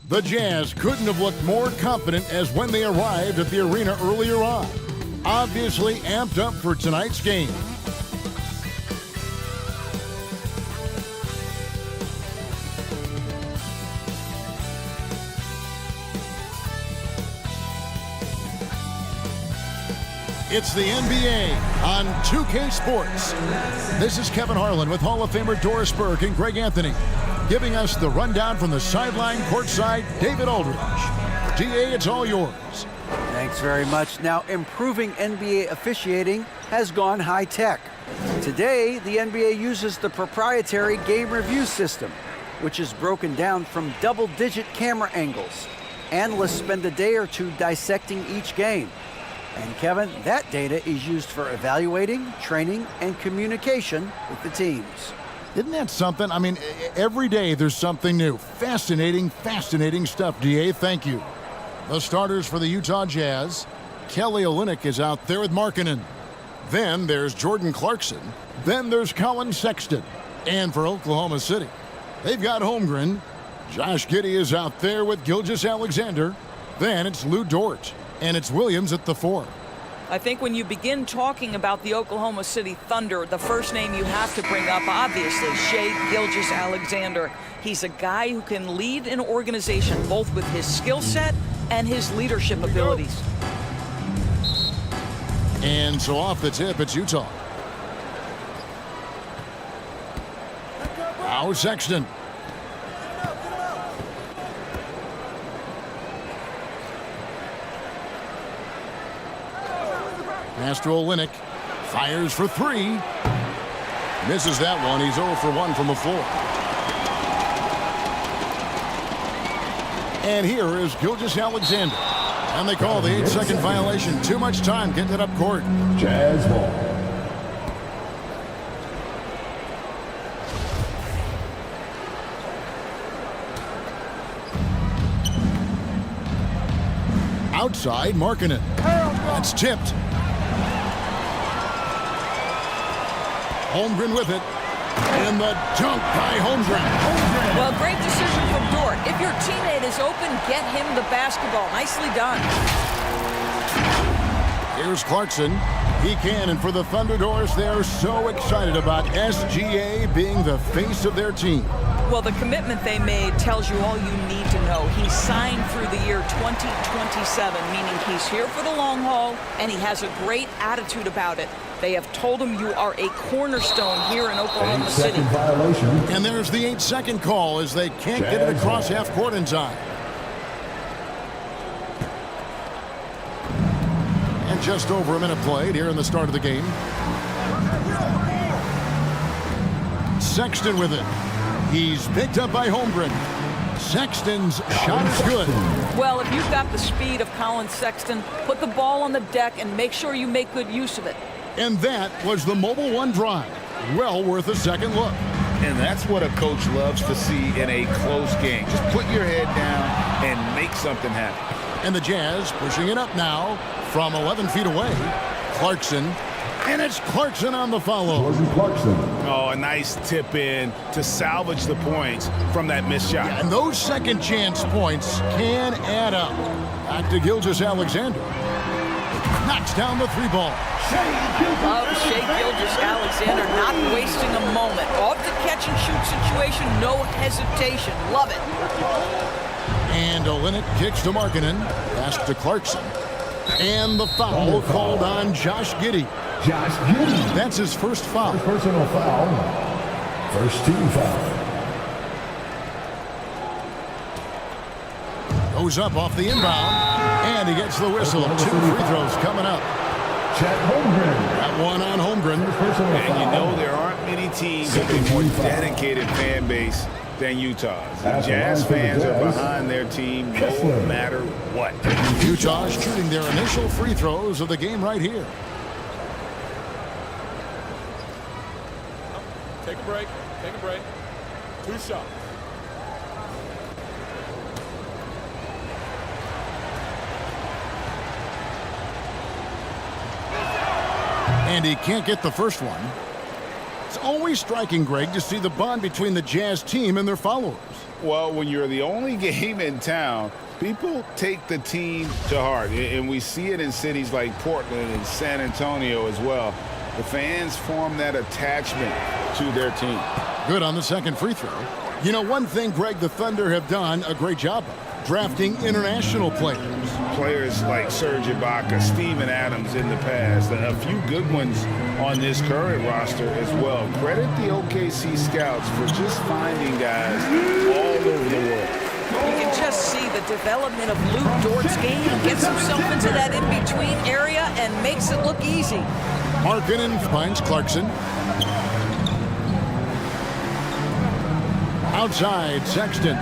The Jazz couldn't have looked more confident as when they arrived at the arena earlier on. Obviously amped up for tonight's game. It's the NBA on 2K Sports. This is Kevin Harlan with Hall of Famer Doris Burke and Greg Anthony, giving us the rundown from the sideline courtside, David Aldridge. DA, it's all yours. Thanks very much. Now, improving NBA officiating has gone high-tech. Today, the NBA uses the proprietary game review system, which is broken down from double-digit camera angles. Analysts spend a day or two dissecting each game. And Kevin, that data is used for evaluating, training, and communication with the teams. Isn't that something? I mean, every day there's something new. Fascinating, fascinating stuff, DA. Thank you. The starters for the Utah Jazz. Kelly Olynyk is out there with Markkanen. Then there's Jordan Clarkson. Then there's Colin Sexton. And for Oklahoma City, they've got Holmgren. Josh Giddey is out there with Gilgeous-Alexander. Then it's Lou Dort. And it's Williams at the 4. I think when you begin talking about the Oklahoma City Thunder, the first name you have to bring up, obviously, Shai Gilgeous-Alexander. He's a guy who can lead an organization, both with his skill set and his leadership abilities. And so off the tip, it's Utah. Now Sexton. Pass to Olynyk. Fires for 3. Misses that one. He's 0 for 1 from the floor. And here is Gilgeous-Alexander. And they call the 8-second violation. Too much time getting it up court. Jazz ball. Outside, Markkanen. That's tipped. Holmgren with it. And the dunk by Holmgren. Well, great decision from Dort. If your teammate is open, get him the basketball. Nicely done. Here's Clarkson. He can, and for the Thunderbirds, they're so excited about SGA being the face of their team. Well, the commitment they made tells you all you need to know. He signed through the year 2027, meaning he's here for the long haul, and he has a great attitude about it. They have told him you are a cornerstone here in Oklahoma City. Violation. And there's the 8-second call as they can't get it across half court in time. And just over a minute played here in the start of the game. Sexton with it. He's picked up by Holmgren. Sexton's shot is good. Well, if you've got the speed of Colin Sexton, put the ball on the deck and make sure you make good use of it. And that was the Mobile One drive. Well worth a second look. And that's what a coach loves to see in a close game. Just put your head down and make something happen. And the Jazz pushing it up now from 11 feet away. Clarkson. And it's Clarkson on the follow. Jordan Clarkson. Oh, a nice tip in to salvage the points from that missed shot. And those second chance points can add up. Back to Gilgeous-Alexander. Knocks down the 3-ball. Love Shai Gilgeous-Alexander not wasting a moment. Off the catch and shoot situation, no hesitation. Love it. And Olynyk kicks to Markkanen. Pass to Clarkson. And the foul called on Josh Giddey. Josh Giddey. That's his first foul. Personal foul. First team foul. Goes up off the inbound. And he gets the whistle. 2 free throws coming up. Chet Holmgren. That one on Holmgren. And you know there aren't many teams with a more dedicated fan base than Utah's. The Jazz fans are behind their team no matter what. Utah shooting their initial free throws of the game right here. Take a break. Take a break. 2 shots. And he can't get the first one. It's always striking, Greg, to see the bond between the Jazz team and their followers. Well, when you're the only game in town, people take the team to heart. And we see it in cities like Portland and San Antonio as well. The fans form that attachment to their team. Good on the second free throw. You know, one thing, Greg, the Thunder have done a great job of drafting international players. Players like Serge Ibaka, Steven Adams in the past, and a few good ones on this current roster as well. Credit the OKC scouts for just finding guys all over the world. You can just see the development of Luke Dort's game. Gets himself into that in-between area and makes it look easy. Markkanen finds Clarkson. Outside, Sexton.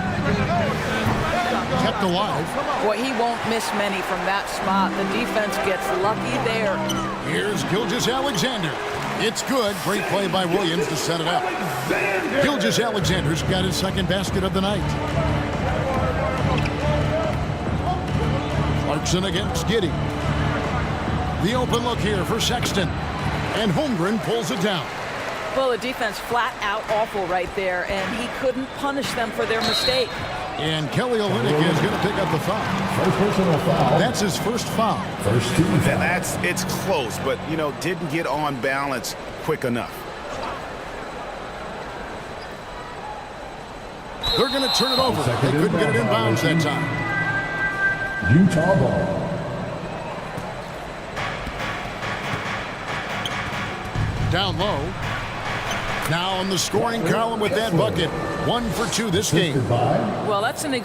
Kept alive. Boy, he won't miss many from that spot. The defense gets lucky there. Here's Gilgeous-Alexander. It's good. Great play by Williams to set it up. Gilgeous-Alexander's got his second basket of the night. Clarkson against Giddey. The open look here for Sexton. And Holmgren pulls it down. Well, the defense flat out awful right there, and he couldn't punish them for their mistake. And Kelly Olynyk is going to pick up the foul. First personal foul. That's his first foul. First team foul. And it's close, but, you know, didn't get on balance quick enough. They're going to turn it over. They couldn't get it in bounds that time. Utah ball. Down low. Now on the scoring column with that bucket. 1 for 2 this game. Well, that's an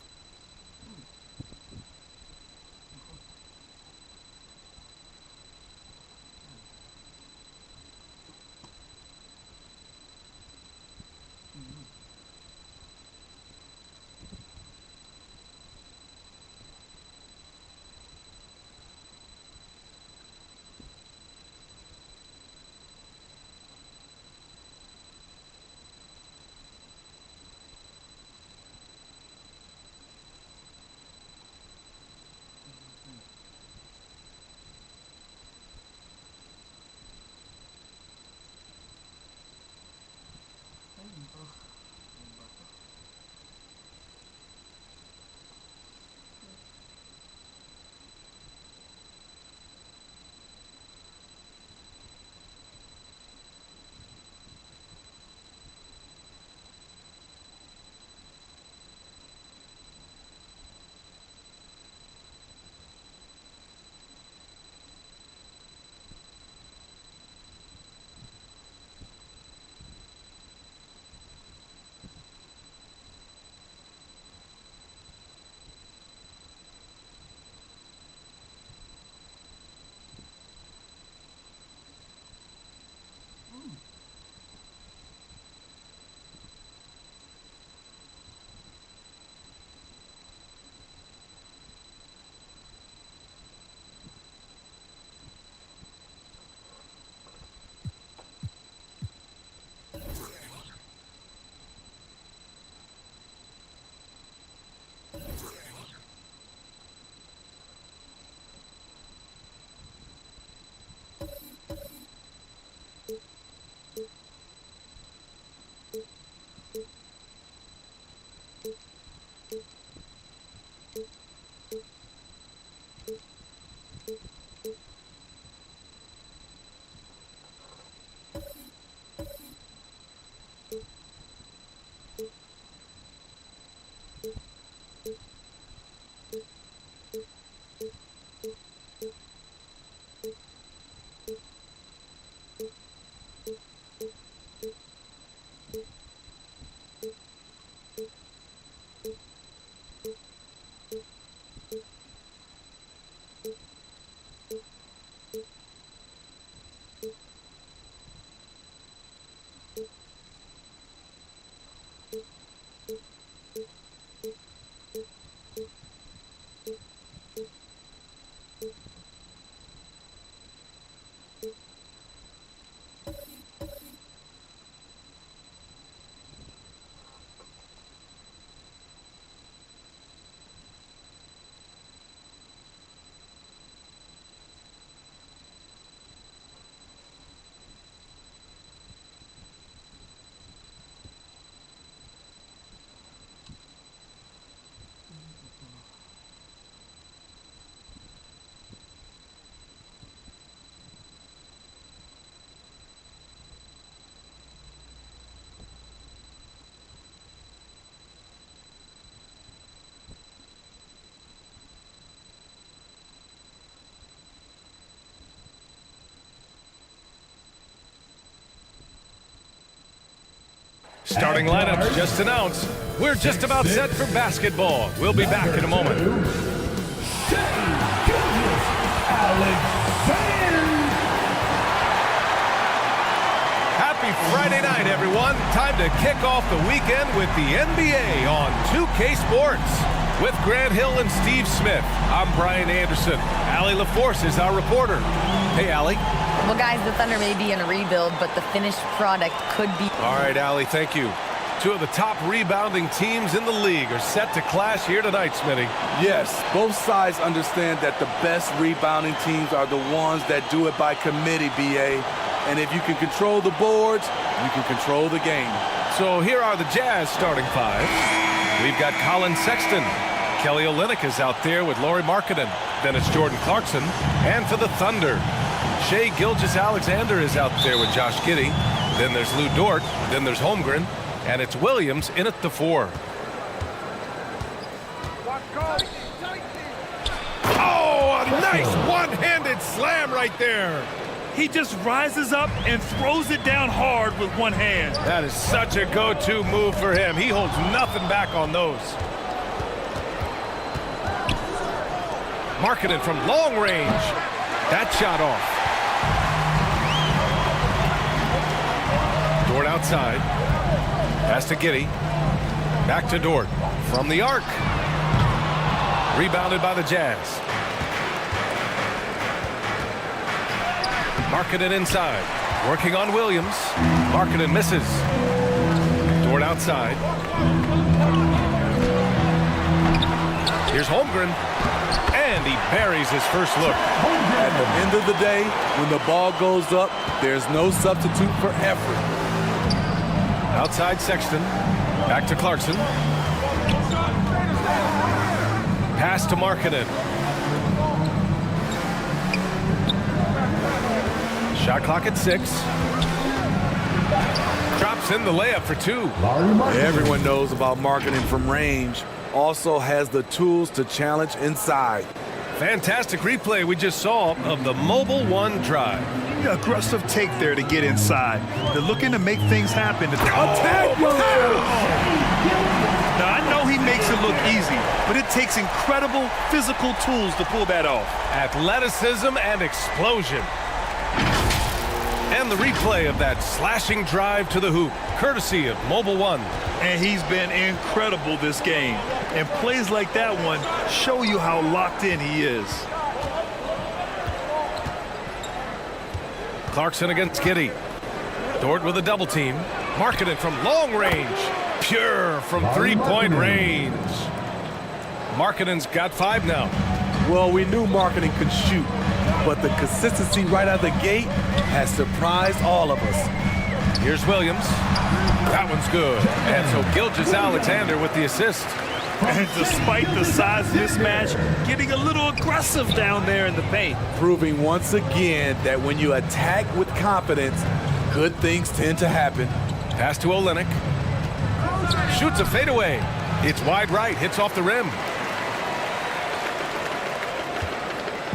Starting lineups just announced. We're just about set for basketball. We'll be back in a moment. Happy Friday night, everyone. Time to kick off the weekend with the NBA on 2K Sports. With Grant Hill and Steve Smith, I'm Brian Anderson. Allie LaForce is our reporter. Hey, Allie. Well, guys, the Thunder may be in a rebuild, but the finished product could be. All right, Allie, thank you. Two of the top rebounding teams in the league are set to clash here tonight, Smitty. Yes, both sides understand that the best rebounding teams are the ones that do it by committee, BA. And if you can control the boards, you can control the game. So here are the Jazz starting five. We've got Colin Sexton. Kelly Olynyk is out there with Lauri Markkanen. Then it's Jordan Clarkson. And for the Thunder, Shai Gilgeous-Alexander is out there with Josh Giddey. Then there's Lou Dort. Then there's Holmgren. And it's Williams in at the 4. Oh, a nice one-handed slam right there. He just rises up and throws it down hard with one hand. That is such a go-to move for him. He holds nothing back on those. Markkanen from long range. That shot off. Dort outside. Pass to Giddey. Back to Dort. From the arc. Rebounded by the Jazz. Markkanen inside. Working on Williams. Markkanen misses. Dort outside. Here's Holmgren. And he buries his first look. At the end of the day, when the ball goes up, there's no substitute for effort. Outside Sexton. Back to Clarkson. Pass to Markkanen. Shot clock at 6. Drops in the layup for 2. Everyone knows about Markkanen from range. Also has the tools to challenge inside. Fantastic replay we just saw of the Mobile One drive. Aggressive take there to get inside. They're looking to make things happen. Attack! Now, I know he makes it look easy, but it takes incredible physical tools to pull that off. Athleticism and explosion. And the replay of that slashing drive to the hoop, courtesy of Mobile One. And he's been incredible this game. And plays like that one show you how locked in he is. Clarkson against Giddey. Dort with a double team. Markkanen from long range. Pure from three-point range. Markkanen's got 5 now. Well, we knew Markkanen could shoot, but the consistency right out of the gate has surprised all of us. Here's Williams. That one's good. And so Gilgeous-Alexander with the assist. And despite the size mismatch, getting a little aggressive down there in the paint. Proving once again that when you attack with confidence, good things tend to happen. Pass to Olynyk. Shoots a fadeaway. It's wide right, hits off the rim.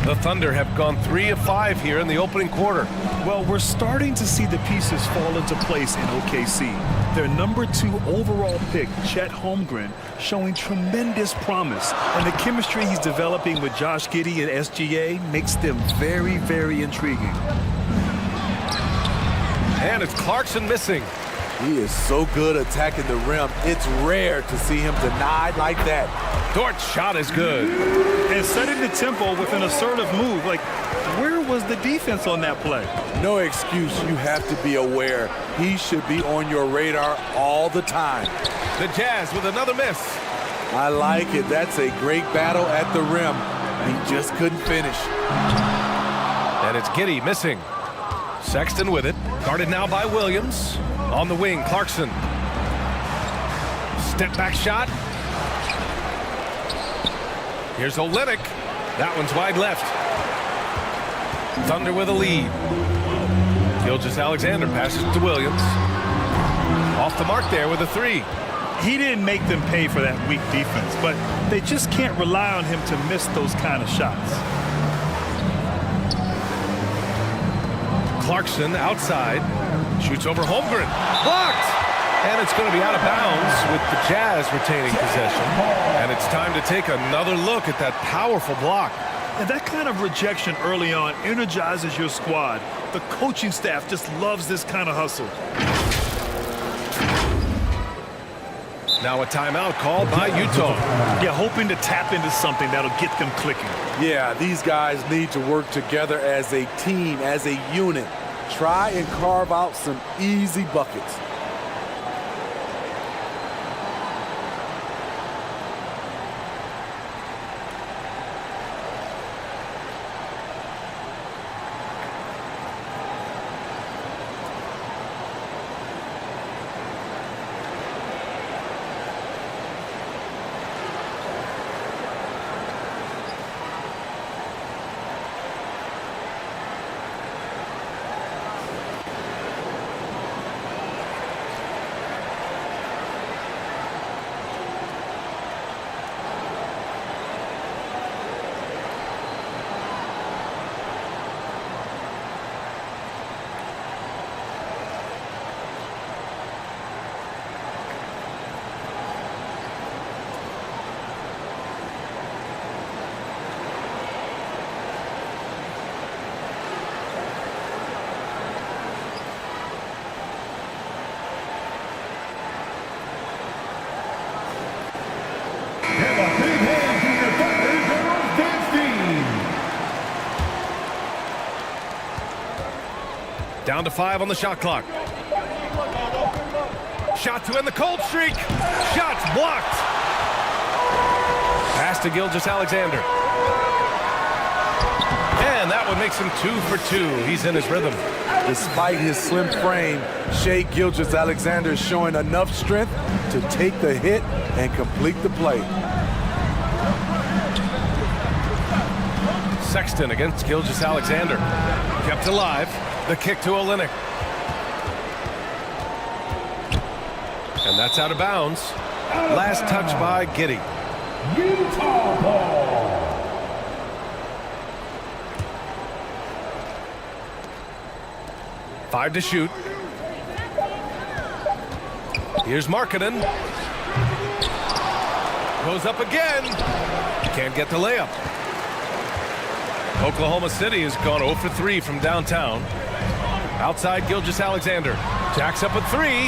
The Thunder have gone 3 of 5 here in the opening quarter. Well, we're starting to see the pieces fall into place in OKC. Their number 2 overall pick, Chet Holmgren, showing tremendous promise. And the chemistry he's developing with Josh Giddey and SGA makes them very, very intriguing. And it's Clarkson missing. He is so good attacking the rim. It's rare to see him denied like that. Dort's shot is good. And setting the tempo with an assertive move. Like, where was the defense on that play? No excuse. You have to be aware. He should be on your radar all the time. The Jazz with another miss. I like it. That's a great battle at the rim. He just couldn't finish. And it's Giddey missing. Sexton with it. Guarded now by Williams. On the wing, Clarkson. Step back shot. Here's Olynyk. That one's wide left. Thunder with a lead. Gilgeous-Alexander passes to Williams. Off the mark there with a 3. He didn't make them pay for that weak defense, but they just can't rely on him to miss those kind of shots. Clarkson outside. Shoots over Holmgren. Blocked! And it's going to be out of bounds with the Jazz retaining possession. And it's time to take another look at that powerful block. And that kind of rejection early on energizes your squad. The coaching staff just loves this kind of hustle. Now a timeout called by Utah. Yeah, hoping to tap into something that'll get them clicking. Yeah, these guys need to work together as a team, as a unit. Try and carve out some easy buckets. Down to 5 on the shot clock. Shot to end the cold streak. Shots blocked. Pass to Gilgeous-Alexander. And that one makes him 2 for 2. He's in his rhythm. Despite his slim frame, Shai Gilgeous-Alexander is showing enough strength to take the hit and complete the play. Sexton against Gilgeous-Alexander. Kept alive. The kick to Olynyk. And that's out of bounds. Last touch by Giddey. Utah ball. Five to shoot. Here's Markkanen. Goes up again. Can't get the layup. Oklahoma City has gone 0 for 3 from downtown. Outside Gilgeous-Alexander. Jacks up with 3.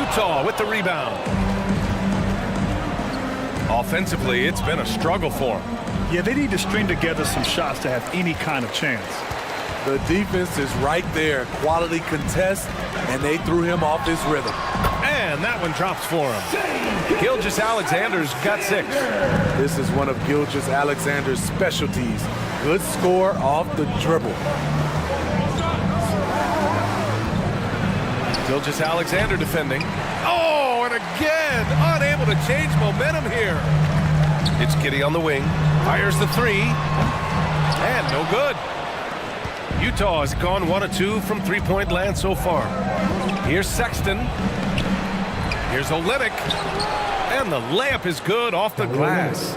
Utah with the rebound. Offensively, it's been a struggle for them. Yeah, they need to string together some shots to have any kind of chance. The defense is right there. Quality contest, and they threw him off his rhythm. And that one drops for him. Gilgeous-Alexander's got 6. This is one of Gilgeous-Alexander's specialties. Good score off the dribble. Gilgeous-Alexander defending. Oh, and again, unable to change momentum here. It's Giddey on the wing. Fires the 3. And no good. Utah has gone 1 of 2 from three-point land so far. Here's Sexton. Here's Olynyk. And the layup is good off the glass.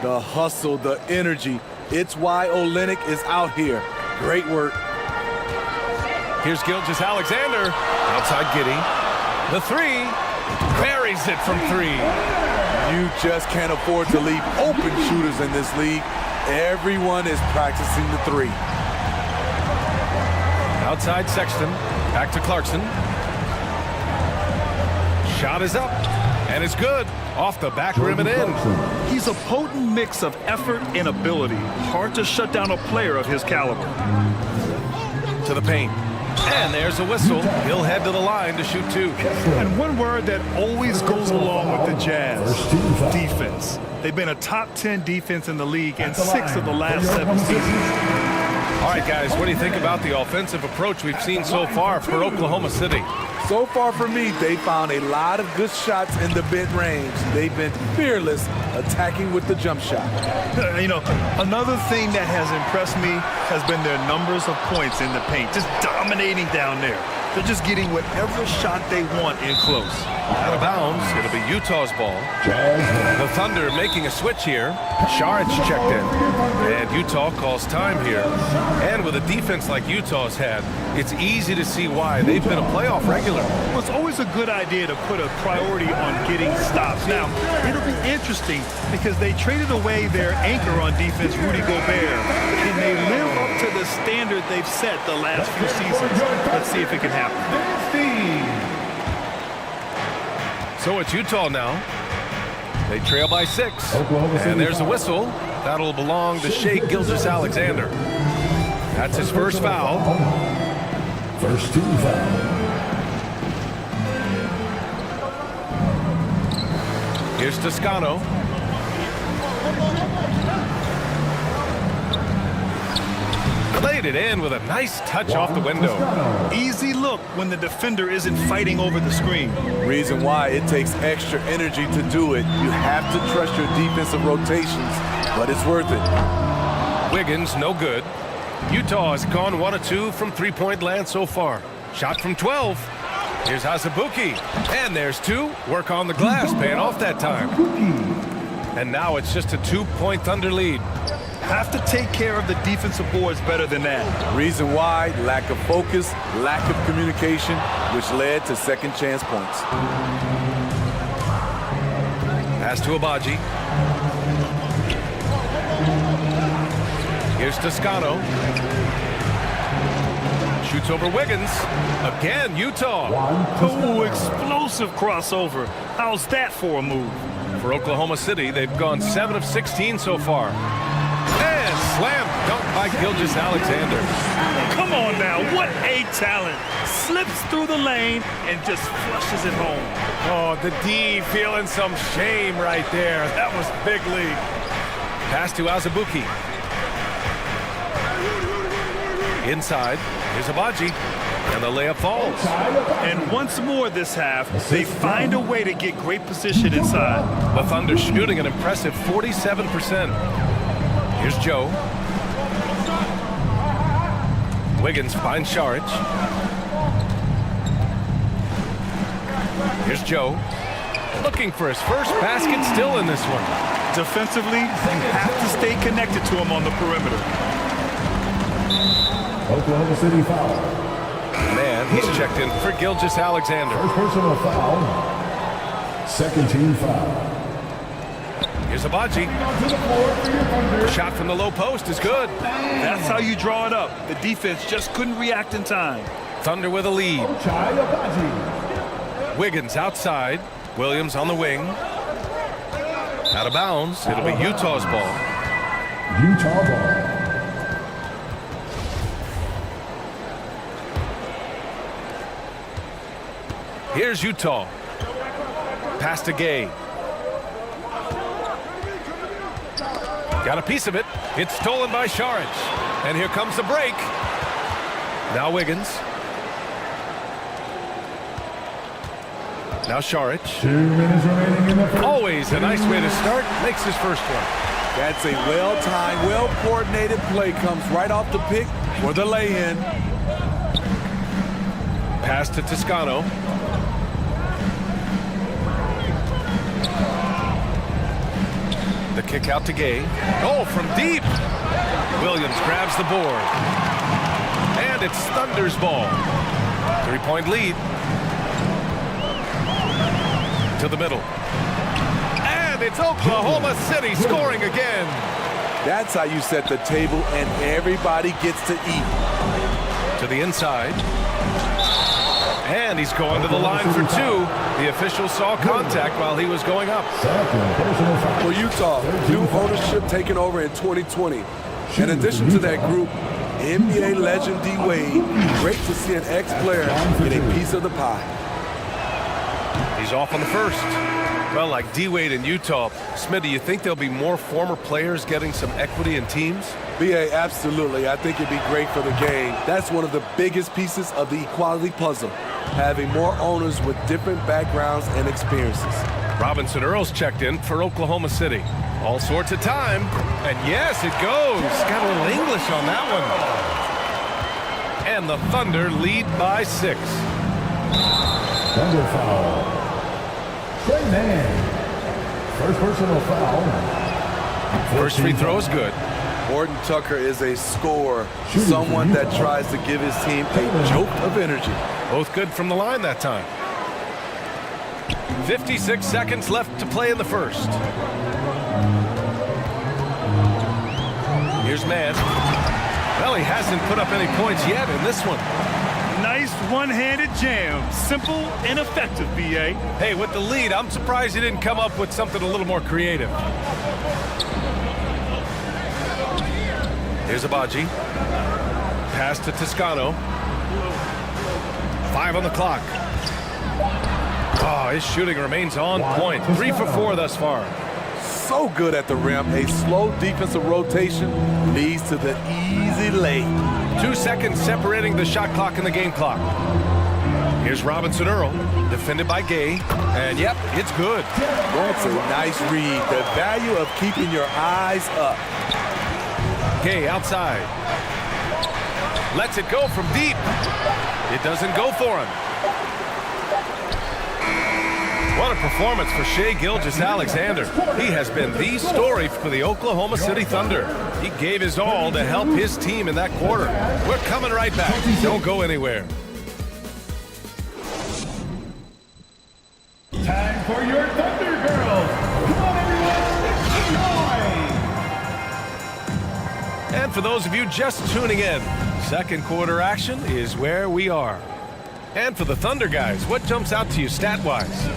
The hustle, the energy. It's why Olynyk is out here. Great work. Here's Gilgeous-Alexander. Outside Giddey. The 3. Buries it from 3. You just can't afford to leave open shooters in this league. Everyone is practicing the 3. Outside Sexton. Back to Clarkson. Shot is up. And it's good. Off the back rim and in. He's a potent mix of effort and ability. Hard to shut down a player of his caliber. To the paint. And there's a whistle. He'll head to the line to shoot 2. And one word that always goes along with the Jazz: defense. They've been a top 10 defense in the league in 6 of the last 7 seasons. All right, guys, what do you think about the offensive approach we've seen so far for Oklahoma City? So far for me, they found a lot of good shots in the mid-range. They've been fearless attacking with the jump shot. You know, another thing that has impressed me has been their numbers of points in the paint, just dominating down there. They're just getting whatever shot they want in close. Out of bounds. It'll be Utah's ball. The Thunder making a switch here. Saric checked in. And Utah calls time here. And with a defense like Utah's had, it's easy to see why they've been a playoff regular. Well, it's always a good idea to put a priority on getting stops. Now, it'll be interesting because they traded away their anchor on defense, Rudy Gobert. Can they live up to the standard they've set the last few seasons? Let's see if it can happen. So it's Utah now. They trail by 6. And there's a whistle. That'll belong to Shai Gilgeous-Alexander. That's his first foul. First team foul. Here's Toscano. Played it in with a nice touch off the window. Easy look when the defender isn't fighting over the screen. Reason why it takes extra energy to do it. You have to trust your defensive rotations, but it's worth it. Wiggins, no good. Utah has gone 1 of 2 from three-point land so far. Shot from 12. Here's Azubuike. And there's 2. Work on the glass, paying off that time. And now it's just a 2-point Thunder lead. Have to take care of the defensive boards better than that. Reason why, lack of focus, lack of communication, which led to second chance points. Pass to Agbaji. Here's Toscano. Shoots over Wiggins. Again, Utah. Oh, explosive crossover. How's that for a move? For Oklahoma City, they've gone 7 of 16 so far. And slam dunk by Gilgeous-Alexander. Come on now, what a talent. Slips through the lane and just flushes it home. Oh, the D feeling some shame right there. That was big league. Pass to Azubuike. Inside, here's Agbaji. And the layup falls. And once more this half, they find a way to get great position inside. The Thunder shooting an impressive 47%. Here's Joe. Wiggins finds Saric. Here's Joe. Looking for his first basket, still in this one. Defensively, you have to stay connected to him on the perimeter. Oklahoma City foul. Man, he's checked in for Gilgeous-Alexander. First personal foul. Second team foul. Here's Agbaji. Shot from the low post is good. That's how you draw it up. The defense just couldn't react in time. Thunder with a lead. Wiggins outside. Williams on the wing. Out of bounds. It'll be Utah's ball. Utah ball. Here's Utah. Pass to Gay. Got a piece of it. It's stolen by Saric. And here comes the break. Now Wiggins. Now Saric. 2 minutes remaining in the first. Always a nice way to start. Makes his first one. That's a well-timed, well-coordinated play. Comes right off the pick for the lay-in. Pass to Toscano. The kick out to Gay. Oh, from deep. Williams grabs the board. And it's Thunder's ball. 3-point lead. To the middle. And it's Oklahoma City scoring again. That's how you set the table and everybody gets to eat. To the inside. And he's going to the line for 2. The official saw contact while he was going up. For Utah, new ownership taking over in 2020. In addition to that group, NBA legend D-Wade. Great to see an ex-player get a piece of the pie. He's off on the first. Well, like D-Wade in Utah, Smith, do you think there'll be more former players getting some equity in teams? B.A., absolutely. I think it'd be great for the game. That's one of the biggest pieces of the equality puzzle, having more owners with different backgrounds and experiences. Robinson Earls checked in for Oklahoma City. All sorts of time. And yes, it goes. Got a little English on that one. And the Thunder lead by 6. Thunder foul. Trey Mann. First personal foul. First free throw is good. Morton Tucker is a scorer, someone that tries to give his team a jolt of energy. Both good from the line that time. 56 seconds left to play in the first. Here's Mann. Well, he hasn't put up any points yet in this one. Nice one-handed jam. Simple and effective, B.A. Hey, with the lead, I'm surprised he didn't come up with something a little more creative. Here's Abaji. Pass to Toscano. 5 on the clock. Oh, his shooting remains on point. 3 for 4 thus far. So good at the rim. A slow defensive rotation leads to the easy lay. 2 seconds separating the shot clock and the game clock. Here's Robinson Earl, defended by Gay. And yep, it's good. That's a nice read. The value of keeping your eyes up. Gay outside. Lets it go from deep. It doesn't go for him. What a performance for Shai Gilgeous-Alexander. He has been the story for the Oklahoma City Thunder. He gave his all to help his team in that quarter. We're coming right back. Don't go anywhere. Time for your Thunder Girls. Come on, everyone, enjoy! And for those of you just tuning in, second quarter action is where we are. And for the Thunder guys, what jumps out to you stat-wise?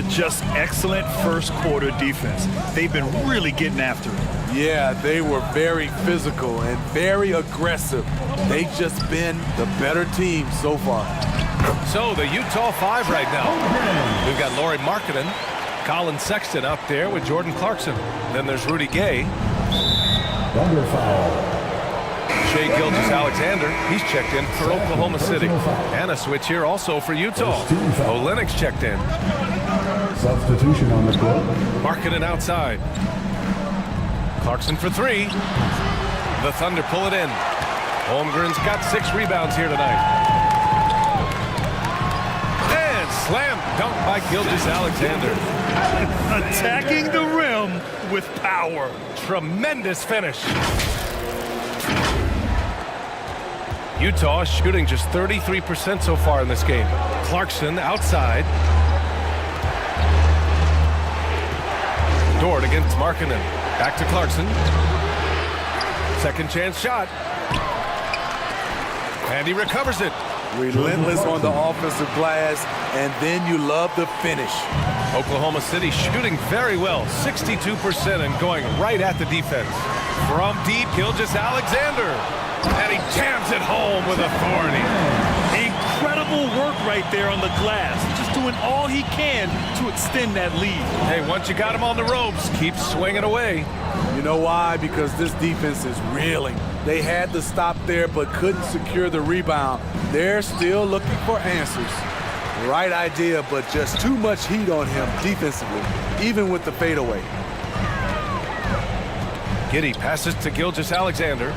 Just excellent first quarter defense. They've been really getting after it. Yeah, they were very physical and very aggressive. They've just been the better team so far. So the Utah 5 right now. We've got Lauri Markkanen, Colin Sexton out there with Jordan Clarkson. Then there's Rudy Gay. Thunder foul. Shai Gilgeous-Alexander, he's checked in for Oklahoma City. And a switch here also for Utah. Olynyk's checked in. Substitution on the court. Markkanen outside. Clarkson for 3. The Thunder pull it in. Holmgren's got 6 rebounds here tonight. And slam dunk by Gilgeous-Alexander. Attacking the rim with power. Tremendous finish. Utah shooting just 33% so far in this game. Clarkson outside. Dort against Markkanen. Back to Clarkson. Second chance shot. And he recovers it. Relentless on the offensive glass, and then you love the finish. Oklahoma City shooting very well, 62% and going right at the defense. From deep, Gilgeous-Alexander. And he jams it home with authority. Incredible work right there on the glass. Just doing all he can to extend that lead. Hey, once you got him on the ropes, keep swinging away. You know why? Because this defense is reeling. They had to stop there but couldn't secure the rebound. They're still looking for answers. Right idea, but just too much heat on him defensively, even with the fadeaway. Giddey passes to Gilgeous-Alexander.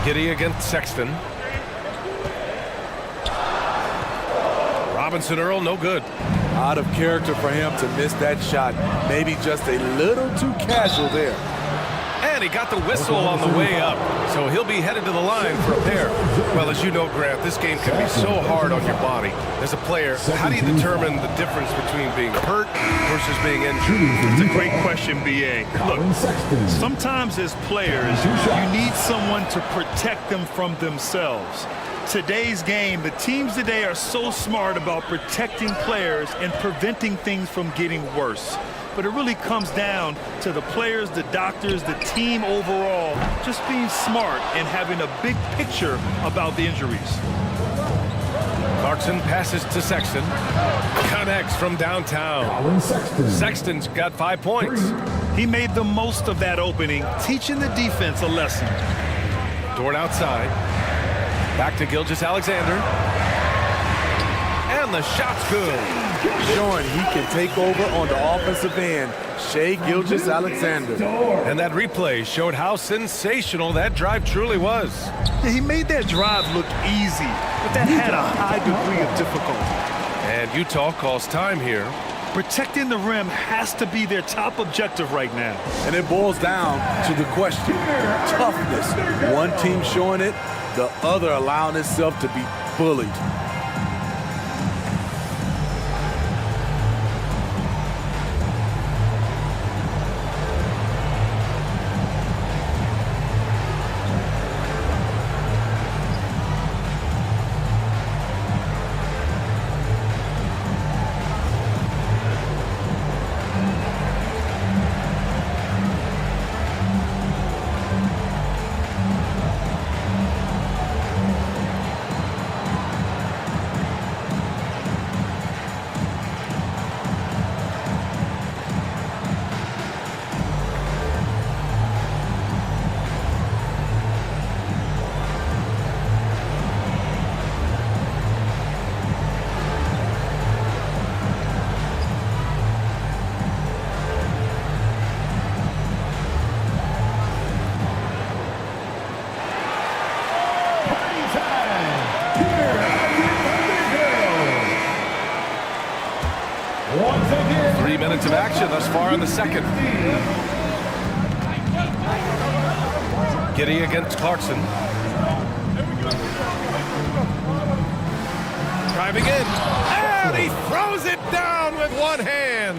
Giddey against Sexton. Robinson Earl, no good. Out of character for him to miss that shot. Maybe just a little too casual there. And he got the whistle on the way up, so he'll be headed to the line for a pair. Well, as you know, Grant, this game can be so hard on your body. As a player, how do you determine the difference between being hurt versus being injured? It's a great question, B.A. Look, sometimes as players, you need someone to protect them from themselves. Today's game, the teams today are so smart about protecting players and preventing things from getting worse. But it really comes down to the players, the doctors, the team overall, just being smart and having a big picture about the injuries. Clarkson passes to Sexton. Connects from downtown. Sexton's got 5 points. He made the most of that opening, teaching the defense a lesson. Dort outside. Back to Gilgeous-Alexander. And the shot's good. showing he can take over on the offensive end. Shai Gilgeous-Alexander. And that replay showed how sensational that drive truly was. Yeah, he made that drive look easy, but that had a high degree of difficulty. And Utah calls time here. Protecting the rim has to be their top objective right now. And it boils down to the question, toughness. One team showing it, the other allowing itself to be bullied. Of action thus far in the second. Giddey against Clarkson. Driving in. And he throws it down with one hand.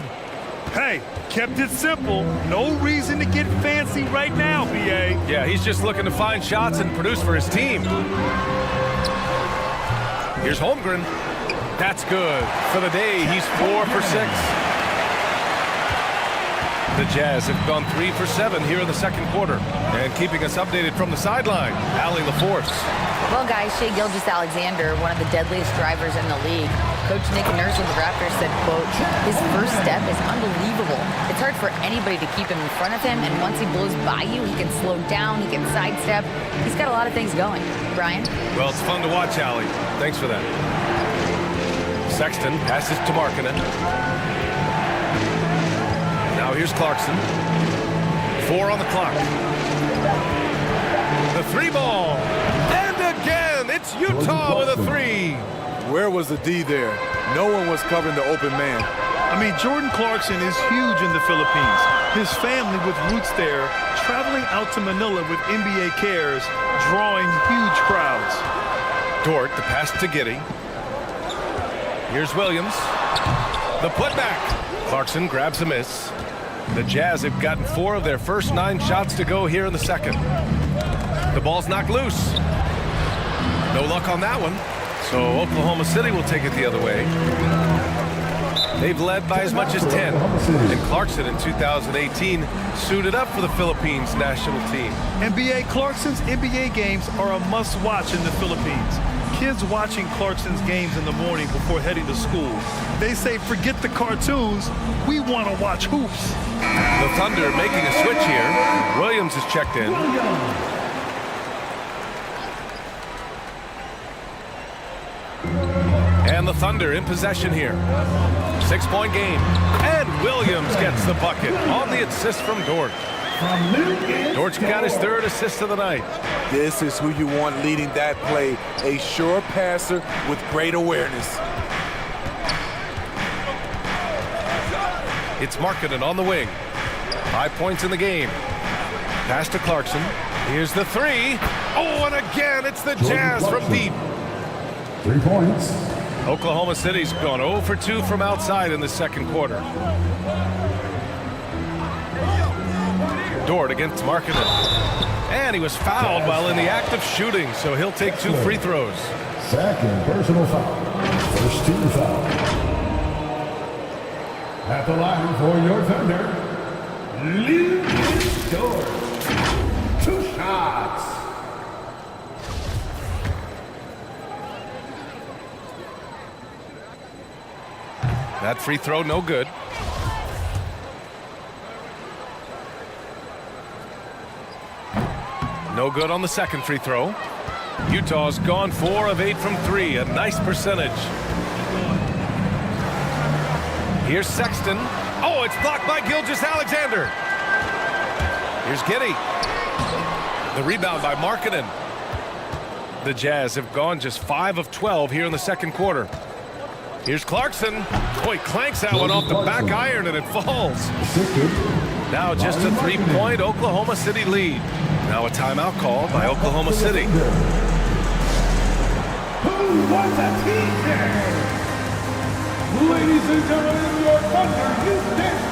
Hey, kept it simple. No reason to get fancy right now, B.A. Yeah, he's just looking to find shots and produce for his team. Here's Holmgren. That's good. For the day, he's 4 for 6. The Jazz have gone 3 for 7 here in the second quarter. And keeping us updated from the sideline, Allie LaForce. Well, guys, Shai Gilgeous-Alexander, one of the deadliest drivers in the league. Coach Nick Nurse of the Raptors said, quote, his first step is unbelievable. It's hard for anybody to keep him in front of him, and once he blows by you, he can slow down, he can sidestep. He's got a lot of things going. Brian? Well, it's fun to watch, Allie. Thanks for that. Sexton passes to Markkanen. Now here's Clarkson. 4 on the clock. The 3-ball. And again, it's Utah with a 3. Where was the D there? No one was covering the open man. I mean, Jordan Clarkson is huge in the Philippines. His family with roots there, traveling out to Manila with NBA cares, drawing huge crowds. Dort, the pass to Giddey. Here's Williams. The putback. Clarkson grabs a miss. The Jazz have gotten 4 of their first 9 shots to go here in the second. The ball's knocked loose. No luck on that one. So Oklahoma City will take it the other way. They've led by as much as 10. And Clarkson in 2018 suited up for the Philippines national team. NBA Clarkson's NBA games are a must-watch in the Philippines. Kids watching Clarkson's games in the morning before heading to school. They say, forget the cartoons, we want to watch hoops. The Thunder making a switch here. Williams is checked in. And the Thunder in possession here. 6-point game. And Williams gets the bucket on the assist from Dort. Dort's got his 3rd assist of the night. This is who you want leading that play. A sure passer with great awareness. It's Markkanen on the wing. 5 points in the game. Pass to Clarkson. Here's the 3. Oh, and again, it's the Jazz from deep. 3 points. Oklahoma City's gone 0 for 2 from outside in the second quarter. Dort against Markkanen. And he was fouled while in the act of shooting, so he'll take 2 free throws. Second personal foul. First team foul. At the line for your Thunder, Lucas Dort. 2 shots. That free throw no good. No good on the second free throw. Utah's gone 4 of 8 from 3, a nice percentage. Here's Sexton. Oh, it's blocked by Gilgeous-Alexander. Here's Giddey. The rebound by Markkanen. The Jazz have gone just 5 of 12 here in the second quarter. Here's Clarkson. Boy, clanks that one off the back iron and it falls. Now just a 3-point Oklahoma City lead. Now a timeout called by Oklahoma City. Who wants a t-shirt? Ladies and gentlemen, your Thunder is dancing.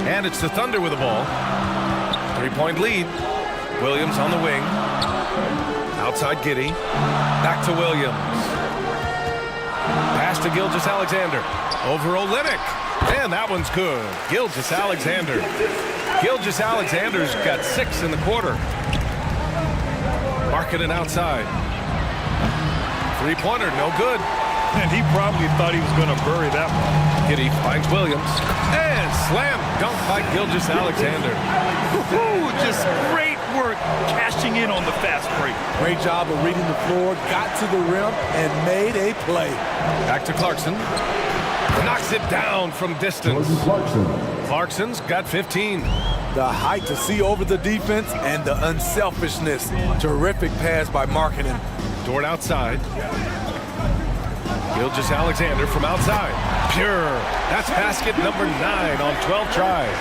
And it's the Thunder with the ball. 3-point lead. Williams on the wing. Outside Giddey. Back to Williams. Pass to Gilgeous-Alexander. Over Olynyk. And that one's good. Gilgeous-Alexander. Gilgeous-Alexander's got 6 in the quarter. Markkanen outside. 3-pointer, no good. And he probably thought he was going to bury that one. Giddey finds Williams. And slam dunk by Gilgeous-Alexander. Just great work cashing in on the fast break. Great job of reading the floor, got to the rim, and made a play. Back to Clarkson. Knocks it down from distance. Clarkson's got 15. The height to see over the defense and the unselfishness. Terrific pass by Markkanen. Dort outside. Gilgeous-Alexander from outside. Pure. That's basket number 9 on 12 tries.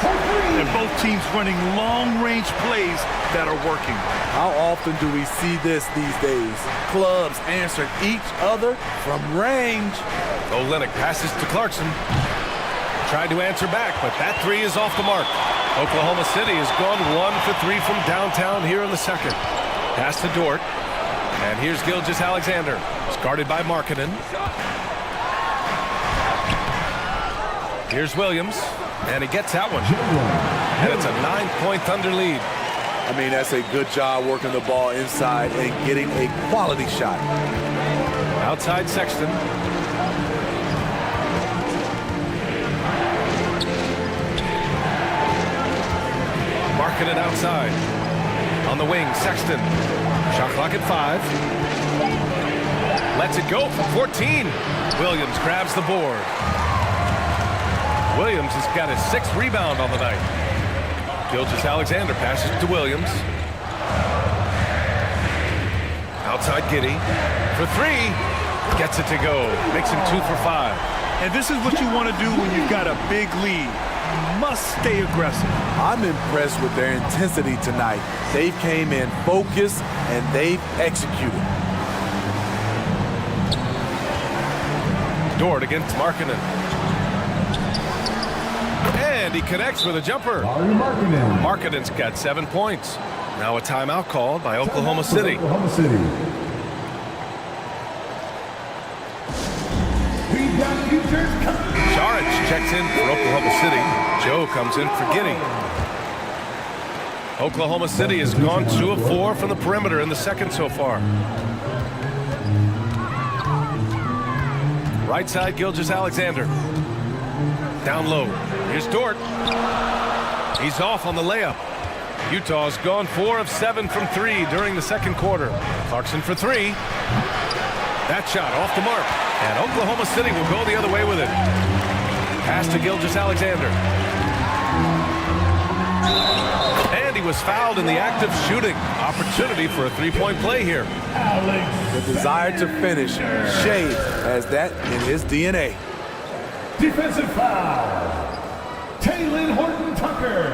And both teams running long-range plays that are working. How often do we see this these days? Clubs answering each other from range. Olynyk passes to Clarkson. Tried to answer back, but that 3 is off the mark. Oklahoma City has gone 1 for 3 from downtown here in the second. Pass to Dort. And here's Gilgeous-Alexander. It's guarded by Markkanen. Here's Williams. And he gets that one. And it's a 9-point Thunder lead. I mean, that's a good job working the ball inside and getting a quality shot. Outside Sexton. Markkanen outside. On the wing, Sexton. Shot clock at 5. Lets it go from 14. Williams grabs the board. Williams has got his 6th rebound on the night. Gilgeous-Alexander passes to Williams. Outside Giddey. For 3. Gets it to go. Makes him 2 for 5. And this is what you want to do when you've got a big lead. You must stay aggressive. I'm impressed with their intensity tonight. They came in focused and they've executed. Dort against Markkanen. And he connects with a jumper. Markkanen's got 7 points. Now a timeout called by Oklahoma City. Saric checks in for Oklahoma City. Joe comes in for Giddey. Oklahoma City has gone 2 of 4 from the perimeter in the second so far. Right side, Gilgeous-Alexander. Down low. Here's Dort. He's off on the layup. Utah's gone 4 of 7 from 3 during the second quarter. Clarkson for 3. That shot off the mark. And Oklahoma City will go the other way with it. Pass to Gilgeous-Alexander. And he was fouled in the act of shooting. Opportunity for a 3-point play here. The desire to finish. Shea has that in his DNA. Defensive foul. Taylor Horton-Tucker.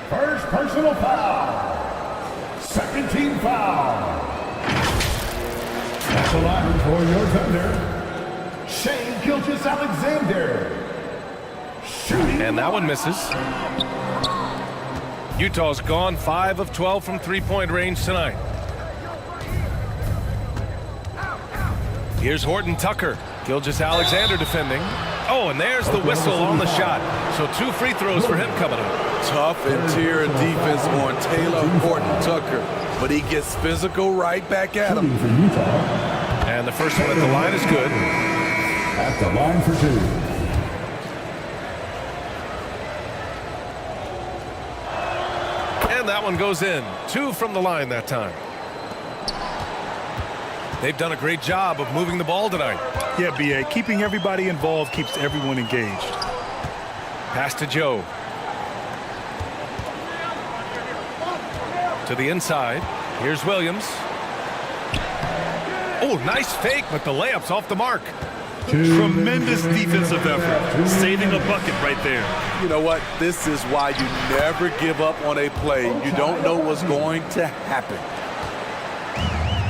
First personal foul. Second team foul. That's a line for your Thunder. Shea Gilgeous-Alexander. Shooting. And that one misses. Utah's gone 5 of 12 from 3-point range tonight. Here's Horton Tucker. Gilgeous Alexander defending. Oh, and there's the whistle on the shot. So 2 free throws for him coming up. Tough interior defense on Taylor Horton Tucker, but he gets physical right back at him. And the first one at the line is good. At the line for 2. And that one goes in. 2 from the line that time. They've done a great job of moving the ball tonight. Yeah, B.A. Keeping everybody involved keeps everyone engaged. Pass to Joe. To the inside. Here's Williams. Oh, nice fake, but the layup's off the mark. Tremendous defensive effort. Saving a bucket right there. You know what? This is why you never give up on a play. You don't know what's going to happen.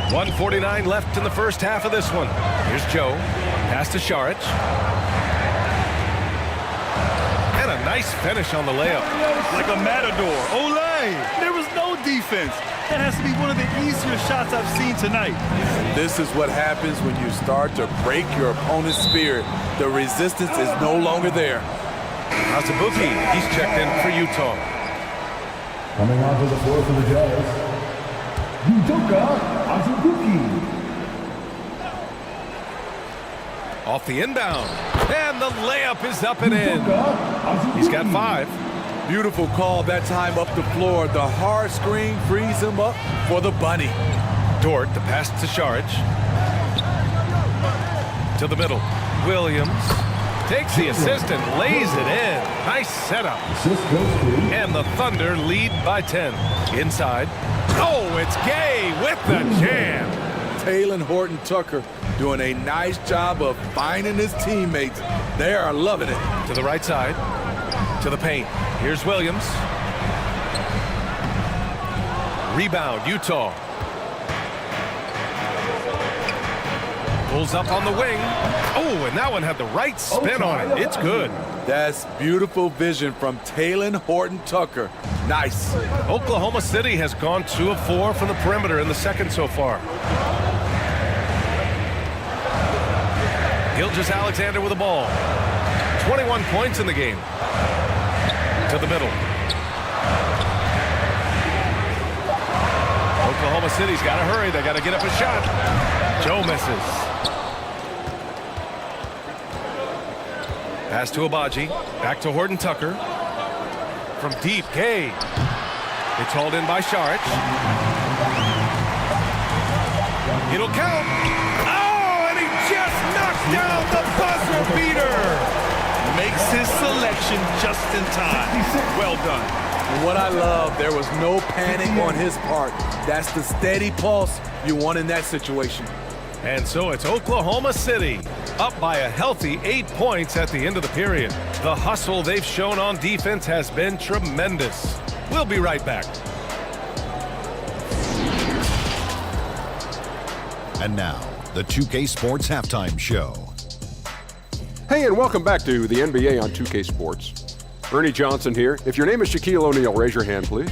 1:49 left in the first half of this one. Here's Joe. Pass to Šarić. And a nice finish on the layup. Like a matador. Olay! There was no defense. That has to be one of the easier shots I've seen tonight. This is what happens when you start to break your opponent's spirit. The resistance is no longer there. Azubuike, he's checked in for Utah. Coming onto the floor for the Jazz, Azubuike. Off the inbound. And the layup is up and in. He's got 5. Beautiful call that time up the floor. The hard screen frees him up for the bunny. Dort, the pass to Šarić. To the middle. Williams takes the assist and lays it in. Nice setup. And the Thunder lead by 10. Inside. Oh, it's Gay with the jam. Taylor Horton Tucker doing a nice job of finding his teammates. They are loving it. To the right side. To the paint. Here's Williams. Rebound, Utah. Pulls up on the wing. Oh, and that one had the right spin on it. It's good. That's beautiful vision from Taylor Horton Tucker. Nice. Oklahoma City has gone 2 of 4 from the perimeter in the second so far. Gilgeous Alexander with the ball. 21 points in the game. To the middle. Oklahoma City's got to hurry. They got to get up a shot. Joe misses. Pass to Agbaji. Back to Horton Tucker. From deep, Gay. It's hauled in by Šarić. It'll count. Oh, and he just knocked down the buzzer beater. Makes his selection just in time. Well done. And what I love, there was no panic on his part. That's the steady pulse you want in that situation. And so it's Oklahoma City up by a healthy 8 points at the end of the period. The hustle they've shown on defense has been tremendous. We'll be right back. And now, the 2K Sports Halftime Show. Hey, and welcome back to the NBA on 2K Sports. Ernie Johnson here. If your name is Shaquille O'Neal, raise your hand, please.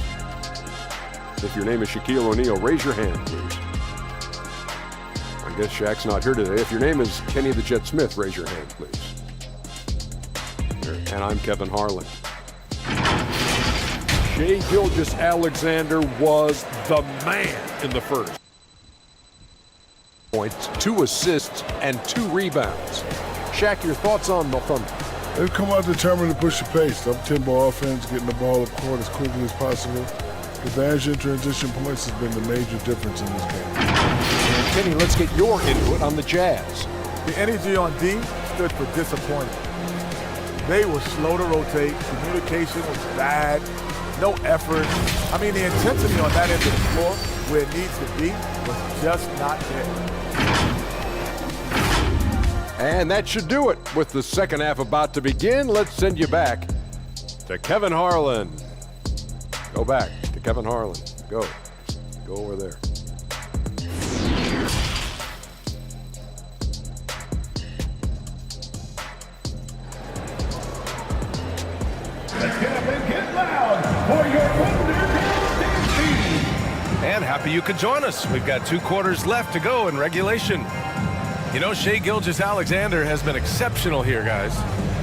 If your name is Shaquille O'Neal, raise your hand, please. I guess Shaq's not here today. If your name is Kenny the Jet Smith, raise your hand, please. And I'm Kevin Harlan. Shai Gilgeous-Alexander was the man in the first. Points, 2 assists, and 2 rebounds. Shaq, your thoughts on the Thunder? They've come out determined to push the pace. Up-tempo offense, getting the ball up court as quickly as possible. Advantage in transition points has been the major difference in this game. And Kenny, let's get your input on the Jazz. The energy on D stood for disappointment. They were slow to rotate. Communication was bad. No effort. I mean, the intensity on that end of the floor, where it needs to be, was just not there. And that should do it. With the second half about to begin, let's send you back to Kevin Harlan. Go back to Kevin Harlan. Go. Go over there. Let's get up and get loud for your Thunder team. And happy you could join us. We've got 2 quarters left to go in regulation. You know, Shai Gilgeous-Alexander has been exceptional here, guys.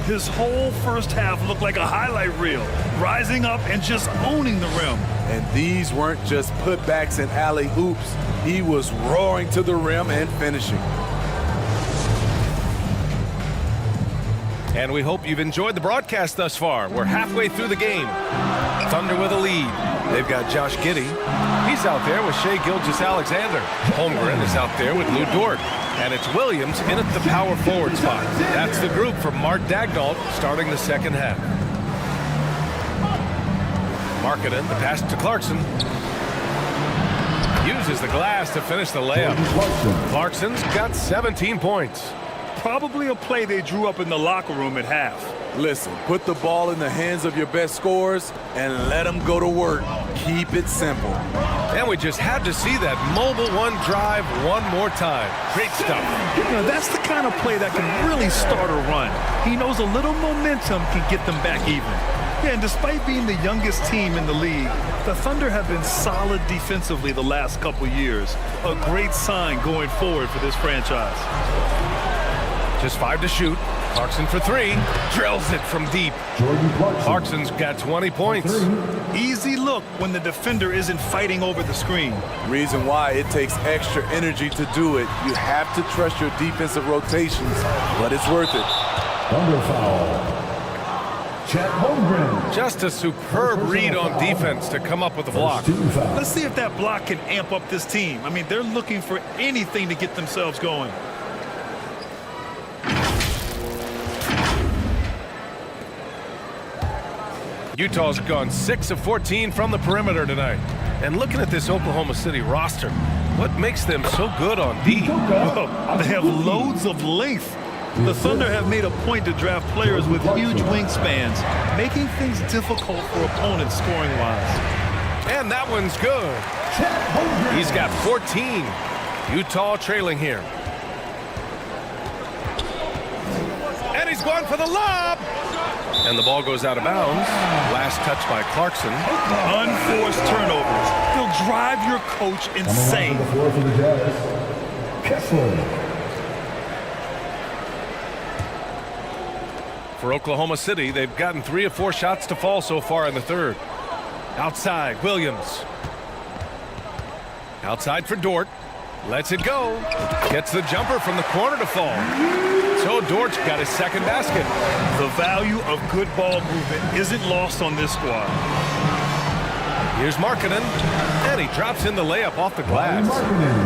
His whole first half looked like a highlight reel, rising up and just owning the rim. And these weren't just putbacks and alley-oops. He was roaring to the rim and finishing. And we hope you've enjoyed the broadcast thus far. We're halfway through the game. Thunder with a lead. They've got Josh Giddey. He's out there with Shai Gilgeous-Alexander. Holmgren is out there with Lou Dort. And it's Williams in at the power forward spot. That's the group from Mark Daignault starting the second half. Markkanen, the pass to Clarkson. Uses the glass to finish the layup. Clarkson's got 17 points. Probably a play they drew up in the locker room at half. Listen, put the ball in the hands of your best scorers and let them go to work. Keep it simple. And we just had to see that mobile one drive one more time. Great stuff. You know, that's the kind of play that can really start a run. He knows a little momentum can get them back even. Yeah, and despite being the youngest team in the league, the Thunder have been solid defensively the last couple years. A great sign going forward for this franchise. Just 5 to shoot. Clarkson for 3. Drills it from deep. Clarkson's got 20 points. Easy look when the defender isn't fighting over the screen. Reason why it takes extra energy to do it. You have to trust your defensive rotations, but it's worth it. Thunder foul. Chet Holmgren. Just a superb read on defense to come up with the block. Let's see if that block can amp up this team. I mean, they're looking for anything to get themselves going. Utah's gone 6 of 14 from the perimeter tonight. And looking at this Oklahoma City roster, what makes them so good on D? Well, they have loads of length. The Thunder have made a point to draft players with huge wingspans, making things difficult for opponents scoring-wise. And that one's good. He's got 14. Utah trailing here. And he's going for the lob. And the ball goes out of bounds. Last touch by Clarkson. Unforced turnovers. They'll drive your coach insane. For Oklahoma City, they've gotten 3 of 4 shots to fall so far in the third. Outside, Williams. Outside for Dort. Lets it go. Gets the jumper from the corner to fall. So Dort's got his second basket. The value of good ball movement isn't lost on this squad. Here's Markkanen, and he drops in the layup off the glass.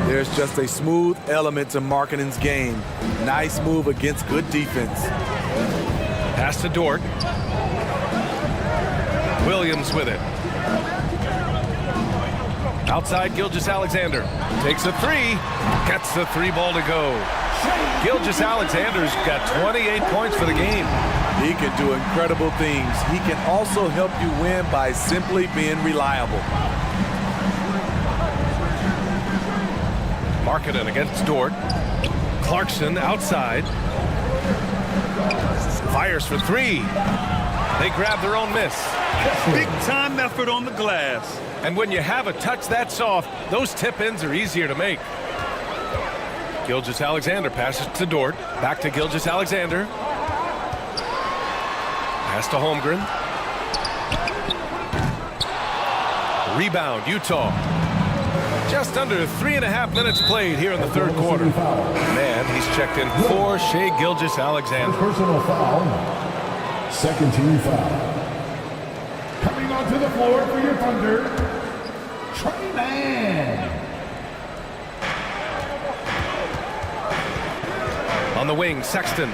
There's just a smooth element to Markkanen's game. Nice move against good defense. Pass to Dort. Williams with it. Outside, Gilgeous-Alexander takes a 3, gets the 3 ball to go. Gilgeous-Alexander's got 28 points for the game. He can do incredible things. He can also help you win by simply being reliable. Markkanen against Dort. Clarkson outside. Fires for 3. They grab their own miss. Big time effort on the glass. And when you have a touch that soft, those tip-ins are easier to make. Gilgeous-Alexander passes to Dort. Back to Gilgeous-Alexander. Pass to Holmgren. Rebound, Utah. Just under 3.5 minutes played here in the third quarter. Man, he's checked in for Shai Gilgeous-Alexander. Personal foul. Second team foul. Coming onto the floor for your Thunder, Trey Mann. On the wing, Sexton.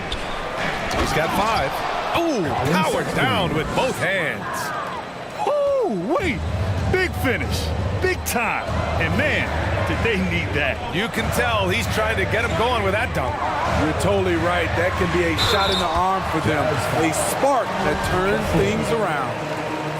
He's got 5. Ooh, powered down with both hands. Ooh, wait. Big finish. Big time. And man, did they need that. You can tell he's trying to get him going with that dunk. You're totally right. That can be a shot in the arm for them. A spark that turns things around.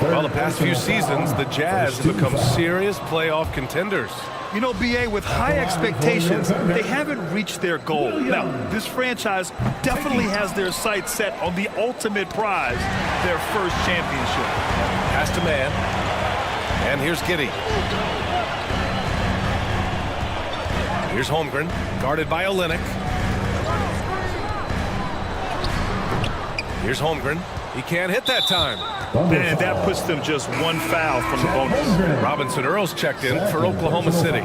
Well, the past few seasons, the Jazz have become serious playoff contenders. You know, B.A., with high expectations, they haven't reached their goal. Now, this franchise definitely has their sights set on the ultimate prize, their first championship. Pass to Mann. And here's Giddey. Here's Holmgren, guarded by Olynyk. Here's Holmgren. He can't hit that time. And that puts them just one foul from the bonus. Robinson Earls checked in for Oklahoma City.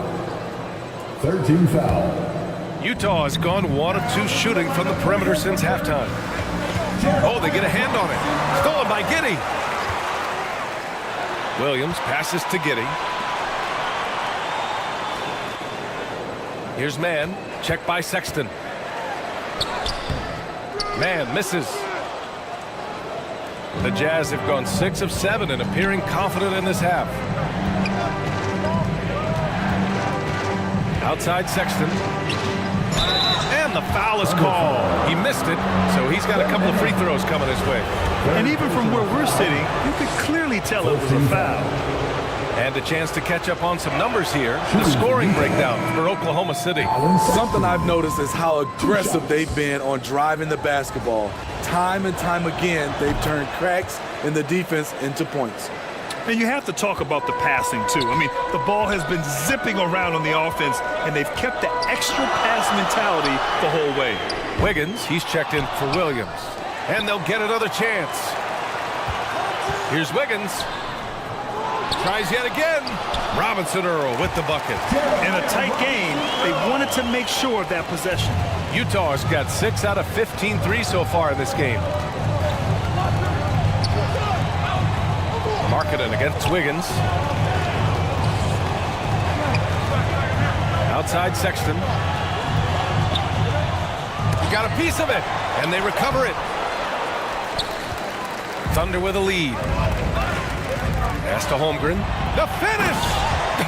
13 foul. Utah has gone 1 of 2 shooting from the perimeter since halftime. Oh, they get a hand on it. Stolen by Giddey. Williams passes to Giddey. Here's Mann. Checked by Sexton. Mann misses. The Jazz have gone 6 of 7 and appearing confident in this half. Outside Sexton. And the foul is called. He missed it, so he's got a couple of free throws coming his way. And even from where we're sitting, you could clearly tell it was a foul. And a chance to catch up on some numbers here. The scoring breakdown for Oklahoma City. Something I've noticed is how aggressive they've been on driving the basketball. Time and time again, they've turned cracks in the defense into points. And you have to talk about the passing, too. I mean, the ball has been zipping around on the offense, and they've kept the extra pass mentality the whole way. Wiggins, he's checked in for Williams. And they'll get another chance. Here's Wiggins. Tries yet again. Robinson Earl with the bucket. In a tight game, they wanted to make sure of that possession. Utah's got 6 out of 15 threes so far in this game. Markkanen against Wiggins. Outside Sexton. Got a piece of it, and they recover it. Thunder with a lead. Pass to Holmgren. The finish!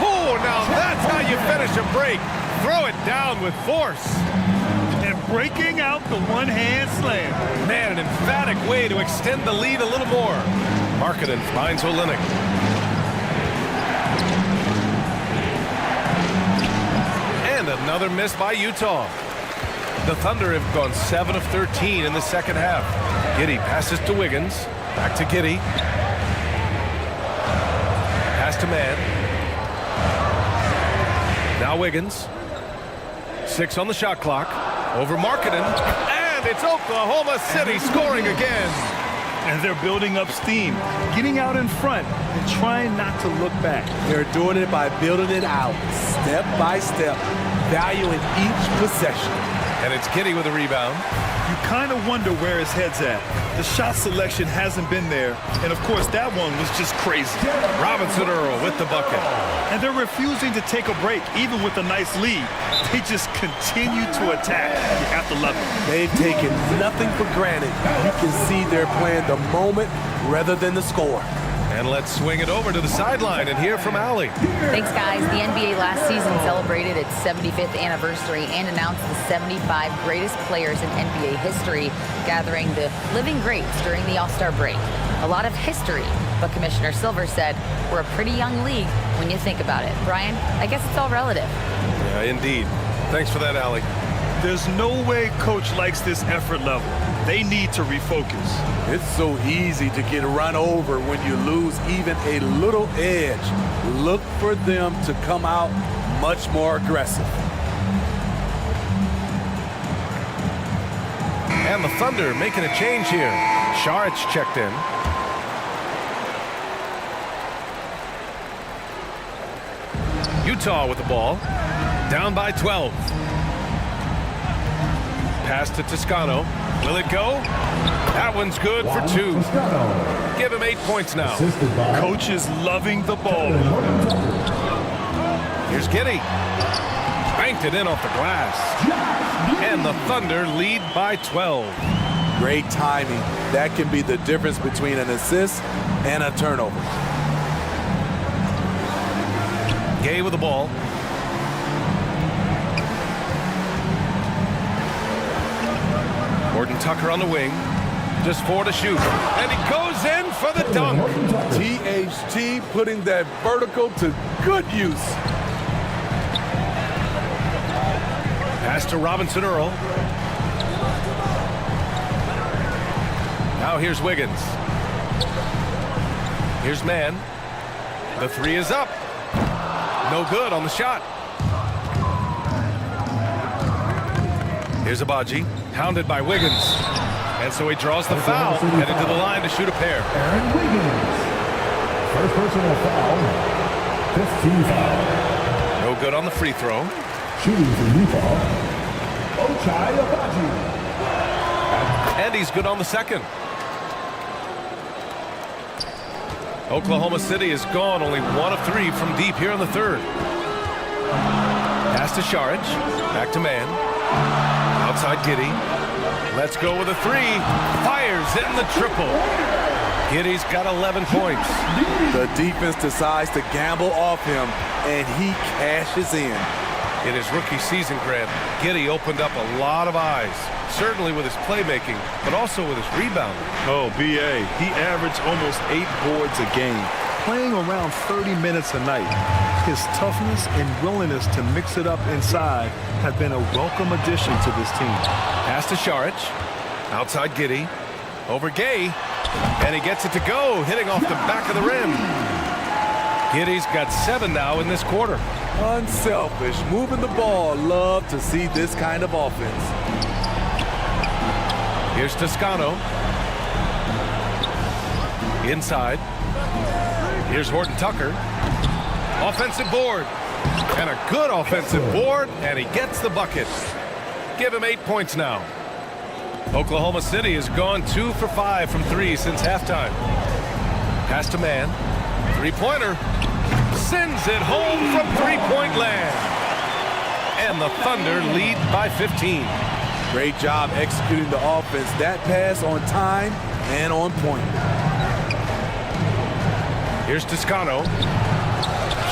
Oh, now that's how you finish a break. Throw it down with force. And breaking out the one-hand slam. Man, an emphatic way to extend the lead a little more. Markkanen finds Olynyk. And another miss by Utah. The Thunder have gone 7 of 13 in the second half. Giddey passes to Wiggins. Back to Giddey. Pass to Mann. Now Wiggins. 6 on the shot clock. Over Markkanen. And it's Oklahoma City scoring again. And they're building up steam, getting out in front and trying not to look back. They're doing it by building it out, step by step, valuing each possession. And it's Giddey with a rebound. You kind of wonder where his head's at. The shot selection hasn't been there. And, of course, that one was just crazy. Robinson Earl with the bucket. And they're refusing to take a break, even with a nice lead. They just continue to attack. You have to love it. They've taken nothing for granted. You can see they're playing the moment rather than the score. And let's swing it over to the sideline and hear from Allie. Thanks, guys. The NBA last season celebrated its 75th anniversary and announced the 75 greatest players in NBA history, gathering the living greats during the All-Star break. A lot of history, but Commissioner Silver said we're a pretty young league when you think about it. Brian, I guess it's all relative. Yeah, indeed. Thanks for that, Allie. There's no way Coach likes this effort level. They need to refocus. It's so easy to get run over when you lose even a little edge. Look for them to come out much more aggressive. And the Thunder making a change here. Saric checked in. Utah with the ball. Down by 12. Pass to Toscano. Will it go? That one's good for 2. Give him 8 points now. Coach is loving the ball. Here's Giddey. Banked it in off the glass. And the Thunder lead by 12. Great timing. That can be the difference between an assist and a turnover. Gay with the ball. Gordon Tucker on the wing. Just 4 to shoot. And he goes in for the dunk. THT putting that vertical to good use. Pass to Robinson Earl. Now here's Wiggins. Here's Mann. The 3 is up. No good on the shot. Here's Abaji, hounded by Wiggins. And so he draws the foul, headed to the line to shoot a pair. Aaron Wiggins. First personal foul. 15 foul. No good on the free throw. Shooting for Utah. Okc Vs. And he's good on the second. Oklahoma City is gone only 1 of 3 from deep here in the third. Pass to Šarić. Back to man. Outside Giddey. Let's go with a 3. Fires in the triple. Giddey's got 11 points. The defense decides to gamble off him, and he cashes in. In his rookie season, Grant, Giddey opened up a lot of eyes, certainly with his playmaking, but also with his rebounding. Oh, B.A., he averaged almost 8 boards a game, playing around 30 minutes a night. His toughness and willingness to mix it up inside have been a welcome addition to this team. Pass to Šarić. Outside Giddey. Over Gay. And he gets it to go, hitting off the back of the rim. Giddey's got 7 now in this quarter. Unselfish, moving the ball. Love to see this kind of offense. Here's Toscano. Inside. Here's Horton Tucker. Offensive board. And a good offensive board, and he gets the bucket. Give him 8 points now. Oklahoma City has gone 2 for 5 from 3 since halftime. Pass to man. Three-pointer. Sends it home from three-point land. And the Thunder lead by 15. Great job executing the offense. That pass on time and on point. Here's Toscano.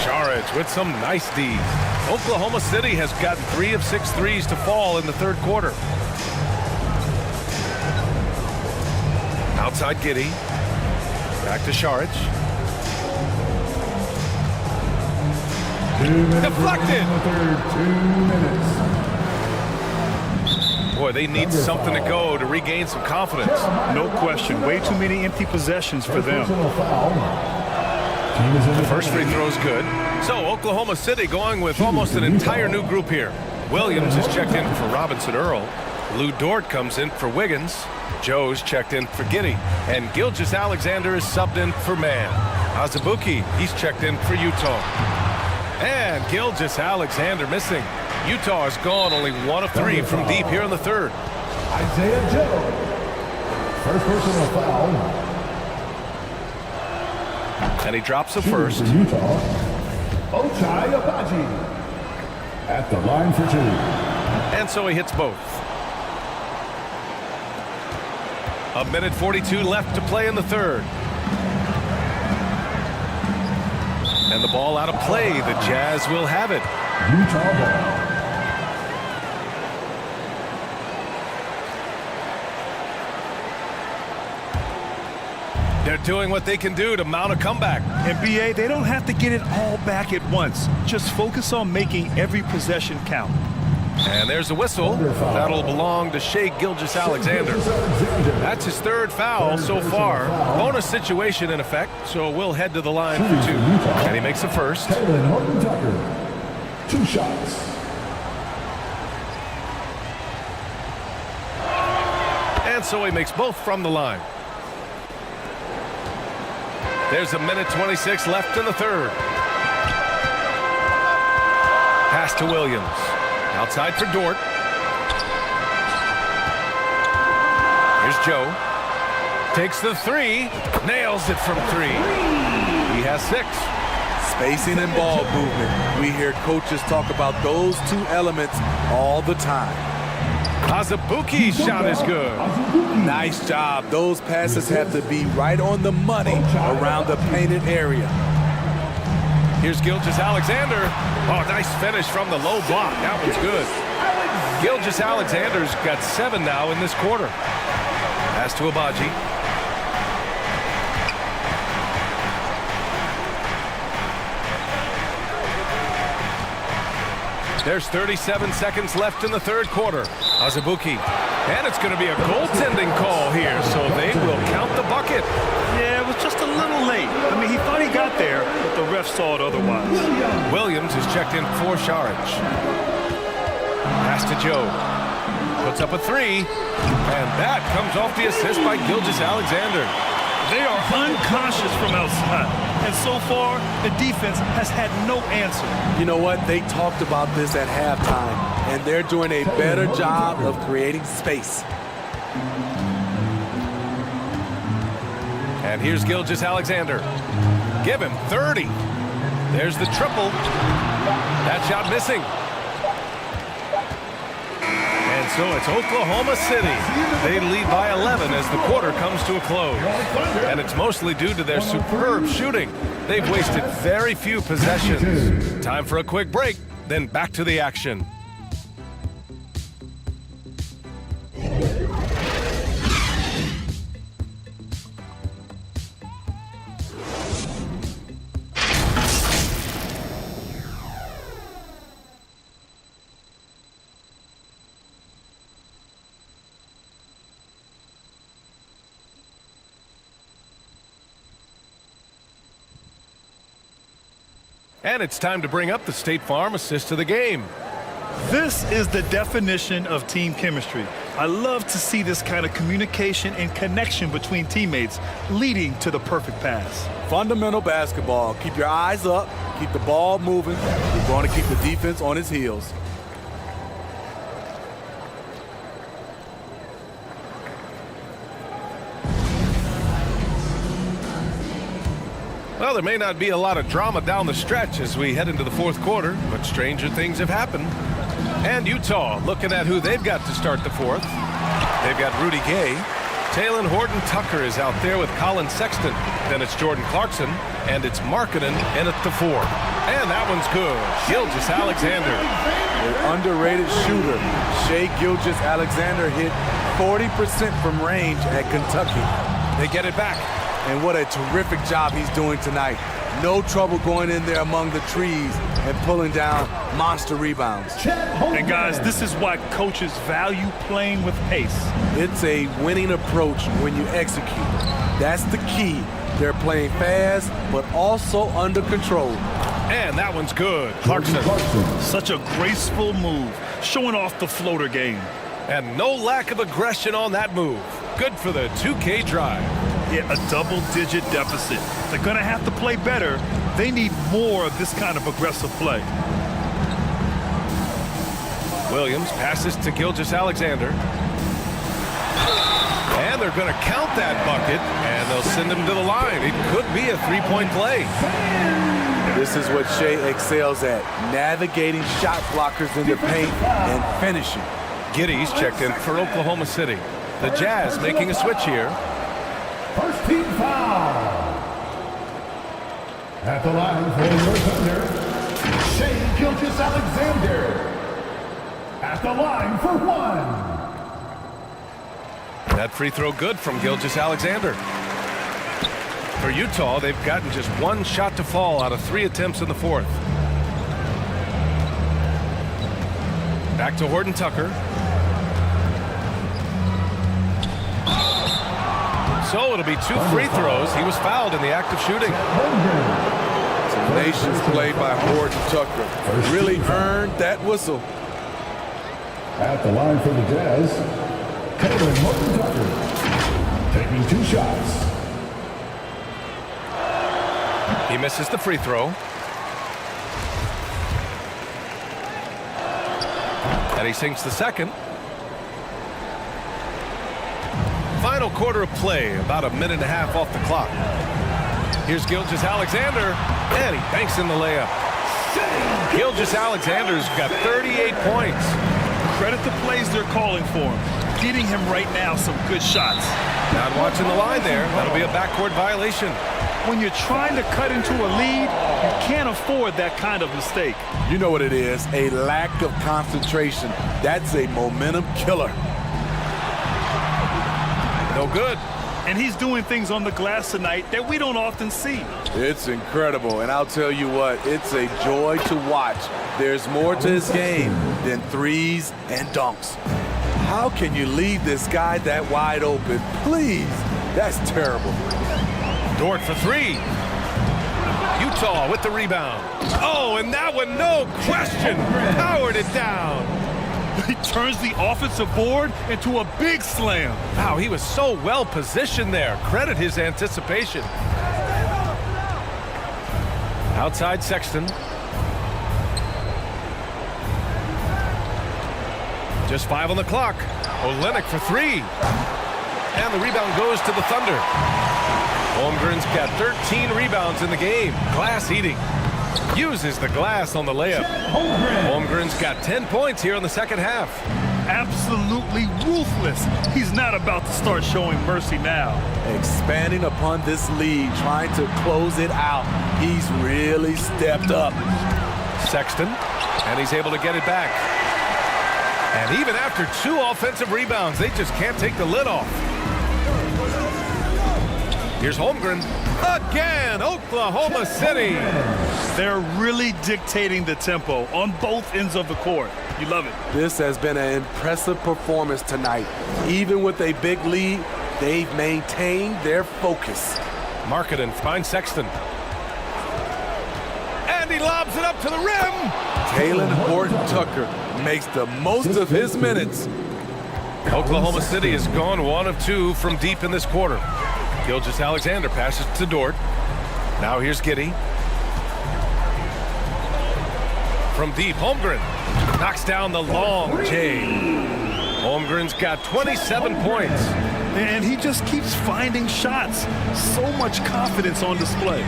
Šarić with some nice D's. Oklahoma City has gotten 3 of 6 threes to fall in the third quarter. Outside Giddey. Back to Šarić. Deflected. 2 minutes. Boy, they need something to go to regain some confidence. No question. Way too many empty possessions for them. The first free throw is good. So Oklahoma City going with almost an entire new group here. Williams is checked in for Robinson Earl. Lou Dort comes in for Wiggins. Joe's checked in for Giddey. And Gilgeous-Alexander is subbed in for Mann. Azubuike, he's checked in for Utah. And Gilgeous-Alexander missing. Utah has gone only 1 of 3 from deep here in the third. Isaiah Joe. First personal foul. And he drops the first. For Utah. Ochai Agbaji. At the line for 2. And so he hits both. 1:42 left to play in the third. And the ball out of play. The Jazz will have it. Utah ball. They're doing what they can do to mount a comeback. And B.A., they don't have to get it all back at once. Just focus on making every possession count. And there's a whistle. That'll belong to Shai Gilgeous-Alexander. That's his third foul so far. Bonus situation in effect, so we'll head to the line for 2. And he makes the first. Horton Tucker. 2 shots. And so he makes both from the line. There's 1:26 left in the third. Pass to Williams. Outside for Dort. Here's Joe. Takes the 3. Nails it from 3. He has 6. Spacing and ball movement. We hear coaches talk about those 2 elements all the time. Azubuike's shot is good. Nice job. Those passes have to be right on the money around the painted area. Here's Gilgeous-Alexander. Oh, nice finish from the low block. That one's good. Gilgeous-Alexander's got 7 now in this quarter. Pass to Agbaji. There's 37 seconds left in the third quarter. Azubuike. And it's going to be a goaltending call here, so they will count the bucket. Yeah, it was just a little late. I mean, he thought he got there, but the ref saw it otherwise. Williams is checked in for Šarić. Pass to Joe. Puts up a three, and that comes off the assist by Gilgeous-Alexander. They are unconscious from outside, and so far, the defense has had no answer. You know what? They talked about this at halftime, and they're doing a better job of creating space. And here's Gilgeous-Alexander. Give him 30. There's the triple. That shot missing. And so it's Oklahoma City. They lead by 11 as the quarter comes to a close. And it's mostly due to their superb shooting. They've wasted very few possessions. Time for a quick break, then back to the action. And it's time to bring up the State Farm assist of the game. This is the definition of team chemistry. I love to see this kind of communication and connection between teammates leading to the perfect pass. Fundamental basketball. Keep your eyes up, keep the ball moving. You're going to keep the defense on its heels. Well, there may not be a lot of drama down the stretch as we head into the fourth quarter, but stranger things have happened. And Utah looking at who they've got to start the fourth. They've got Rudy Gay. Taylor Horton-Tucker is out there with Colin Sexton. Then it's Jordan Clarkson, and it's Markkanen in at the 4. And that one's good. Gilgeous-Alexander. An underrated shooter. Shai Gilgeous-Alexander hit 40% from range at Kentucky. They get it back. And what a terrific job he's doing tonight. No trouble going in there among the trees and pulling down monster rebounds. And guys, this is why coaches value playing with pace. It's a winning approach when you execute. That's the key. They're playing fast, but also under control. And that one's good. Clarkson. Such a graceful move, showing off the floater game. And no lack of aggression on that move. Good for the 2K drive. Yeah, a double-digit deficit. They're going to have to play better. They need more of this kind of aggressive play. Williams passes to Gilgeous-Alexander. And they're going to count that bucket, and they'll send him to the line. It could be a three-point play. This is what Shai excels at, navigating shot blockers in the paint and finishing. Giddy's checked in for Oklahoma City. The Jazz making a switch here. First team foul. At the line for your Thunder, Shai Gilgeous-Alexander. At the line for 1. That free throw good from Gilgeous-Alexander. For Utah, they've gotten just one shot to fall out of 3 attempts in the fourth. Back to Horton-Tucker. So it'll be 2 free throws. He was fouled in the act of shooting. Tenacious play by Horton-Tucker. Really earned that whistle. At the line for the Jazz, Taylor Horton-Tucker taking 2 shots. He misses the free throw. And he sinks the second. Final quarter of play, about a minute and a half off the clock. Here's Gilgeous-Alexander, and he banks in the layup. Gilgeous-Alexander's got 38 points. Credit the plays they're calling for him. Getting him right now some good shots. Not watching the line there. That'll be a backcourt violation. When you're trying to cut into a lead, you can't afford that kind of mistake. You know what it is, a lack of concentration. That's a momentum killer. No good. And he's doing things on the glass tonight that we don't often see. It's incredible, and I'll tell you what, it's a joy to watch. There's more to his game than threes and dunks. How can you leave this guy that wide open? Please, that's terrible. Dort for 3. Utah with the rebound. Oh, and that one, no question, powered it down. He turns the offensive board into a big slam. Wow, he was so well positioned there. Credit his anticipation. Outside Sexton. Just 5 on the clock. Olynyk for 3. And the rebound goes to the Thunder. Holmgren's got 13 rebounds in the game. Glass eating. Uses the glass on the layup. Holmgren's got 10 points here in the second half. Absolutely ruthless. He's not about to start showing mercy now. Expanding upon this lead, trying to close it out. He's really stepped up. Sexton, and he's able to get it back. And even after 2 offensive rebounds, they just can't take the lid off. Here's Holmgren. Again, Oklahoma City. They're really dictating the tempo on both ends of the court. You love it. This has been an impressive performance tonight. Even with a big lead, they've maintained their focus. Markkanen finds Sexton. And he lobs it up to the rim. Talen Horton-Tucker makes the most of his minutes. Oklahoma City has gone 1 of 2 from deep in this quarter. Gilgeous-Alexander passes to Dort. Now here's Giddey. From deep, Holmgren knocks down the long J. Holmgren's got 27 points. And he just keeps finding shots. So much confidence on display.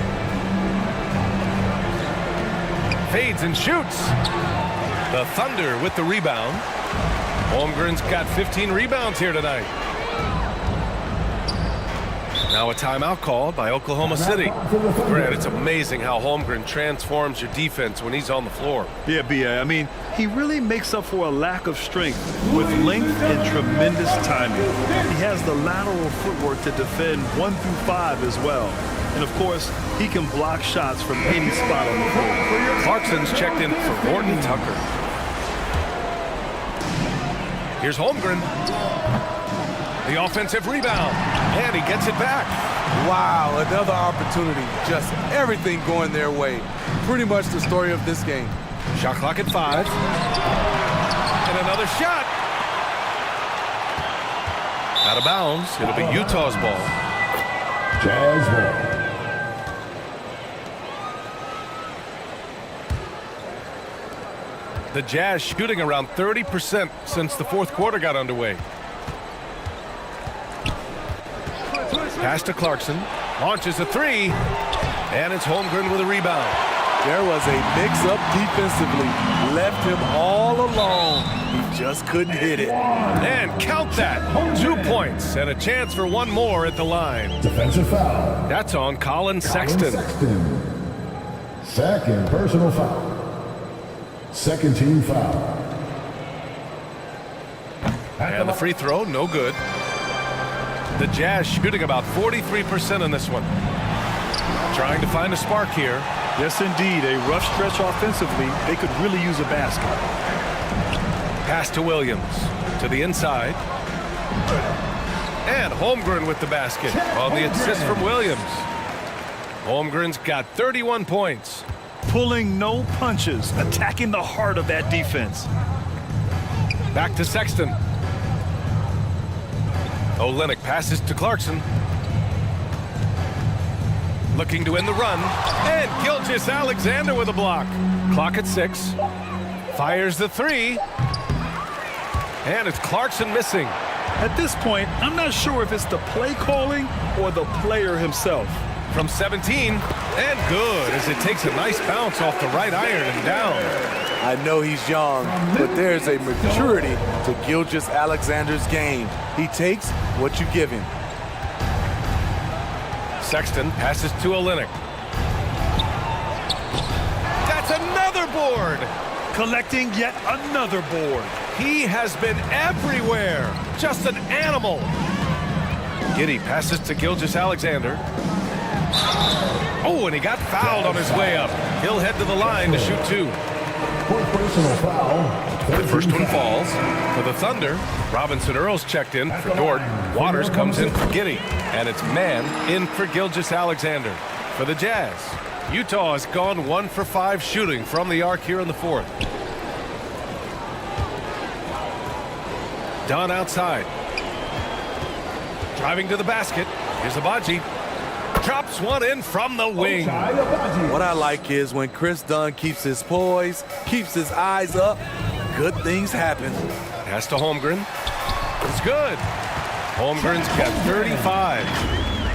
Fades and shoots. The Thunder with the rebound. Holmgren's got 15 rebounds here tonight. Now a timeout called by Oklahoma City. Grant, it's amazing how Holmgren transforms your defense when he's on the floor. Yeah, B.A. I mean, he really makes up for a lack of strength with length and tremendous timing. He has the lateral footwork to defend 1 through 5 as well. And, of course, he can block shots from any spot on the floor. Clarkson's checked in for Horton-Tucker. Here's Holmgren. The offensive rebound, and he gets it back. Wow, another opportunity. Just everything going their way. Pretty much the story of this game. Shot clock at 5. And another shot. Out of bounds. It'll be Utah's ball. Jazz ball. The Jazz shooting around 30% since the fourth quarter got underway. Pass to Clarkson, launches a 3, and it's Holmgren with a rebound. There was a mix-up defensively. Left him all alone. He just couldn't hit it. And count that. 2 points and a chance for one more at the line. Defensive foul. That's on Colin Sexton. Second personal foul. Second team foul. And the free throw, no good. The Jazz shooting about 43% on this one. Trying to find a spark here. Yes, indeed. A rough stretch offensively. They could really use a basket. Pass to Williams. To the inside. And Holmgren with the basket on the assist from Williams. Holmgren's got 31 points. Pulling no punches. Attacking the heart of that defense. Back to Sexton. Olynyk passes to Clarkson. Looking to end the run. And Gilgeous-Alexander with a block. Clock at 6. Fires the 3. And it's Clarkson missing. At this point, I'm not sure if it's the play calling or the player himself. From 17. And good as it takes a nice bounce off the right iron and down. I know he's young, but there's a maturity to Gilgeous-Alexander's game. He takes what you give him. Sexton passes to Olynyk. That's another board. Collecting yet another board. He has been everywhere. Just an animal. Giddey passes to Gilgeous-Alexander. Oh, and he got fouled on his way up. He'll head to the line to shoot 2. Personal foul. The first one falls. For the Thunder, Robinson Earls checked in for Dort. Waters comes in for Giddey. And it's man in for Gilgeous-Alexander. For the Jazz, Utah has gone 1 for 5 shooting from the arc here in the fourth. Dunn outside. Driving to the basket. Here's Abaji. Drops one in from the wing. What I like is when Chris Dunn keeps his poise, keeps his eyes up, good things happen. Pass to Holmgren. It's good. Holmgren's got 35.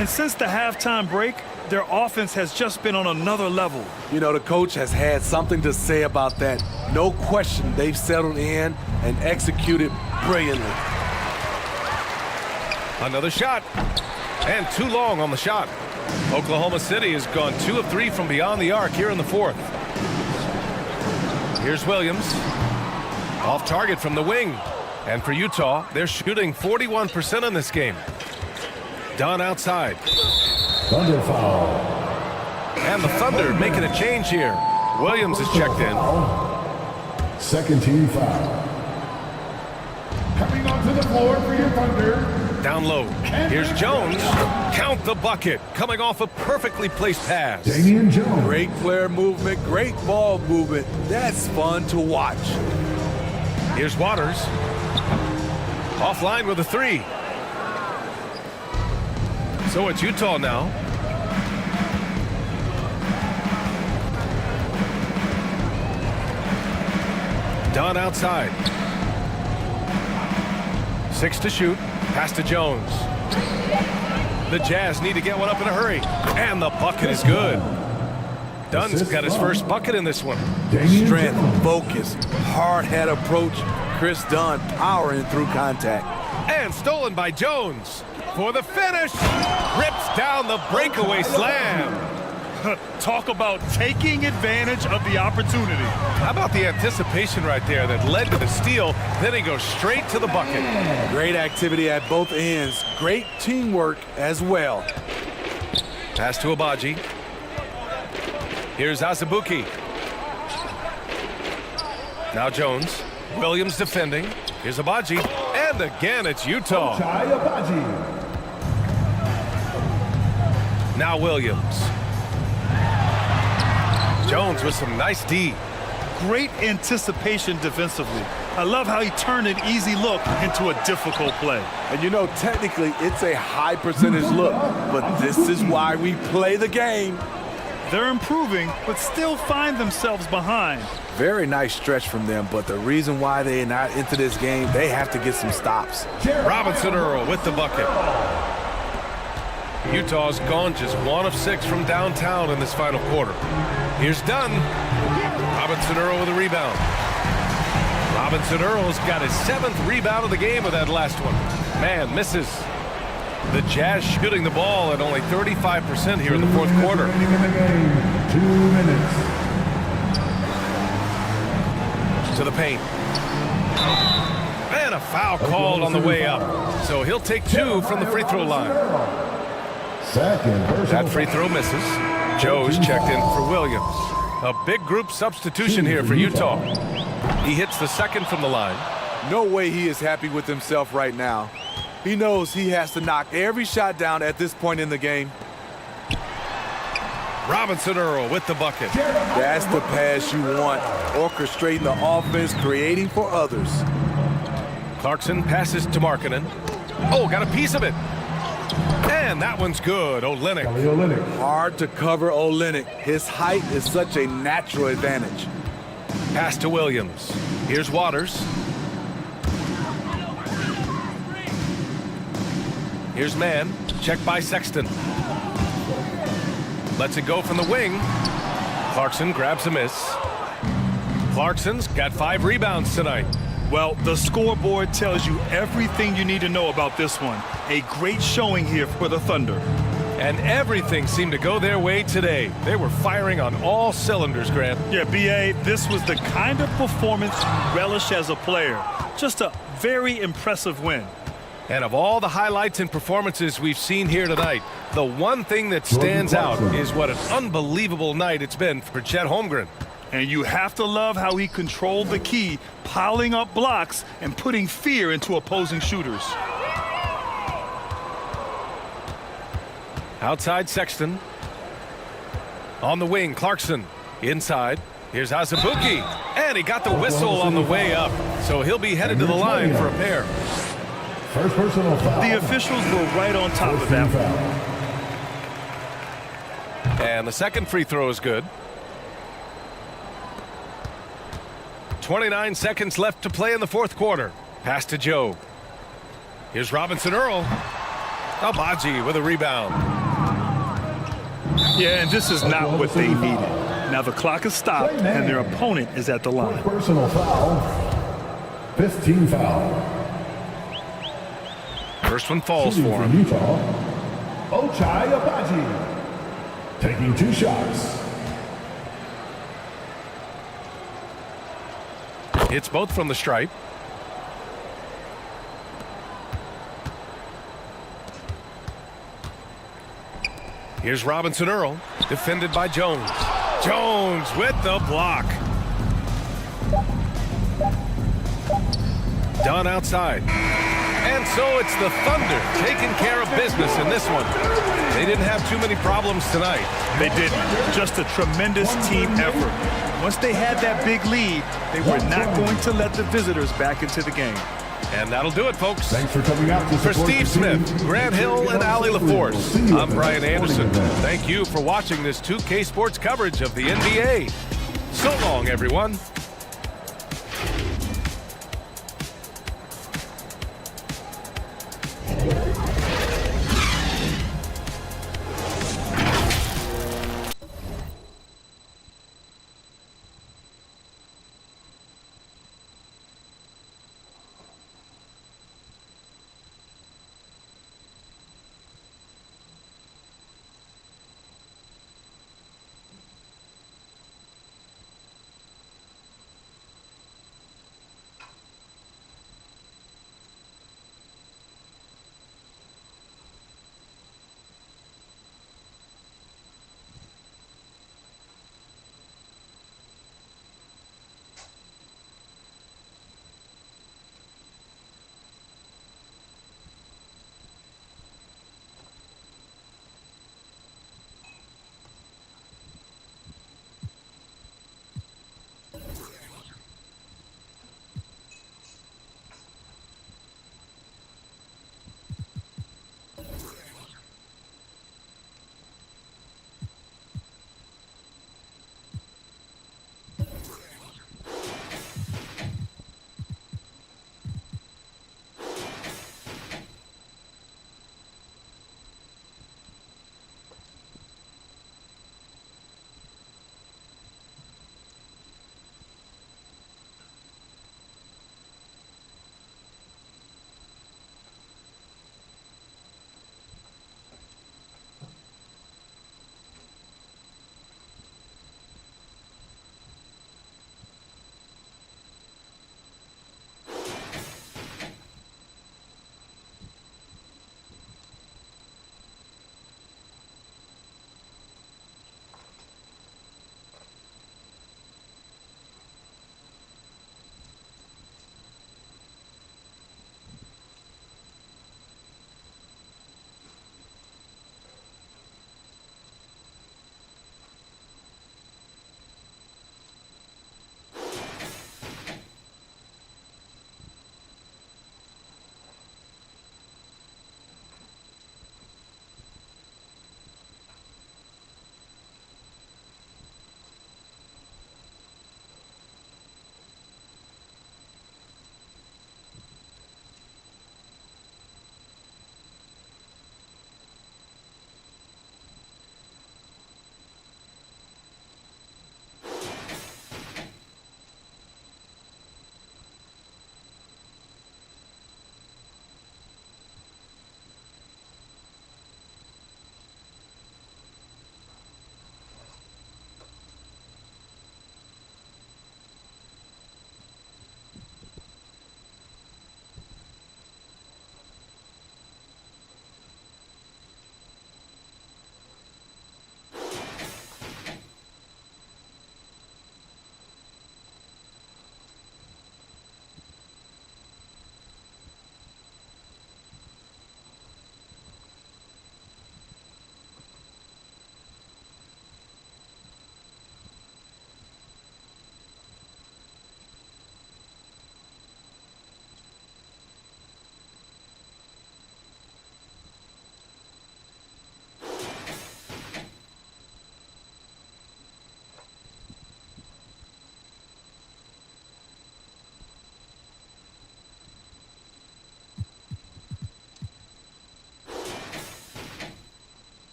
And since the halftime break, their offense has just been on another level. You know, the coach has had something to say about that. No question, they've settled in and executed brilliantly. Another shot. And too long on the shot. Oklahoma City has gone 2 of 3 from beyond the arc here in the fourth. Here's Williams. Off target from the wing. And for Utah, they're shooting 41% in this game. Dunn outside. Thunder foul. And the Thunder making a change here. Williams is checked in. Second team foul. Coming onto the floor for your Thunder. Down low. Here's Jones. Count the bucket. Coming off a perfectly placed pass. Damian Jones. Great player movement, great ball movement. That's fun to watch. Here's Waters. Offline with a 3. So it's Utah now. Dunn outside. 6 to shoot. Pass to Jones. The Jazz need to get one up in a hurry. And the bucket is good. Dunn's got his first bucket in this one. Strength, focus, hard head approach. Chris Dunn powering through contact. And stolen by Jones for the finish. Rips down the breakaway slam. Talk about taking advantage of the opportunity. How about the anticipation right there that led to the steal? Then he goes straight to the bucket. Great activity at both ends. Great teamwork as well. Pass to Abaji. Here's Azubuike. Now Jones. Williams defending. Here's Abaji. And again, it's Utah. Now Williams. Jones with some nice D. Great anticipation defensively. I love how he turned an easy look into a difficult play. And you know, technically, it's a high percentage look, but this is why we play the game. They're improving, but still find themselves behind. Very nice stretch from them, but the reason why they're not into this game, they have to get some stops. Robinson Earl with the bucket. Utah's gone just 1 of 6 from downtown in this final quarter. Here's Dunn. Robinson Earl with a rebound. Robinson Earl's got his 7th rebound of the game with that last one. Man, misses. The Jazz shooting the ball at only 35% here in the fourth quarter. 2 minutes. To the paint. And a foul called on the way up. So he'll take 2 from the free throw line. That free throw misses. Joe's checked in for Williams. A big group substitution here for Utah. He hits the second from the line. No way he is happy with himself right now. He knows he has to knock every shot down at this point in the game. Robinson Earl with the bucket. That's the pass you want. Orchestrating the offense, creating for others. Clarkson passes to Markkanen. Oh, got a piece of it. And that one's good. Olynyk. Hard to cover Olynyk. His height is such a natural advantage. Pass to Williams. Here's Waters. Here's Mann. Checked by Sexton. Lets it go from the wing. Clarkson grabs a miss. Clarkson's got 5 rebounds tonight. Well, the scoreboard tells you everything you need to know about this one. A great showing here for the Thunder. And everything seemed to go their way today. They were firing on all cylinders, Grant. Yeah, B.A., this was the kind of performance you relish as a player. Just a very impressive win. And of all the highlights and performances we've seen here tonight, the one thing that stands out is what an unbelievable night it's been for Chet Holmgren. And you have to love how he controlled the key, piling up blocks and putting fear into opposing shooters. Outside Sexton. On the wing, Clarkson. Inside. Here's Azubuike, and he got the whistle on the way up, so he'll be headed to the line for a pair. First personal foul. The officials were right on top of that one. And the second free throw is good. 29 seconds left to play in the fourth quarter. Pass to Joe. Here's Robinson Earl. Albaji with a rebound. Yeah, and this is not what they needed. Now the clock is stopped, and their opponent is at the line. Personal foul. 15 foul. First one falls for him. Utah, Ochai Agbaji, taking 2 shots. Hits both from the stripe. Here's Robinson Earl, defended by Jones. Jones with the block. Done outside. And so it's the Thunder taking care of business in this one. They didn't have too many problems tonight. They didn't. Just a tremendous team effort. Once they had that big lead, they were not going to let the visitors back into the game. And that'll do it, folks. Thanks for coming out to For support Steve the Smith, team. Grant Hill, and Ali LaForce, I'm Brian Anderson. Event. Thank you for watching this 2K Sports coverage of the NBA. So long, everyone.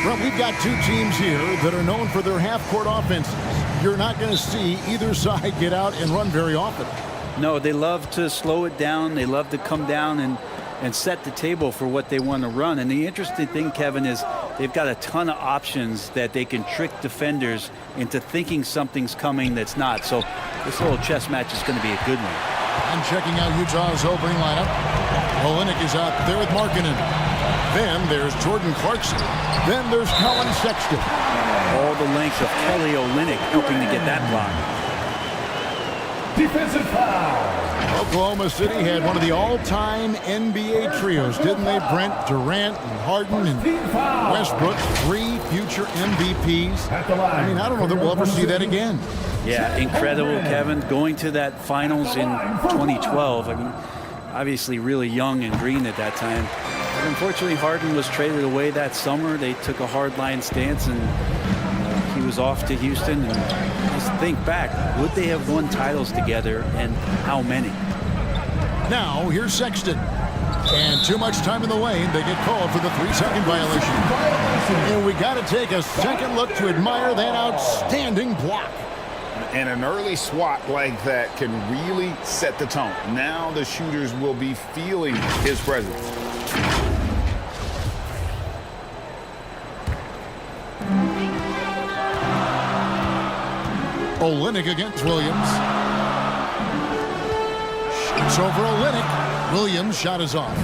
Well, we've got two teams here that are known for their half-court offenses. You're not going to see either side get out and run very often. No, they love to slow it down. They love to come down and set the table for what they want to run. And the interesting thing, Kevin, is they've got a ton of options that they can trick defenders into thinking something's coming that's not. So this little chess match is going to be a good one. And checking out Utah's opening lineup, Olynyk is out there with Markkanen. Then there's Jordan Clarkson. Then there's Colin Sexton. All the length of Kelly Olynyk helping to get that block. Defensive foul. Oklahoma City had one of the all-time NBA trios, didn't they? Brent, Durant, and Harden, and Westbrook, 3 future MVPs. I mean, I don't know that we'll ever see that again. Yeah, incredible, Kevin. Going to that finals in 2012. I mean, obviously really young and green at that time. But unfortunately, Harden was traded away that summer. They took a hardline stance, and he was off to Houston. And just think back, would they have won titles together, and how many? Now, here's Sexton. And too much time in the lane. They get called for the 3-second violation. And we got to take a second look to admire that outstanding block. And an early swat like that can really set the tone. Now the shooters will be feeling his presence. Olynyk against Williams. Shoots over Olynyk. Williams' shot is off.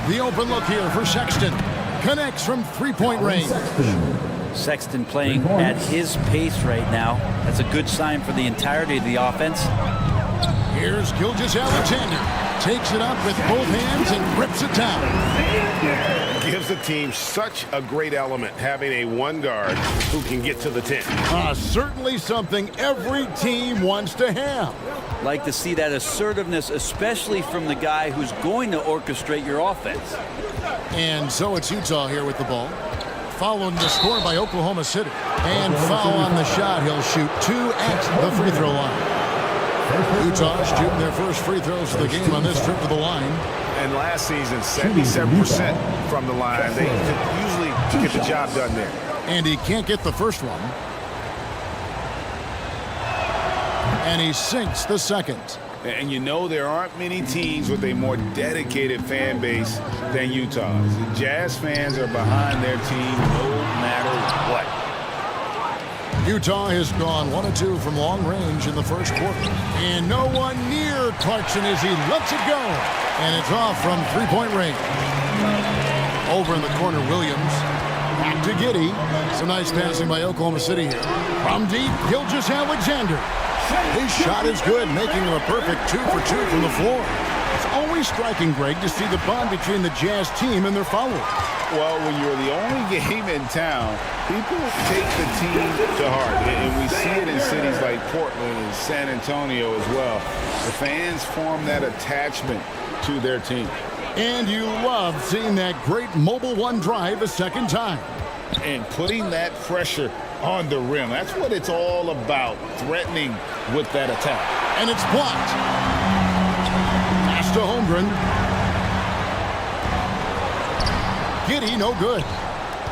The open look here for Sexton. Connects from three-point range. Sexton playing at his pace right now. That's a good sign for the entirety of the offense. Here's Gilgeous-Alexander. Takes it up with both hands and rips it down. Gives the team such a great element having a one guard who can get to the 10. Certainly something every team wants to have. Like to see that assertiveness, especially from the guy who's going to orchestrate your offense. And so it's Utah here with the ball. Following the score by Oklahoma City. And foul on the shot. He'll shoot 2 at the free throw line. Utah shooting their first free throws of the game on this trip to the line. And last season, 77% from the line. They could usually get the job done there. And he can't get the first one. And he sinks the second. And you know there aren't many teams with a more dedicated fan base than Utah's. The Jazz fans are behind their team no matter what. Utah has gone 1 of 2 from long range in the first quarter. And no one near Clarkson as he lets it go. And it's off from three-point range. Over in the corner, Williams. Back to Giddey. Some nice passing by Oklahoma City here. From deep, Gilgeous-Alexander. His shot is good, making him a perfect 2 for 2 from the floor. It's always striking, Greg, to see the bond between the Jazz team and their followers. Well, when you're the only game in town, people take the team to heart. And we see it in cities like Portland and San Antonio as well. The fans form that attachment to their team. And you love seeing that great mobile one drive a second time. And putting that pressure on the rim. That's what it's all about, threatening with that attack. And it's blocked. Pass to Holmgren. Giddey, no good.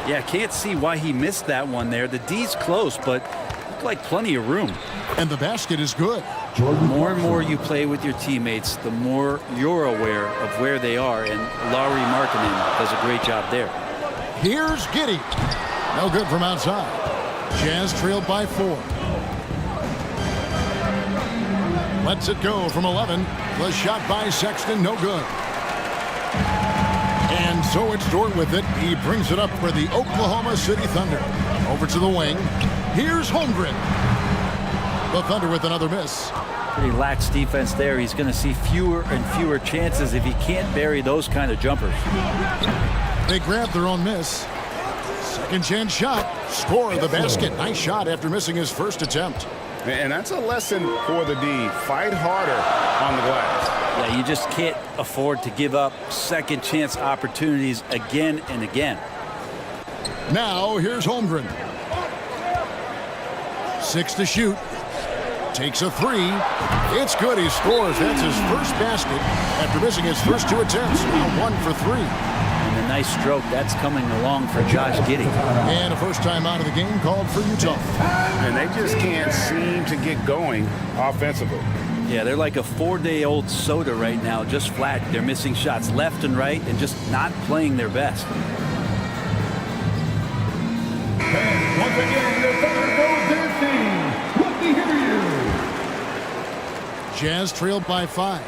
Yeah, can't see why he missed that one there. The D's close, but looked like plenty of room. And the basket is good. The more and more you play with your teammates, the more you're aware of where they are, and Lauri Markkanen does a great job there. Here's Giddey. No good from outside. Jazz trailed by 4. Lets it go from 11. The shot by Sexton, no good. And so it's Dort with it. He brings it up for the Oklahoma City Thunder. Over to the wing. Here's Holmgren. The Thunder with another miss. Pretty lax defense there. He's going to see fewer and fewer chances if he can't bury those kind of jumpers. They grab their own miss. Second chance shot. Score the basket. Nice shot after missing his first attempt. And that's a lesson for the D. Fight harder on the glass. Yeah, you just can't afford to give up second chance opportunities again and again. Now here's Holmgren. 6 to shoot. Takes a 3. It's good. He scores. That's his first basket after missing his first 2 attempts. Now 1 for 3. And the nice stroke. That's coming along for Josh Giddey. And a first time out of the game called for Utah. And they just can't seem to get going offensively. Yeah, they're like a 4-day-old soda right now, just flat. They're missing shots left and right and just not playing their best. And once again, the Thunder goes dancing. Let me hear you. Jazz trailed by 5.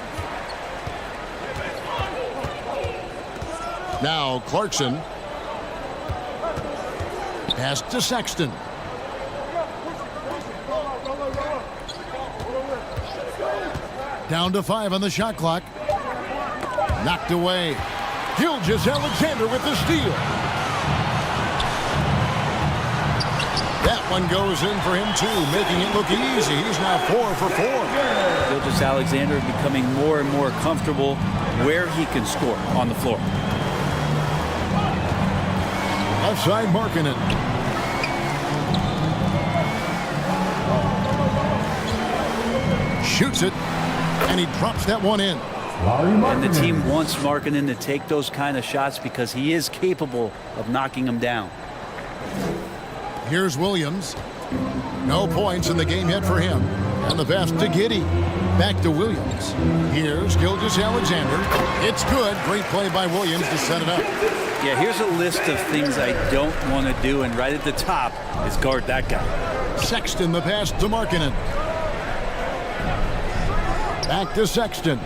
Now Clarkson. Pass to Sexton. Down to 5 on the shot clock. Knocked away. Gilgeous-Alexander with the steal. That one goes in for him too, making it look easy. He's now 4 for 4. Gilgeous-Alexander becoming more and more comfortable where he can score on the floor. Left side, Markkanen. Shoots it, and he drops that one in. And the team wants Markkanen to take those kind of shots because he is capable of knocking them down. Here's Williams. No points in the game yet for him. And the pass to Giddey. Back to Williams. Here's Gilgeous-Alexander. It's good. Great play by Williams to set it up. Yeah, here's a list of things I don't want to do, and right at the top is guard that guy. Sexton, the pass to Markkanen. Back to Sexton.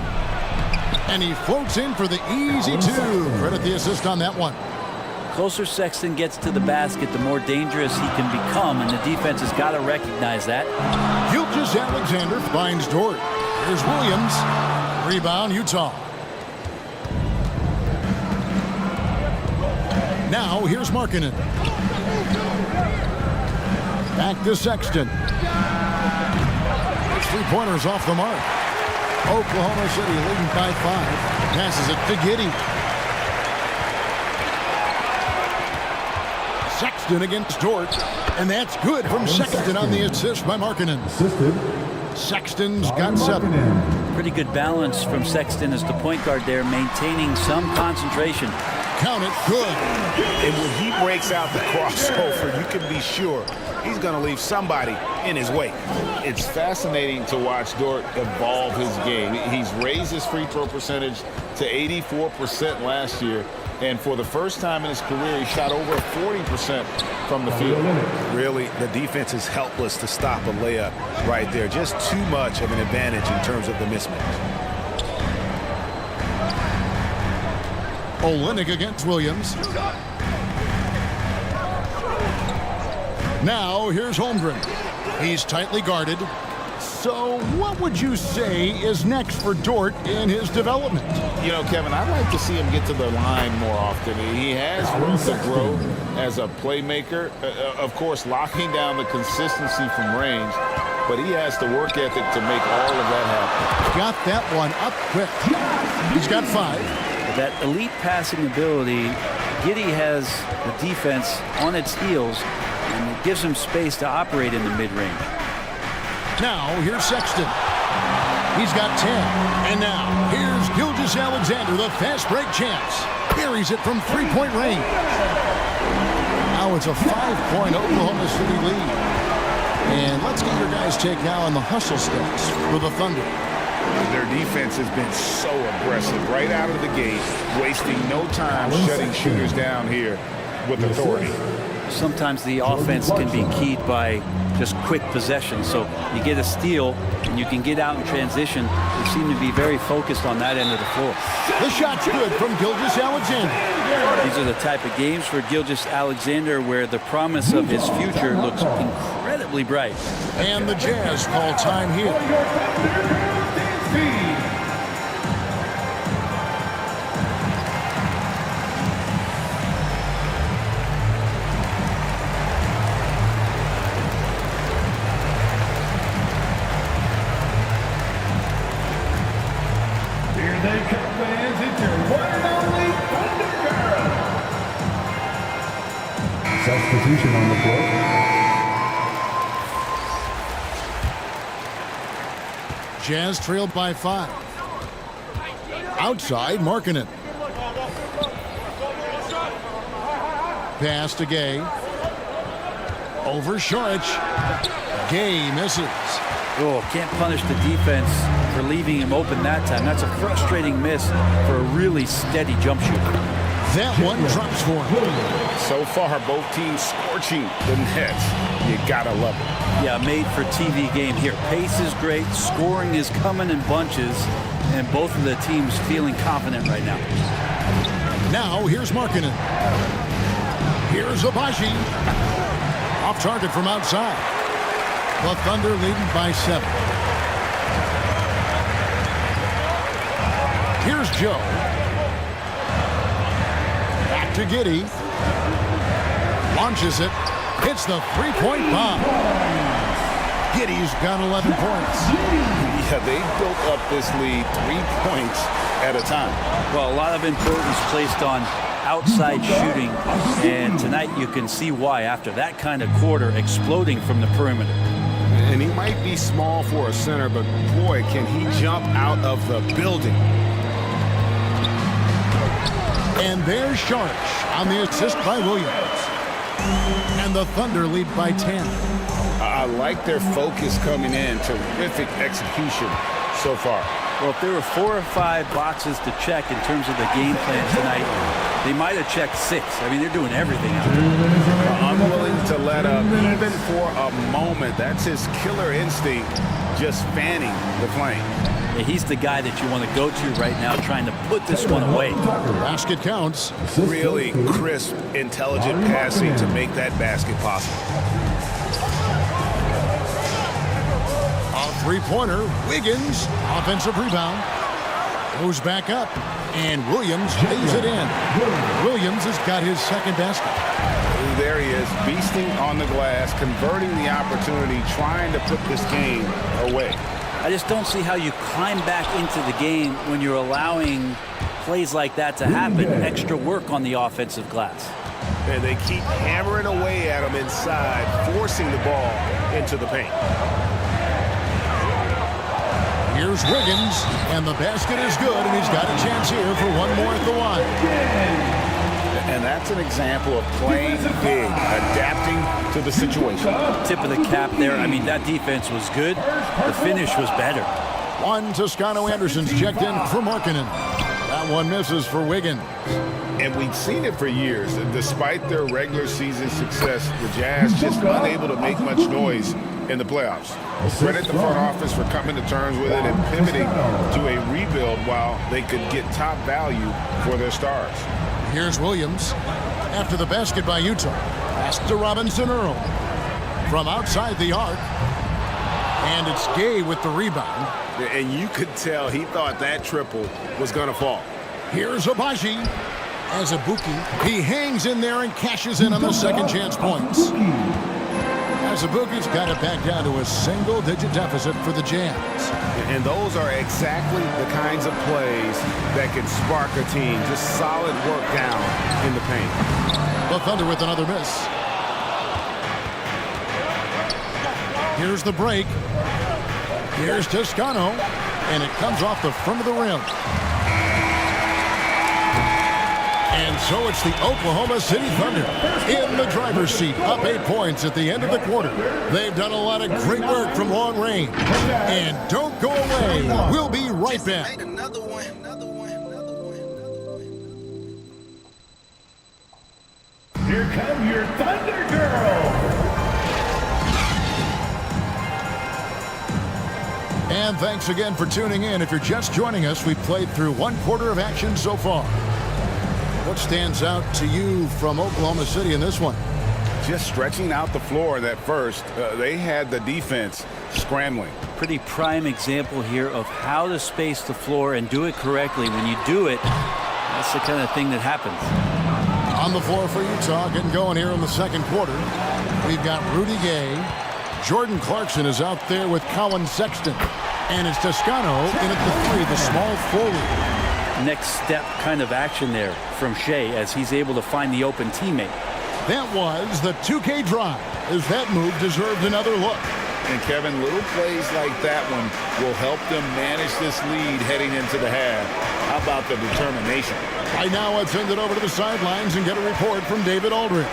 And he floats in for the easy 2. Credit the assist on that one. Closer Sexton gets to the basket, the more dangerous he can become, and the defense has got to recognize that. Gilgeous-Alexander finds Dort. Here's Williams. Rebound, Utah. Now, here's Markkanen. Back to Sexton. His 3-pointers off the mark. Oklahoma City leading by 5. Passes it to Giddey. Sexton against Dort. And that's good from Sexton on the assist by Markkanen. Sexton's got 7. Pretty good balance from Sexton as the point guard there, maintaining some concentration. Count it, good. And when he breaks out the crossover, you can be sure he's going to leave somebody in his wake. It's fascinating to watch Dort evolve his game. He's raised his free throw percentage to 84% last year. And for the first time in his career, he shot over 40% from the field. Really, the defense is helpless to stop a layup right there. Just too much of an advantage in terms of the mismatch. Olynyk against Williams. Now, here's Holmgren. He's tightly guarded. So what would you say is next for Dort in his development? You know, Kevin, I'd like to see him get to the line more often. He has room to grow as a playmaker. Of course, locking down the consistency from range, but he has the work ethic to make all of that happen. Got that one up quick. He's got 5. That elite passing ability, Giddey has the defense on its heels, and it gives him space to operate in the mid-range. Now, here's Sexton. He's got 10. And now, here's Gilgeous-Alexander, the fast break chance. Carries it from 3-point range. Now it's a 5-point Oklahoma City lead. And let's get your guys' take now on the hustle steps for the Thunder. Their defense has been so aggressive right out of the gate, wasting no time shutting shooters down here with authority. Sometimes the offense can be keyed by just quick possession. So you get a steal and you can get out in transition. They seem to be very focused on that end of the floor. The shot's good from Gilgeous-Alexander. These are the type of games for Gilgeous-Alexander where the promise of his future looks incredibly bright. And the Jazz call time here. Substitution on the floor. Jazz trailed by 5. Outside, Markkanen. pass to Gay. Over Shorich. Gay misses. Oh, can't punish the defense for leaving him open that time. That's a frustrating miss for a really steady jump shooter. That one drops for him. So far, both teams scorching the nets. You gotta love it. Yeah, made for TV game here. Pace is great, scoring is coming in bunches, and both of the teams feeling confident right now. Now here's Markkanen. Here's Abaji. Off target from outside. The Thunder leading by 7. Here's Joe. Back to Giddey. Launches it. Hits the three-point bomb. Giddey's got 11 points. Yeah, they built up this lead 3 points at a time. Well, a lot of importance placed on outside shooting, and tonight you can see why after that kind of quarter exploding from the perimeter. And he might be small for a center, but boy, can he jump out of the building. And there's Shorich on the assist by Williams. And the Thunder lead by 10. I like their focus coming in. Terrific execution so far. Well, if there were 4 or 5 boxes to check in terms of the game plan tonight, they might have checked 6. I mean, they're doing everything out there. Unwilling to let up even for a moment. That's his killer instinct, just fanning the flame. Yeah, he's the guy that you want to go to right now, trying to put this one away. Basket counts. Really crisp, intelligent passing to make that basket possible. Three-pointer, Wiggins, offensive rebound, goes back up, and Williams lays it in. Williams has got his second basket. There he is, beasting on the glass, converting the opportunity, trying to put this game away. I just don't see how you climb back into the game when you're allowing plays like that to happen. Extra work on the offensive glass. And they keep hammering away at him inside, forcing the ball into the paint. Here's Wiggins, and the basket is good, and he's got a chance here for one more at the line. And that's an example of playing big, adapting to the situation. Tip of the cap there. I mean, that defense was good. The finish was better. One Toscano Anderson's checked in for Markkanen. That one misses for Wiggins. And we've seen it for years. Despite their regular season success, the Jazz just unable to make much noise in the playoffs. Credit the front office for coming to terms with it and pivoting to a rebuild while they could get top value for their stars. Here's Williams after the basket by Utah. Pass to Robinson Earl from outside the arc. And it's Gay with the rebound. And you could tell he thought that triple was going to fall. Here's Abaji. As Abuki, he hangs in there and cashes in on the second chance points. Azubuike's got it back down to a single-digit deficit for the Jazz. And those are exactly the kinds of plays that can spark a team. Just solid work down in the paint. The Thunder with another miss. Here's the break. Here's Toscano, and it comes off the front of the rim. And so it's the Oklahoma City Thunder in the driver's seat, up 8 points at the end of the quarter. They've done a lot of great work from long range. And don't go away. We'll be right back. Here come your Thunder Girls. And thanks again for tuning in. If you're just joining us, we've played through one quarter of action so far. What stands out to you from Oklahoma City in this one? Just stretching out the floor that first. They had the defense scrambling. Pretty prime example here of how to space the floor and do it correctly. When you do it, that's the kind of thing that happens. On the floor for Utah, getting going here in the second quarter. We've got Rudy Gay. Jordan Clarkson is out there with Colin Sexton. And it's Toscano in at the 3, the small forward. Next step kind of action there from Shea as he's able to find the open teammate. That was the 2K drive, as that move deserved another look. And Kevin, little plays like that one will help them manage this lead heading into the half. How about the determination? Right now, let's send it over to the sidelines and get a report from David Aldridge.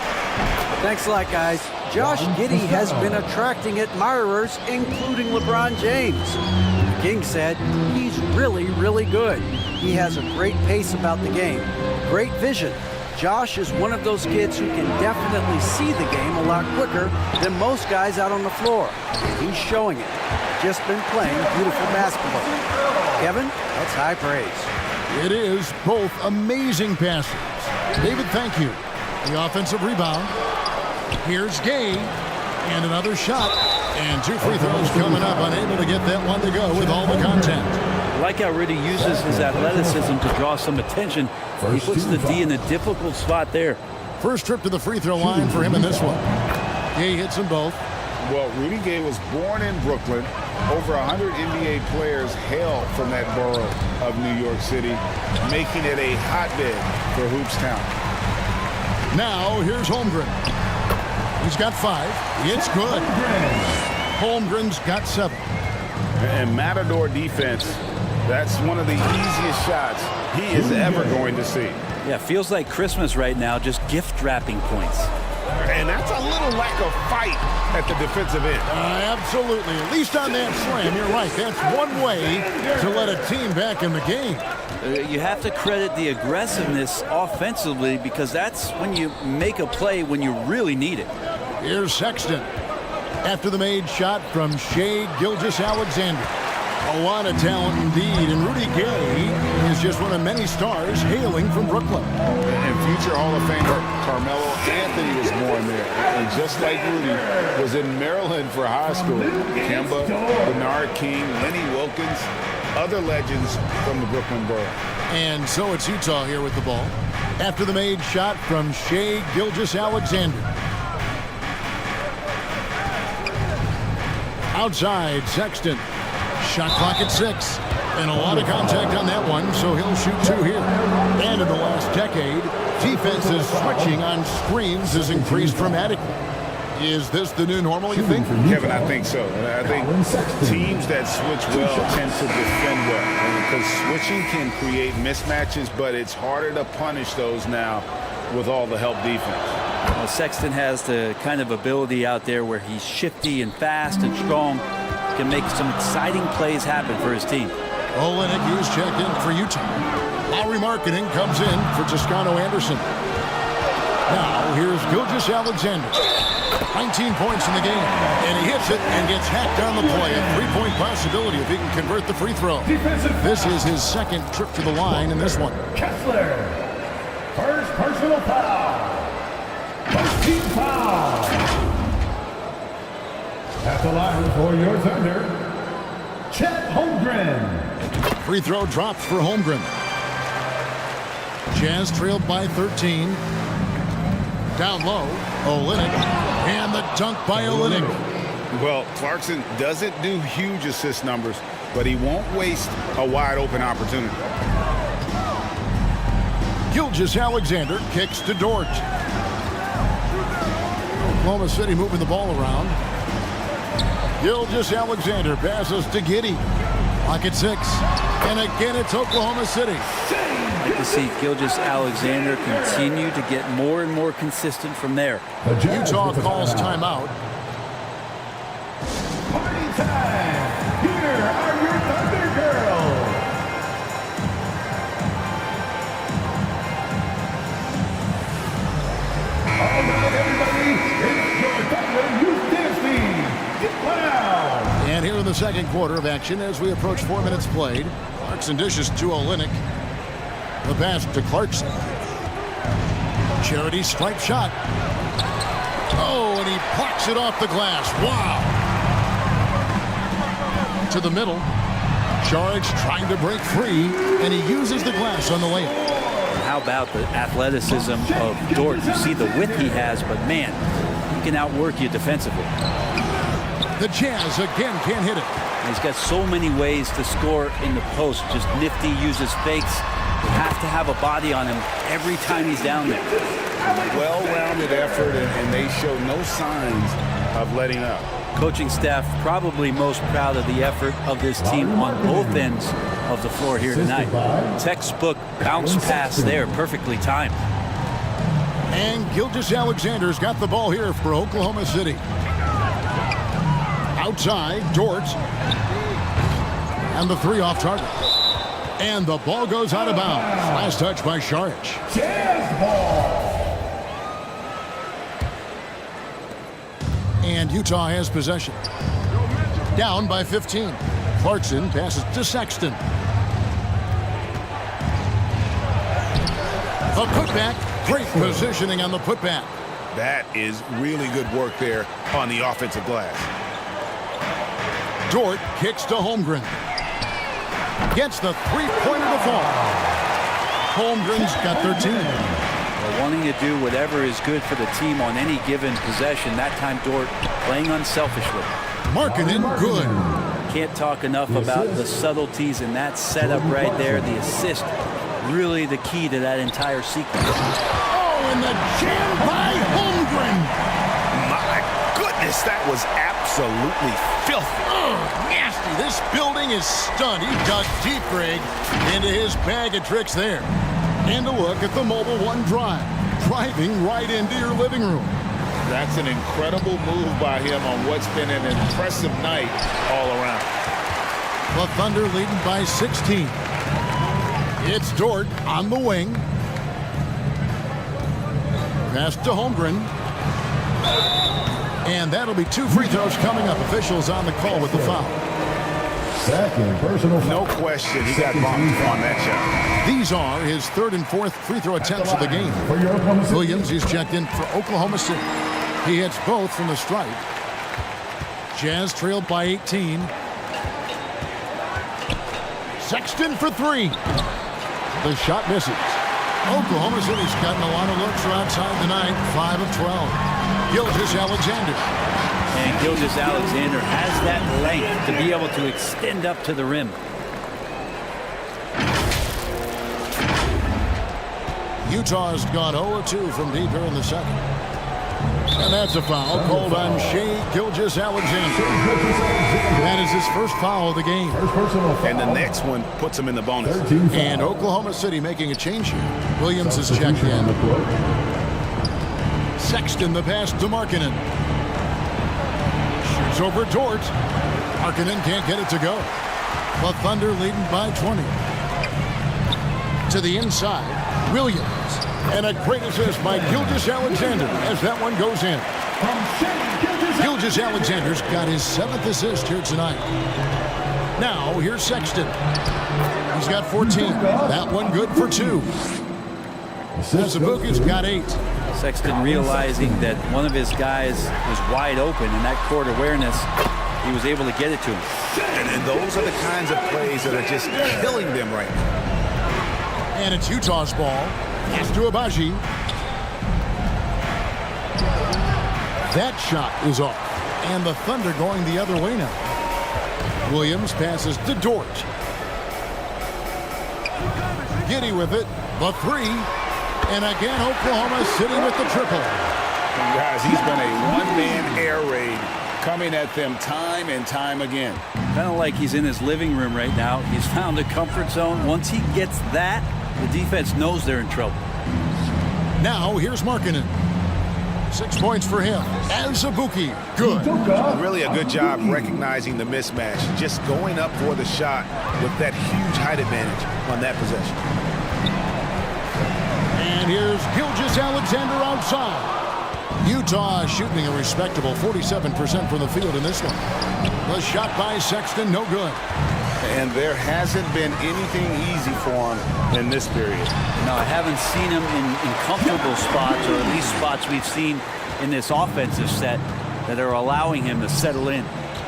Thanks a lot, guys. Josh Giddey has been attracting admirers, including LeBron James. The King said he's really, really good. He has a great pace about the game, great vision. Josh is one of those kids who can definitely see the game a lot quicker than most guys out on the floor. And he's showing it. Just been playing beautiful basketball. Kevin, that's high praise. It is both amazing passes. David, thank you. The offensive rebound. Here's Gay. And another shot. And 2 free throws coming up. Unable to get that one to go with all the contact. I like how Rudy uses his athleticism to draw some attention. He puts the D in a difficult spot there. First trip to the free throw line for him in this one. Gay hits them both. Well, Rudy Gay was born in Brooklyn. Over 100 NBA players hail from that borough of New York City, making it a hotbed for hoops town. Now, here's Holmgren. He's got 5. It's good. Holmgren's got 7. And Matador defense, that's one of the easiest shots he is ever going to see. Yeah, feels like Christmas right now, just gift wrapping points. And that's a little lack of fight at the defensive end. Absolutely. At least on that slam, you're right. That's one way to let a team back in the game. You have to credit the aggressiveness offensively because that's when you make a play when you really need it. Here's Sexton. After the made shot from Shai Gilgeous-Alexander. A lot of talent indeed, and Rudy Gay is just one of many stars hailing from Brooklyn. And future Hall of Famer Carmelo Anthony was born there. And just like Rudy, was in Maryland for high school. Kemba, Bernard King, Lenny Wilkins, other legends from the Brooklyn borough. And so it's Utah here with the ball. After the made shot from Shai Gilgeous-Alexander. Outside, Sexton. Shot clock at 6. And a lot of contact on that one, so he'll shoot 2 here. And in the last decade, defenses switching on screens has increased dramatically. Is this the new normal, you think? Kevin, I think so. I think teams that switch well tend to defend well. Because switching can create mismatches, but it's harder to punish those now with all the help defense. Well, Sexton has the kind of ability out there where he's shifty and fast and strong. Can make some exciting plays happen for his team. Olynyk, who's checked in for Utah. Lauri Markkanen comes in for Toscano Anderson. Now, here's Gilgeous-Alexander. 19 points in the game, and he hits it and gets hacked on the play. A 3-point possibility if he can convert the free throw. This is his second trip to the line in this one. Kessler, first personal foul. First team foul. At the line for your Thunder, Chet Holmgren. Free throw drops for Holmgren. Jazz trailed by 13. Down low, Olynyk, and the dunk by Olynyk. Well, Clarkson doesn't do huge assist numbers, but he won't waste a wide open opportunity. Gilgeous-Alexander kicks to Dort. Oklahoma City moving the ball around. Gilgeous-Alexander passes to Giddey. Clock at 6. And again, it's Oklahoma City. I'd like to see Gilgeous-Alexander continue to get more and more consistent from there. Utah calls timeout. Party time! Here are your Thunder Girls! All right, everybody, it's your Thunder Youth Dance Team. Get loud! And here in the second quarter of action as we approach 4 minutes played. Clarkson dishes to Olynyk. The pass to Clarkson. Charity stripe shot. Oh, and he plucks it off the glass. Wow. To the middle. Charge trying to break free, and he uses the glass on the layup. How about the athleticism of Dort? You see the width he has, but man, he can outwork you defensively. The Jazz again can't hit it. He's got so many ways to score in the post. Just nifty, uses fakes. You have to have a body on him every time he's down there. Well-rounded effort, and they show no signs of letting up. Coaching staff probably most proud of the effort of this team on both ends of the floor here tonight. Textbook bounce pass there, perfectly timed. And Gilgeous-Alexander's got the ball here for Oklahoma City. Outside, Dort. And the three off target. And the ball goes out of bounds. Last touch by Saric. Jazz ball. And Utah has possession. Down by 15. Clarkson passes to Sexton. A putback. Great positioning on the putback. That is really good work there on the offensive glass. Dort kicks to Holmgren. Gets the three-pointer to fall. Holmgren's got 13. Well, wanting to do whatever is good for the team on any given possession. That time Dort playing unselfishly. Markkanen good. Can't talk enough about the subtleties in that setup right there. The assist, really the key to that entire sequence. Oh, and the jam by Holmgren. My goodness, that was absolutely filthy. Oh, nasty. This building is stunned. He dug deep, Greg, into his bag of tricks there. And a look at the Mobile One drive. Driving right into your living room. That's an incredible move by him on what's been an impressive night all around. The Thunder leading by 16. It's Dort on the wing. Pass to Holmgren. And that'll be 2 free throws coming up. Officials on the call with the foul. Second personal foul. No question, he got bumped on that shot. These are his 3rd and 4th free throw attempts of the game. Williams is checked in for Oklahoma City. He hits both from the stripe. Jazz trailed by 18. Sexton for 3. The shot misses. Oklahoma City's gotten a lot of looks from outside tonight. 5 of 12. Gilgeous-Alexander. And Gilgeous-Alexander has that length to be able to extend up to the rim. Utah's gone 0-2 from deep here in the second. And that's a foul called on Shai Gilgeous-Alexander. That is his first foul of the game. And the next one puts him in the bonus. And Oklahoma City making a change here. Williams is checked in. Sexton the pass to Markkanen. Shoots over Dort. Markkanen can't get it to go. The Thunder leading by 20. To the inside, Williams. And a great assist by Gilgeous-Alexander as that one goes in. Gilgeous-Alexander's got his 7th assist here tonight. Now, here's Sexton. He's got 14. That one good for 2. Zabuka's got 8. Sexton realizing that one of his guys was wide open in that court awareness. He was able to get it to him. And those are the kinds of plays that are just killing them right now. And it's Utah's ball. Pass to Abaji. That shot is off. And the Thunder going the other way now. Williams passes to Dort. Giddy with it. The 3. And again, Oklahoma City with the triple. And guys, he's been a one-man air raid coming at them time and time again. Kind of like he's in his living room right now. He's found a comfort zone. Once he gets that, the defense knows they're in trouble. Now, here's Markkanen. 6 points for him. And Zabuki, good. Really a good job recognizing the mismatch. Just going up for the shot with that huge height advantage on that possession. And here's Gilgeous-Alexander outside. Utah shooting a respectable 47% from the field in this one. The shot by Sexton, no good. And there hasn't been anything easy for him in this period. No, I haven't seen him in comfortable spots, or at least spots we've seen in this offensive set that are allowing him to settle in.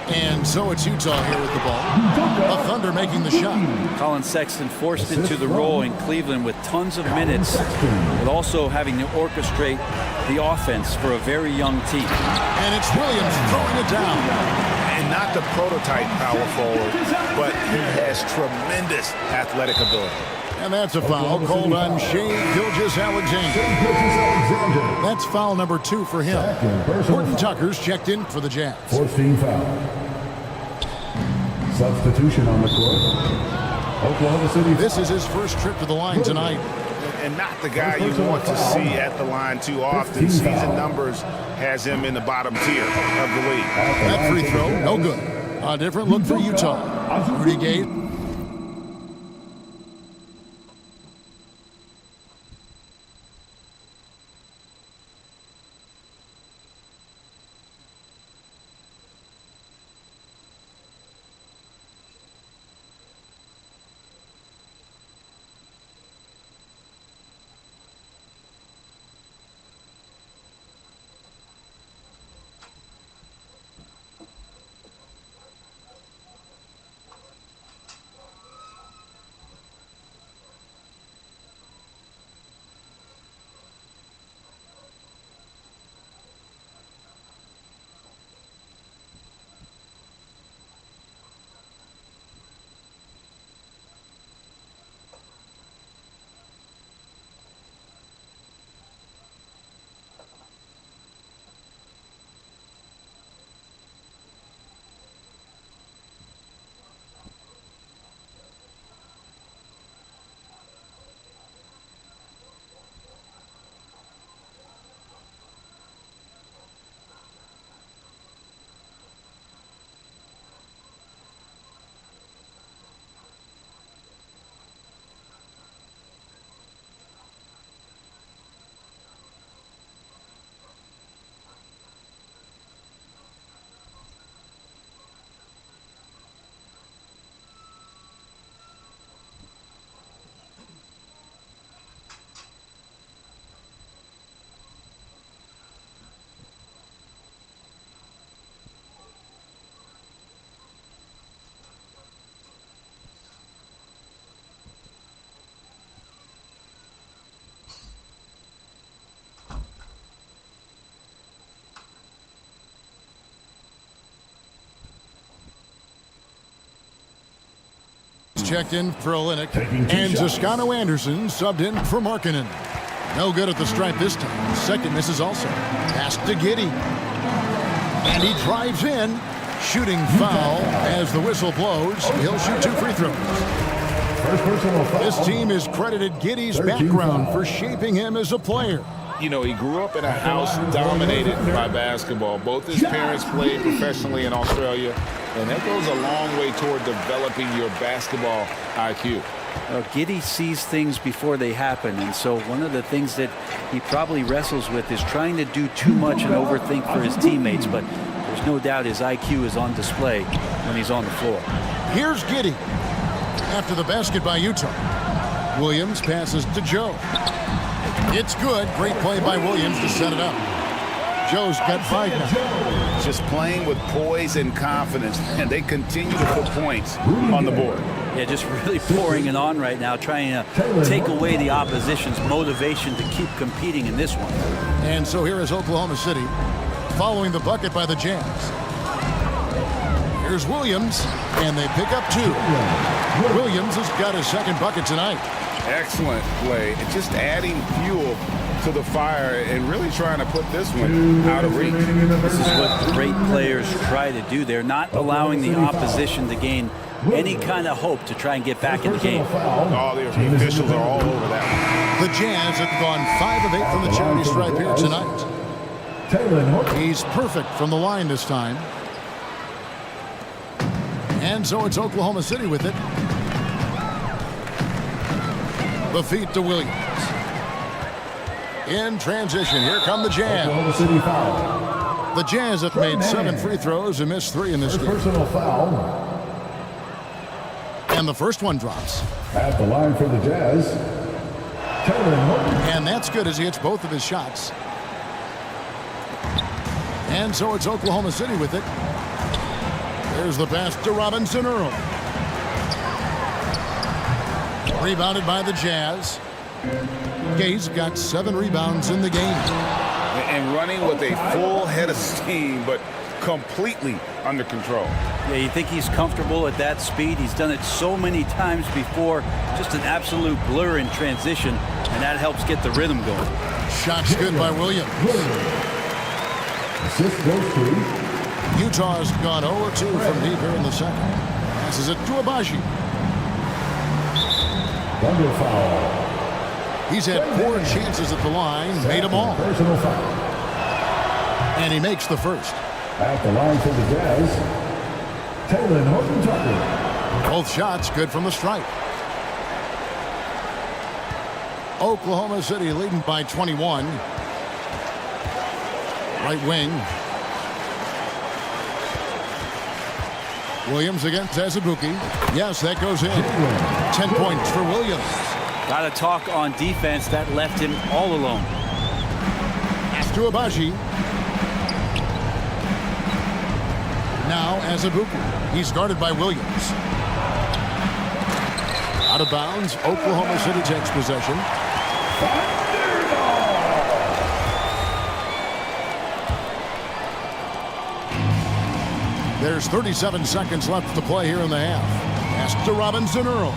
And so it's Utah here with the ball. The Thunder making the shot. Colin Sexton forced into the role in Cleveland with tons of minutes, but also having to orchestrate the offense for a very young team. And it's Williams throwing it down. And not the prototype power forward, but he has tremendous athletic ability. And that's a foul called on Shai Gilgeous-Alexander. That's foul number 2 for him. Horton Tucker's checked in for the Jazz. 14 foul. Substitution on the court. Oklahoma City. This is his first trip to the line tonight. And not the guy you want to see at the line too often. Season numbers has him in the bottom tier of the league. That free throw, no good. A different look for Utah. Rudy Gay. Checked in for Olynyk, and Toscano Anderson subbed in for Markkanen. No good at the stripe this time. Second misses also. Pass to Giddey. And he drives in. Shooting foul as the whistle blows. He'll shoot 2 free throws. This team has credited Giddey's background for shaping him as a player. You know, he grew up in a house dominated by basketball. Both his parents played professionally in Australia, and that goes a long way toward developing your basketball IQ. Giddey sees things before they happen, and so one of the things that he probably wrestles with is trying to do too much and overthink for his teammates, but there's no doubt his IQ is on display when he's on the floor. Here's Giddey after the basket by Utah. Williams passes to Joe. It's good. Great play by Williams to set it up. Joe's got 5 now. Just playing with poise and confidence, and they continue to put points on the board. Yeah, just really pouring it on right now, trying to take away the opposition's motivation to keep competing in this one. And so here is Oklahoma City following the bucket by the Jazz. Here's Williams, and they pick up 2. Williams has got his second bucket tonight. Excellent play. Just adding fuel to the fire and really trying to put this one out of reach. This is what great players try to do. They're not allowing the opposition to gain any kind of hope to try and get back in the game. Oh, the officials are all over that. The Jazz have gone 5 of 8 from the charity stripe here tonight. He's perfect from the line this time. And so it's Oklahoma City with it. The feet to Williams. In transition, here come the Jazz. The Jazz have made 7 free throws and missed 3 in this game. Personal foul. And the first one drops. At the line for the Jazz, and that's good as he hits both of his shots. And so it's Oklahoma City with it. There's the pass to Robinson Earl. Rebounded by the Jazz. Gay's got 7 rebounds in the game. And running with a full head of steam, but completely under control. Yeah, you think he's comfortable at that speed. He's done it so many times before. Just an absolute blur in transition, and that helps get the rhythm going. Shots good by Williams. Assist goes to Utah's gone 0-2 from deep here in the second. Passes it to Abaji. Thunder foul. He's had 4 chances at the line, made them all. Personal foul. And he makes the first. At the line for the Jazz, Taylor Horton-Tucker. Both shots good from the stripe. Oklahoma City leading by 21. Right wing. Williams against Azubuike. Yes, that goes in. 10 points for Williams. Got to talk on defense. That left him all alone. Pass to Abaji. Now Azubuike. He's guarded by Williams. Out of bounds. Oklahoma City takes possession. There's 37 seconds left to play here in the half. Pass to Robinson Earl.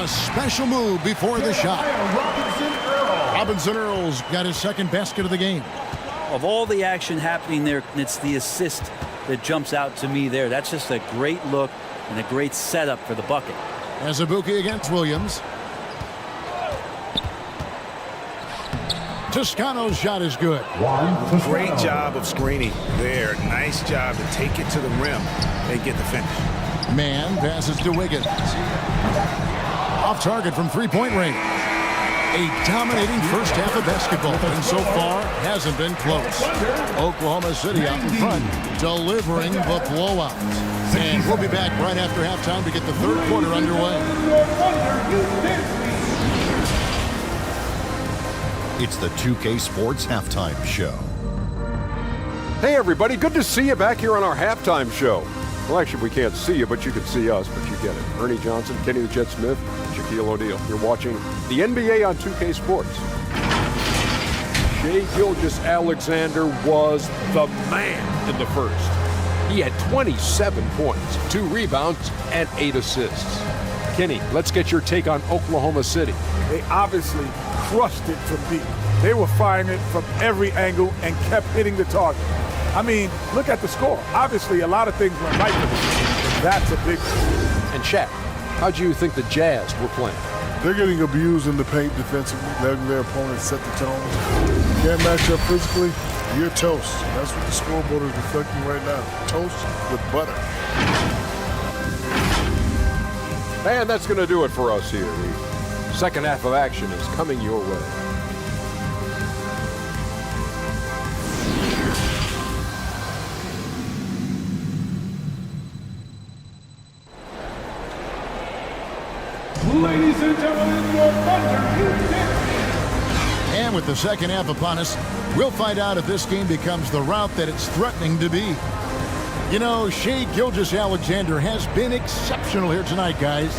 A special move before the shot. Robinson Earl's got his second basket of the game. Of all the action happening there, it's the assist that jumps out to me there. That's just a great look and a great setup for the bucket. Azubuike against Williams. Toscano's shot is good. Great job of screening there. Nice job to take it to the rim and get the finish. Man passes to Wiggins. Off target from three-point range. A dominating first half of basketball, and so far hasn't been close. Oklahoma City out in front, delivering the blowout. And we'll be back right after halftime to get the third quarter underway. It's the 2K Sports Halftime Show. Hey, everybody. Good to see you back here on our halftime show. Well, actually, we can't see you, but you can see us, but you get it. Ernie Johnson, Kenny the Jet Smith, Shaquille O'Neal. You're watching the NBA on 2K Sports. Shai Gilgeous-Alexander was the man in the first. He had 27 points, 2 rebounds, and 8 assists. Kenny, let's get your take on Oklahoma City. They obviously crushed it from deep. They were firing it from every angle and kept hitting the target. I mean, look at the score. Obviously, a lot of things went right for them. That's a big one. And Shaq, how do you think the Jazz were playing? They're getting abused in the paint defensively, letting their opponents set the tone. Can't match up physically, you're toast. That's what the scoreboard is reflecting right now. Toast with butter. And that's going to do it for us here. The second half of action is coming your way. Ladies and gentlemen, your Thunder is in. And with the second half upon us, we'll find out if this game becomes the route that it's threatening to be. You know, Shai Gilgeous-Alexander has been exceptional here tonight, guys.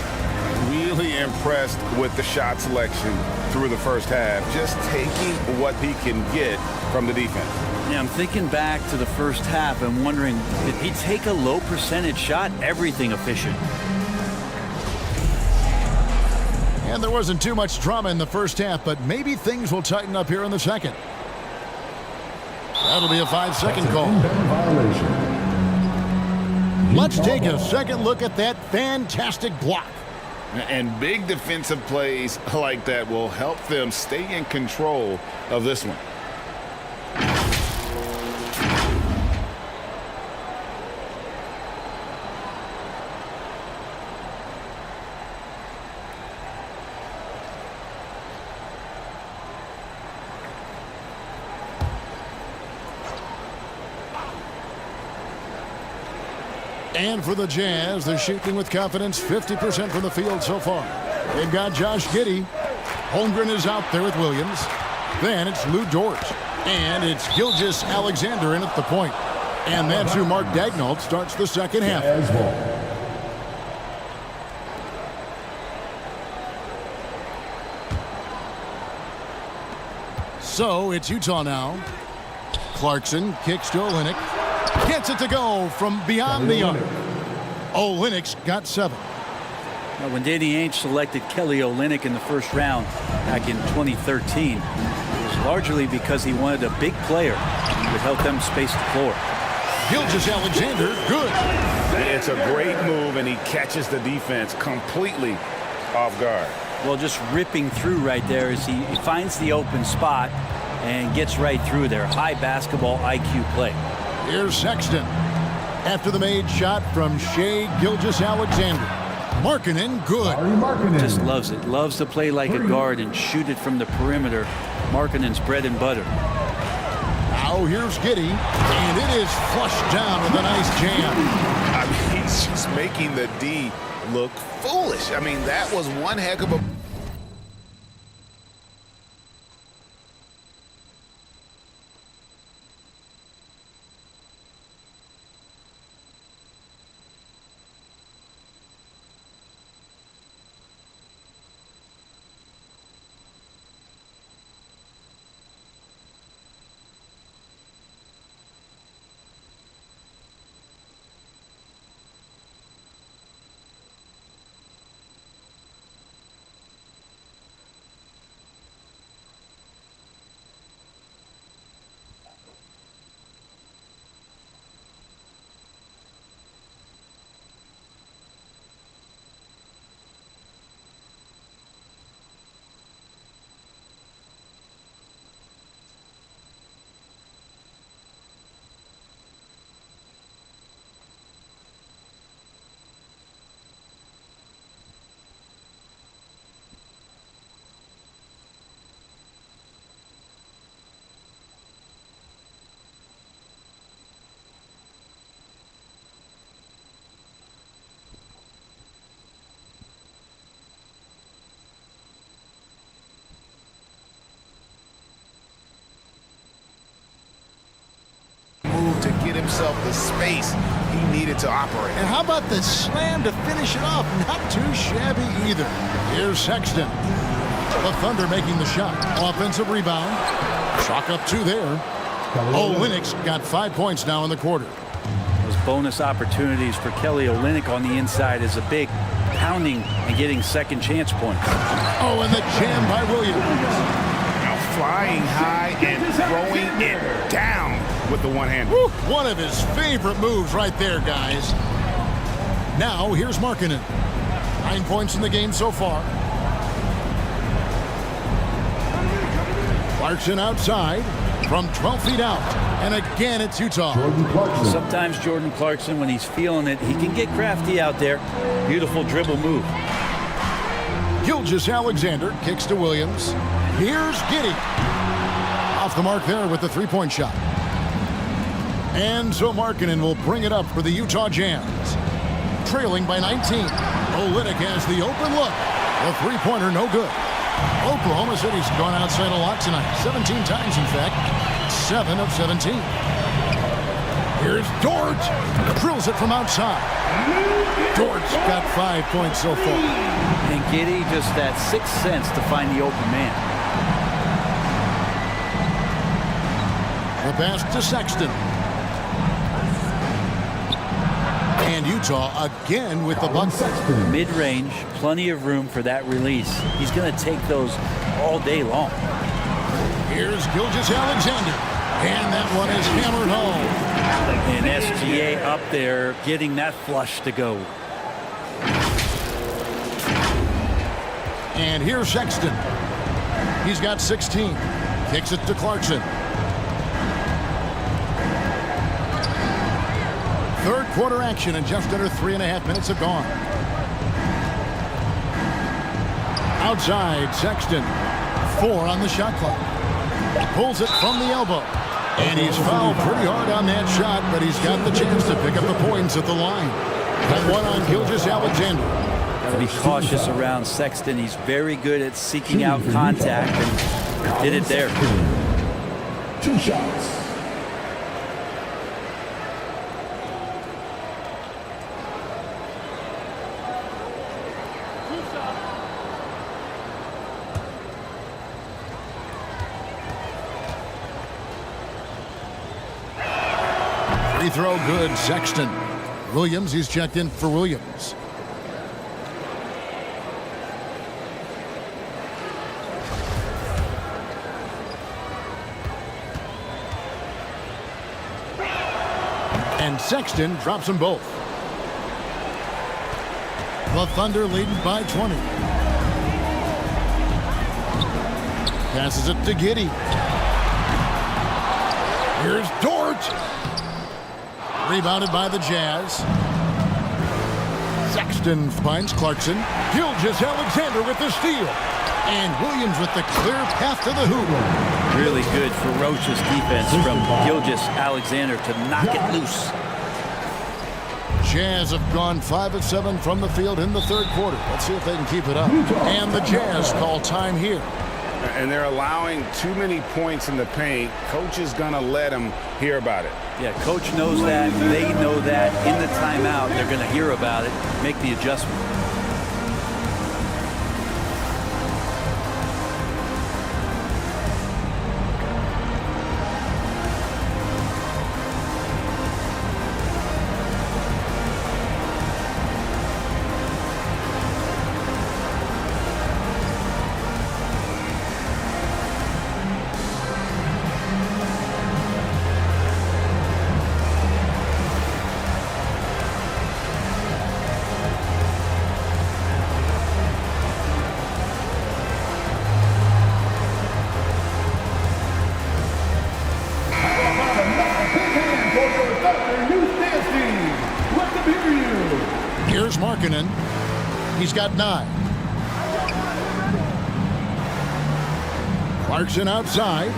Really impressed with the shot selection through the first half, just taking what he can get from the defense. Yeah, I'm thinking back to the first half and wondering, did he take a low percentage shot? Everything efficient. And there wasn't too much drama in the first half, but maybe things will tighten up here in the second. That'll be a 5-second call. Let's take a second look at that fantastic block. And big defensive plays like that will help them stay in control of this one. And for the Jazz, they're shooting with confidence, 50% from the field so far. They've got Josh Giddey. Holmgren is out there with Williams. Then it's Lou Dort. And it's Gilgeous-Alexander in at the point. And that's who Mark Daigneault starts the second half. So it's Utah now. Clarkson kicks to Olynyk. Gets it to go from beyond the arc. Olynyk's got 7. Now, when Danny Ainge selected Kelly Olynyk in the first round back in 2013, it was largely because he wanted a big player who would help them space the floor. Gilgeous-Alexander, good. It's a great move, and he catches the defense completely off guard. Well, just ripping through right there as he finds the open spot and gets right through there. High basketball IQ play. Here's Sexton. After the made shot from Shai Gilgeous-Alexander. Markkanen, good. Just loves it. Loves to play like a guard and shoot it from the perimeter. Markkanen's bread and butter. Now here's Giddey, and it is flushed down with a nice jam. I mean, he's just making the D look foolish. I mean, that was one heck of a... to get himself the space he needed to operate. And how about the slam to finish it off? Not too shabby either. Here's Sexton. The Thunder making the shot. Offensive rebound. Chalk up 2 there. Olynyk's got 5 points now in the quarter. Those bonus opportunities for Kelly Olynyk on the inside is a big pounding and getting second chance points. Oh, and the jam by Williams. Now flying high and throwing it down with the one-hand. One of his favorite moves right there, guys. Now, here's Markkanen. 9 points in the game so far. Clarkson outside from 12 feet out. And again, it's Utah. Sometimes Jordan Clarkson, when he's feeling it, he can get crafty out there. Beautiful dribble move. Gilgeous-Alexander kicks to Williams. Here's Giddey. Off the mark there with the three-point shot. And so Markkanen will bring it up for the Utah Jazz. Trailing by 19. Olynyk has the open look. The three-pointer no good. Oklahoma City's gone outside a lot tonight. 17 times, in fact. 7 of 17. Here's Dort. Drills it from outside. Dort's got 5 points so far. And Giddey just that sixth sense to find the open man. The pass to Sexton. And Utah again with the bucket. Mid-range, plenty of room for that release. He's going to take those all day long. Here's Gilgeous-Alexander. And that one is hammered home. And SGA up there getting that flush to go. And here's Sexton. He's got 16. Kicks it to Clarkson. Third quarter action, and just under 3.5 minutes have gone. Outside, Sexton. 4 on the shot clock. Pulls it from the elbow. And he's fouled pretty hard on that shot, but he's got the chance to pick up the points at the line. And one on Gilgeous-Alexander. Got to be cautious around Sexton. He's very good at seeking out contact, and did it there. 2 shots. Free throw good, Sexton. Williams, he's checked in for Williams. And Sexton drops them both. The Thunder leading by 20. Passes it to Giddey. Here's Dort. Rebounded by the Jazz. Sexton finds Clarkson. Gilgeous-Alexander with the steal. And Williams with the clear path to the hoop. Really good, ferocious defense from Gilgeous-Alexander to knock it loose. Jazz have gone 5 of 7 from the field in the third quarter. Let's see if they can keep it up. And the Jazz call time here. And they're allowing too many points in the paint. Coach is going to let them hear about it. Yeah, coach knows that. They know that. In the timeout, they're going to hear about it, make the adjustment. Here's Markkanen. He's got 9. Clarkson outside.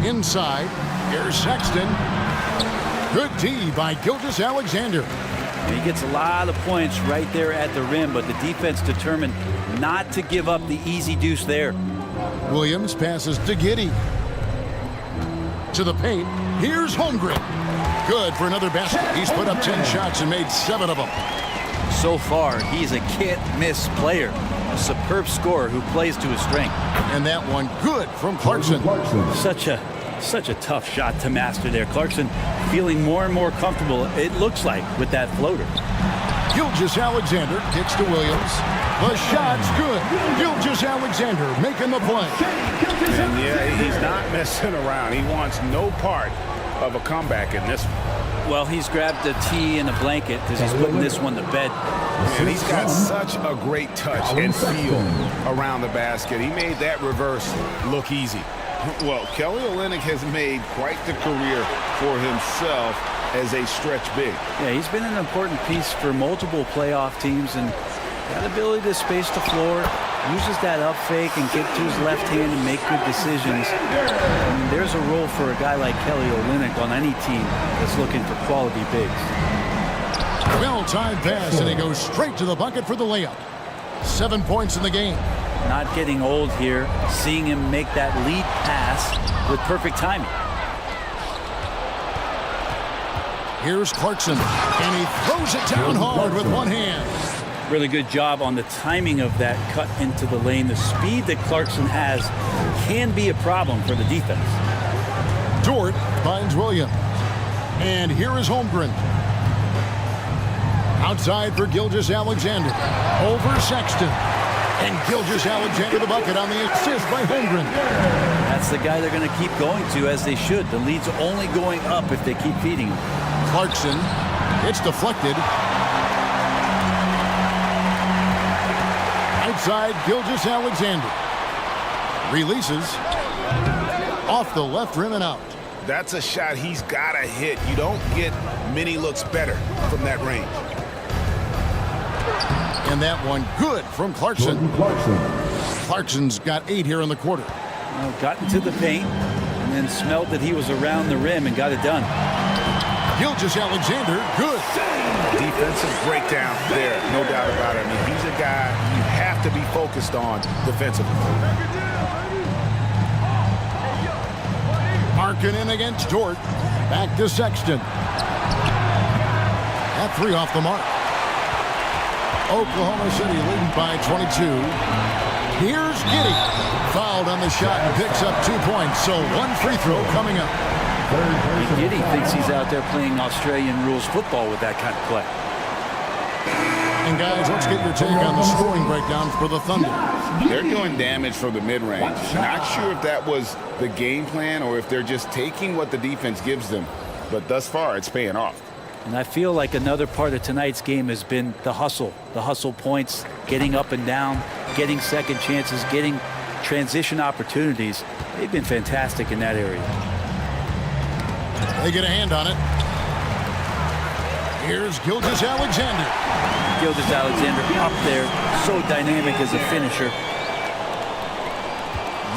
Inside. Here's Sexton. Good D by Gilgeous-Alexander. He gets a lot of points right there at the rim, but the defense determined not to give up the easy deuce there. Williams passes to Giddey. To the paint. Here's Holmgren. Good for another basket. He's put up 10 shots and made 7 of them. So far, he's a can't-miss player. A superb scorer who plays to his strength. And that one good from Clarkson. Such a tough shot to master there. Clarkson feeling more and more comfortable, it looks like, with that floater. Gilgeous-Alexander kicks to Williams. The shot's good. Gilgeous-Alexander making the play. And yeah, he's not messing around. He wants no part of a comeback in this one. Well, he's grabbed a tee and a blanket because he's putting this one to bed. And he's got such a great touch and feel around the basket. He made that reverse look easy. Well, Kelly Olynyk has made quite the career for himself as a stretch big. Yeah, he's been an important piece for multiple playoff teams, and that ability to space the floor, uses that up fake and get to his left hand and make good decisions. I mean, there's a role for a guy like Kelly Olynyk on any team that's looking for quality bigs. Well-timed pass, and he goes straight to the bucket for the layup. 7 points in the game. Not getting old here, seeing him make that lead pass with perfect timing. Here's Clarkson, and he throws it down hard with one hand. Really good job on the timing of that cut into the lane. The speed that Clarkson has can be a problem for the defense. Dort finds Williams. And here is Holmgren. Outside for Gilgeous-Alexander. Over Sexton. And Gilgeous-Alexander the bucket on the assist by Holmgren. That's the guy they're going to keep going to, as they should. The lead's only going up if they keep feeding him. Clarkson. It's deflected. Outside, Gilgeous-Alexander. Releases. Off the left rim and out. That's a shot he's got to hit. You don't get many looks better from that range. And that one good from Clarkson. Clarkson's got 8 here in the quarter. Well, got into the paint and then smelled that he was around the rim and got it done. Gilgeous-Alexander, good. Defensive breakdown there, no doubt about it. I mean, he's a guy you have to be focused on defensively. Markkanen against Dort. Back to Sexton. That 3 off the mark. Oklahoma City leading by 22. Here's Giddey. Fouled on the shot and picks up 2 points. So 1 free throw coming up. And Giddey thinks he's out there playing Australian rules football with that kind of play. And guys, let's get your take on the scoring breakdown for the Thunder. They're doing damage from the mid-range. Not sure if that was the game plan or if they're just taking what the defense gives them. But thus far, it's paying off. And I feel like another part of tonight's game has been the hustle points, getting up and down, getting second chances, getting transition opportunities. They've been fantastic in that area. They get a hand on it. Here's Gilgeous-Alexander. Gilgeous-Alexander up there, so dynamic as a finisher.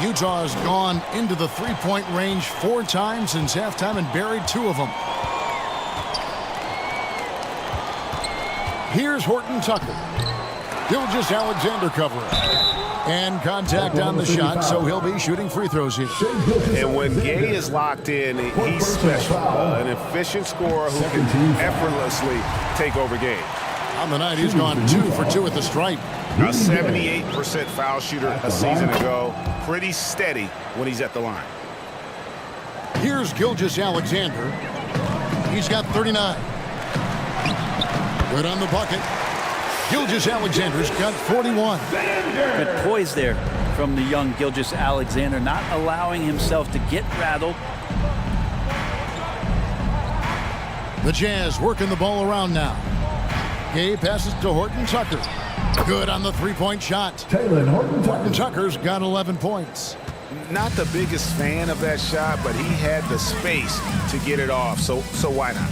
Utah has gone into the three-point range 4 times since halftime and buried 2 of them. Here's Horton Tucker. Gilgeous-Alexander covering. And contact on the shot, so he'll be shooting free throws here. And when Gay is locked in, he's special. An efficient scorer who can effortlessly take over games. On the night, he's gone 2 for 2 at the stripe. A 78% foul shooter a season ago. Pretty steady when he's at the line. Here's Gilgeous-Alexander. He's got 39. Good on the bucket. Gilgeous-Alexander's got 41. Good poise there from the young Gilgeous-Alexander, not allowing himself to get rattled. The Jazz working the ball around now. Gay passes to Horton Tucker. Good on the three-point shot. Horton Tucker's got 11 points. Not the biggest fan of that shot, but he had the space to get it off, so why not?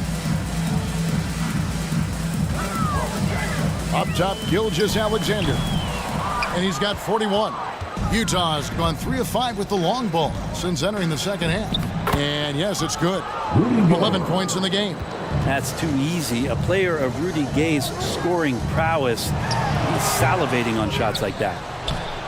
Up top, Gilgeous-Alexander. And he's got 41. Utah's gone 3 of 5 with the long ball since entering the second half. And yes, it's good. 11 points in the game. That's too easy. A player of Rudy Gay's scoring prowess, he's salivating on shots like that.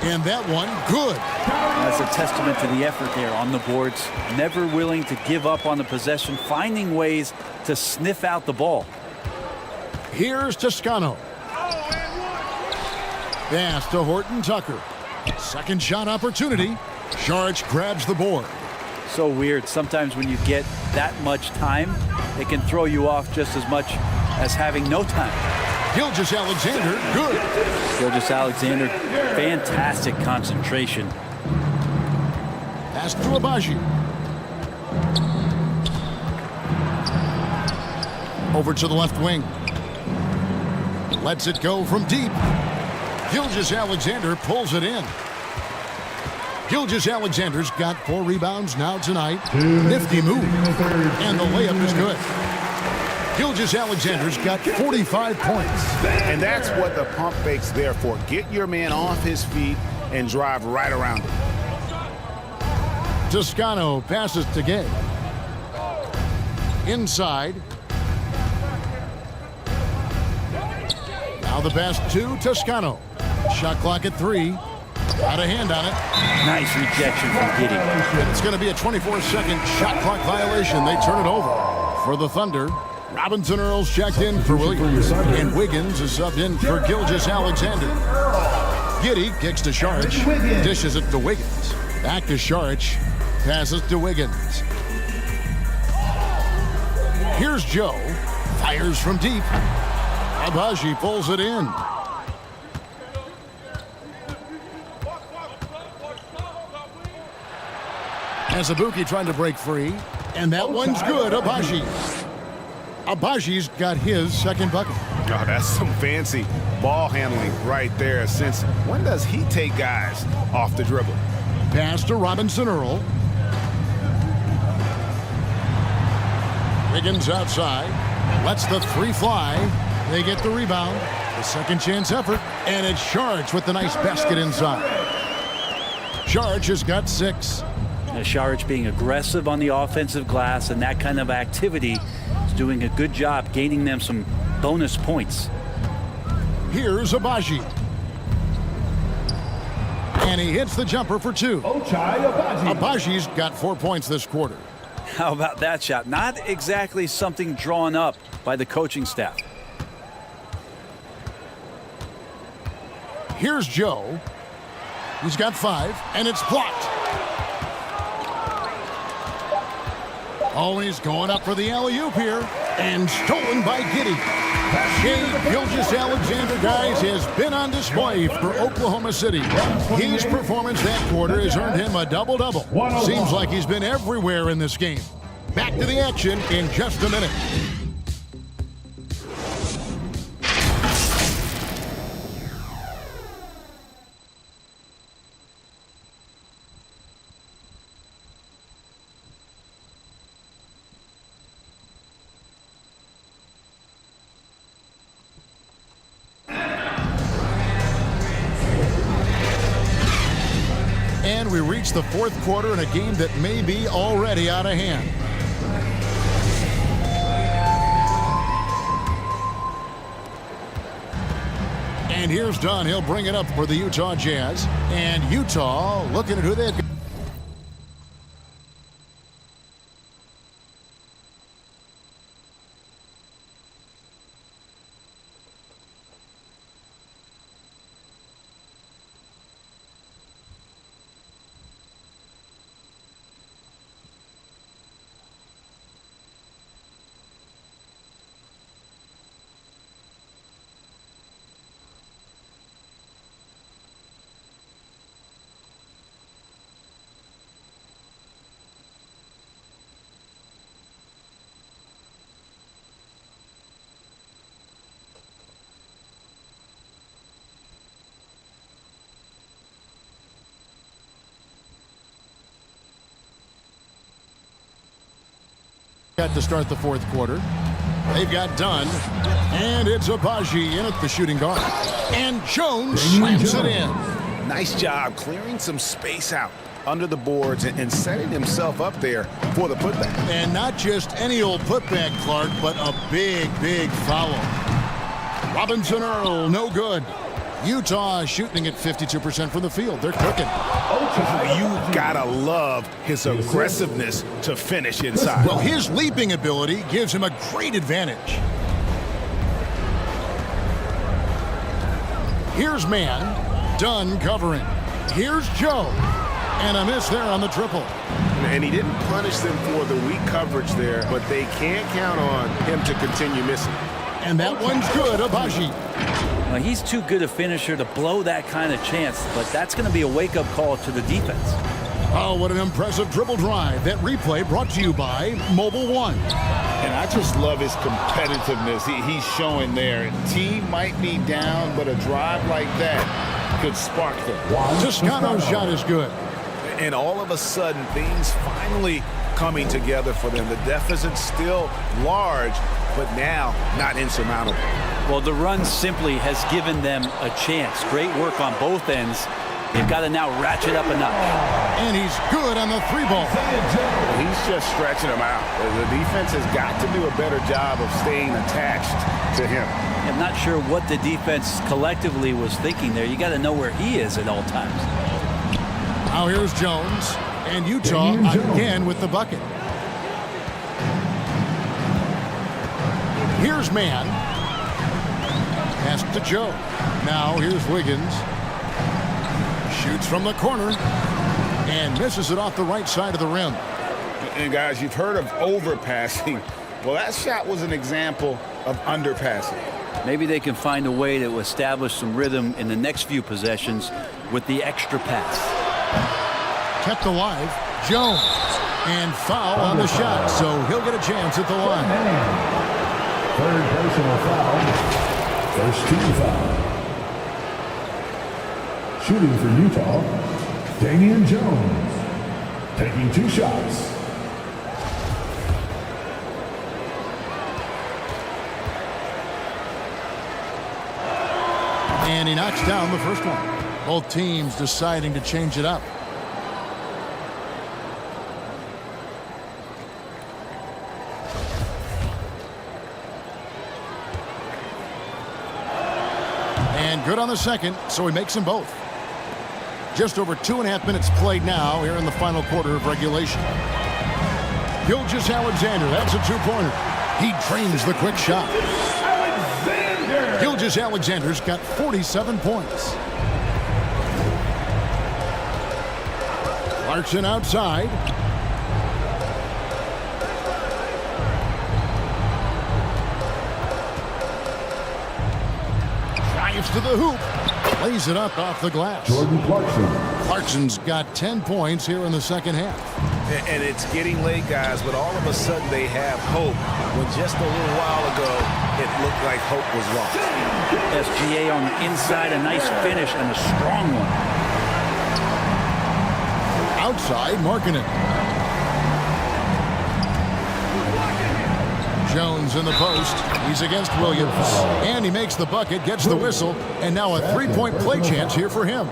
And that one, good. That's a testament to the effort there on the boards. Never willing to give up on the possession, finding ways to sniff out the ball. Here's Toscano. Pass to Horton Tucker. Second shot opportunity. Saric grabs the board. So weird. Sometimes when you get that much time, it can throw you off just as much as having no time. Gilgeous-Alexander, good. Gilgeous-Alexander, fantastic concentration. Pass to Agbaji. Over to the left wing. Lets it go from deep. Gilgeous-Alexander pulls it in. Gilgeous-Alexander's got 4 rebounds now tonight. Nifty move. And the layup is good. Gilgeous-Alexander's got 45 points. And that's what the pump fake's there for. Get your man off his feet and drive right around him. Toscano passes to Gay. Inside. Now the pass to Toscano. Shot clock at 3. Got a hand on it. Nice rejection from Giddey. And it's going to be a 24-second shot clock violation. They turn it over for the Thunder. Robinson Earls checked in for Williams. And Wiggins is subbed in for Gilgeous-Alexander. Giddey kicks to Saric. Dishes it to Wiggins. Back to Saric. Passes to Wiggins. Here's Joe. Fires from deep. Agbaji pulls it in. Azubuike trying to break free. And that one's good. Agbaji's got his second bucket. Oh, that's some fancy ball handling right there. Since when does he take guys off the dribble? Pass to Robinson Earl. Wiggins outside. Lets the 3 fly. They get the rebound. The second chance effort. And it's Saric with the nice basket inside. Saric has got 6. Saric being aggressive on the offensive glass, and that kind of activity is doing a good job gaining them some bonus points. Here's Agbaji. And he hits the jumper for 2. Agbaji's got 4 points this quarter. How about that shot? Not exactly something drawn up by the coaching staff. Here's Joe. He's got 5, and it's blocked. Oh, and he's going up for the alley-oop here. And stolen by Giddey. Shea Gilgeous-Alexander, guys, has been on display for Oklahoma City. His performance that quarter has earned him a double-double. Seems like he's been everywhere in this game. Back to the action in just a minute. And we reach the fourth quarter in a game that may be already out of hand. And here's Dunn. He'll bring it up for the Utah Jazz. And Utah looking at who they've got. Got to start the fourth quarter. They've got Dunn, and it's Abaji in at the shooting guard. And Jones slams it in. Nice job clearing some space out under the boards and setting himself up there for the putback. And not just any old putback, Clark, but a big, big foul. Robinson Earl, no good. Utah shooting at 52% from the field. They're cooking. You gotta love his aggressiveness to finish inside. Well, his leaping ability gives him a great advantage. Here's man, Dunn covering. Here's Joe, and a miss there on the triple. And he didn't punish them for the weak coverage there, but they can't count on him to continue missing. And that one's good, Abaji. Well, he's too good a finisher to blow that kind of chance, but that's going to be a wake-up call to the defense. Oh, what an impressive dribble drive. That replay brought to you by Mobile One. And I just love his competitiveness he's showing there. Team might be down, but a drive like that could spark them. Toscano's shot is good. And all of a sudden, things finally coming together for them. The deficit's still large, but now not insurmountable. Well, the run simply has given them a chance. Great work on both ends. They've got to now ratchet up a notch. And he's good on the three ball. He's just stretching them out. The defense has got to do a better job of staying attached to him. I'm not sure what the defense collectively was thinking there. You got to know where he is at all times. Now here's Jones, and Utah again with the bucket. Here's man. Pass to Joe. Now here's Wiggins. Shoots from the corner and misses it off the right side of the rim. And guys, you've heard of overpassing. Well, that shot was an example of underpassing. Maybe they can find a way to establish some rhythm in the next few possessions with the extra pass. Kept alive. Jones. And foul on the shot, so he'll get a chance at the line. Third personal foul. First team foul. Shooting for Utah, Damian Jones. Taking 2 shots. And he knocks down the first one. Both teams deciding to change it up. And good on the second, so he makes them both. Just over 2.5 minutes played now here in the final quarter of regulation. Gilgeous-Alexander, that's a 2-pointer. He drains the quick shot. Gilgeous-Alexander's got 47 points. Clarkson outside. Drives to the hoop. Lays it up off the glass. Jordan Clarkson. Clarkson's got 10 points here in the second half. And it's getting late, guys, but all of a sudden they have hope. When just a little while ago, it looked like hope was lost. SGA on the inside, a nice finish and a strong one. Outside, Markkanen. Jones in the post. He's against Williams. And he makes the bucket, gets the whistle, and now a three-point play chance here for him.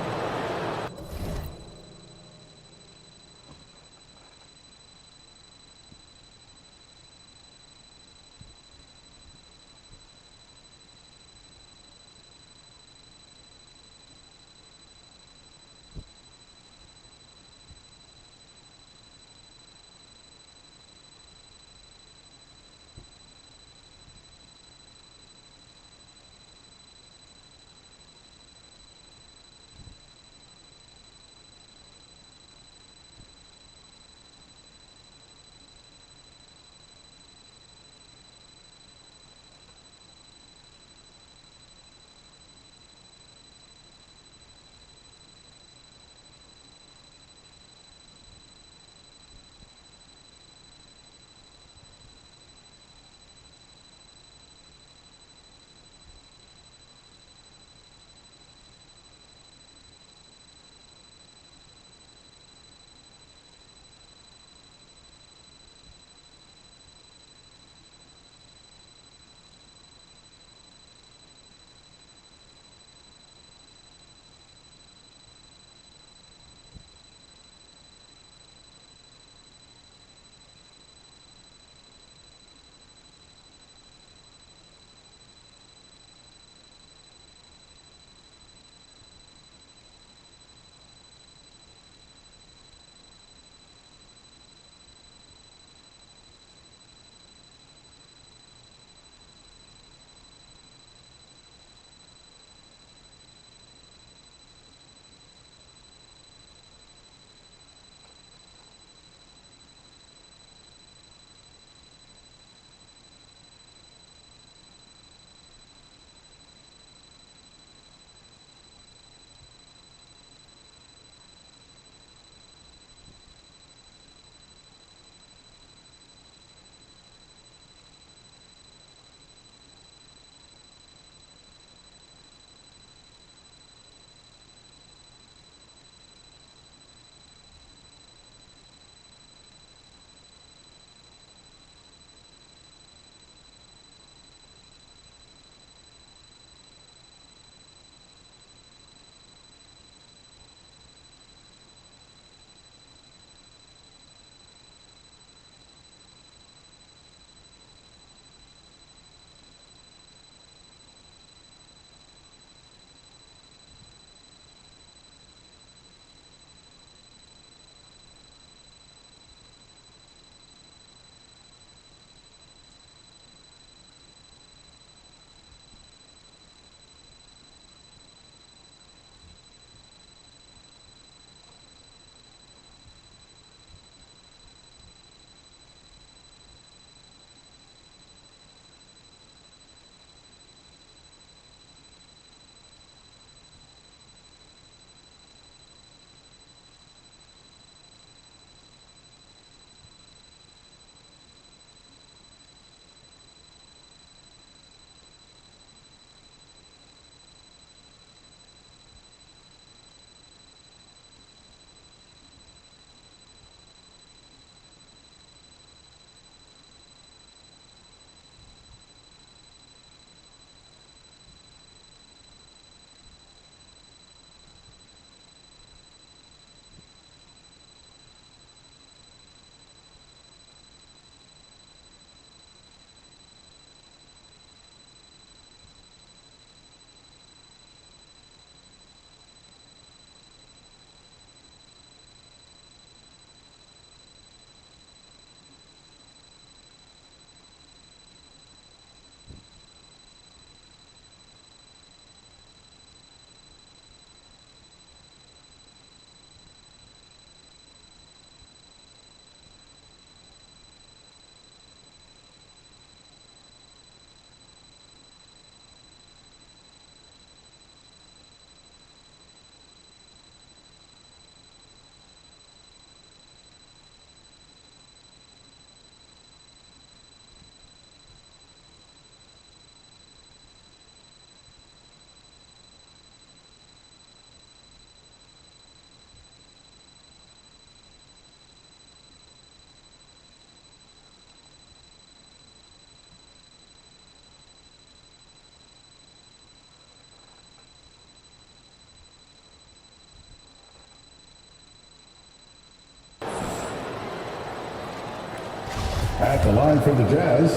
At the line for the Jazz,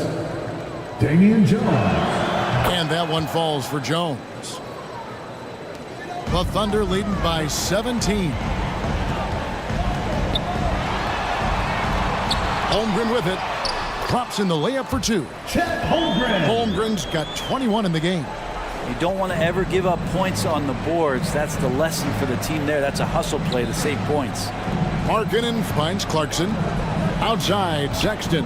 Damian Jones. And that one falls for Jones. The Thunder leading by 17. Holmgren with it. Drops in the layup for 2. Chet Holmgren. Holmgren's got 21 in the game. You don't want to ever give up points on the boards. That's the lesson for the team there. That's a hustle play to save points. Markkanen finds Clarkson. Outside, Sexton.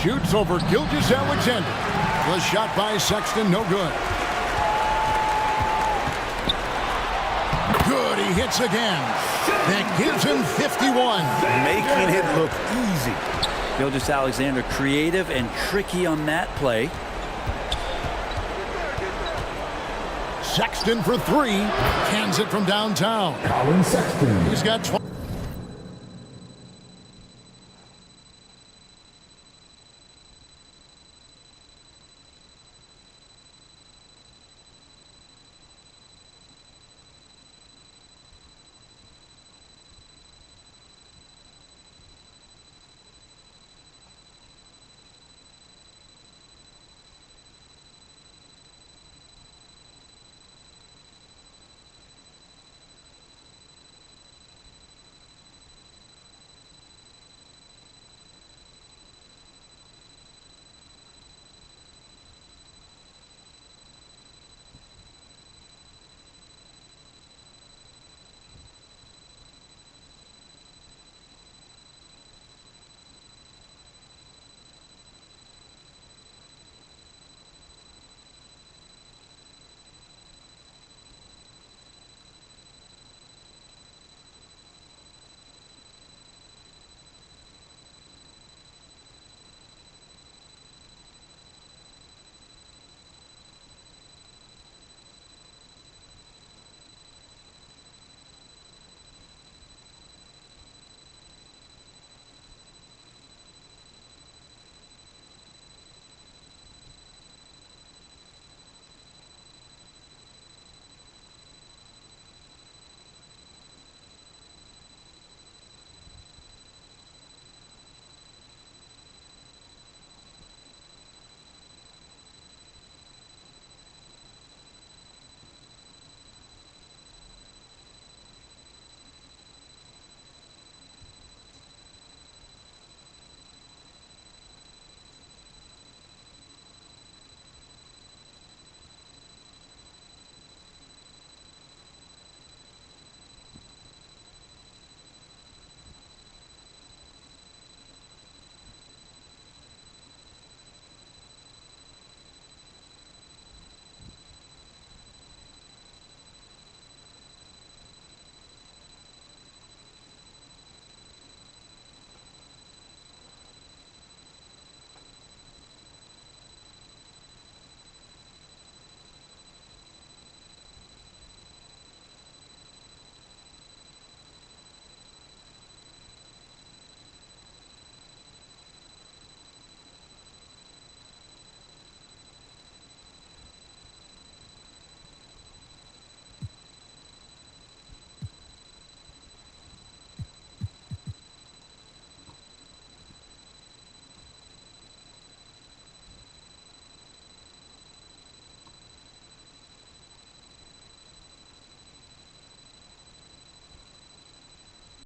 Shoots over Gilgeous-Alexander. The shot by Sexton, no good. Good, he hits again. That gives him 51. Making it look easy. Gilgeous-Alexander creative and tricky on that play. Sexton for 3. Cans it from downtown. Colin Sexton. He's got 20.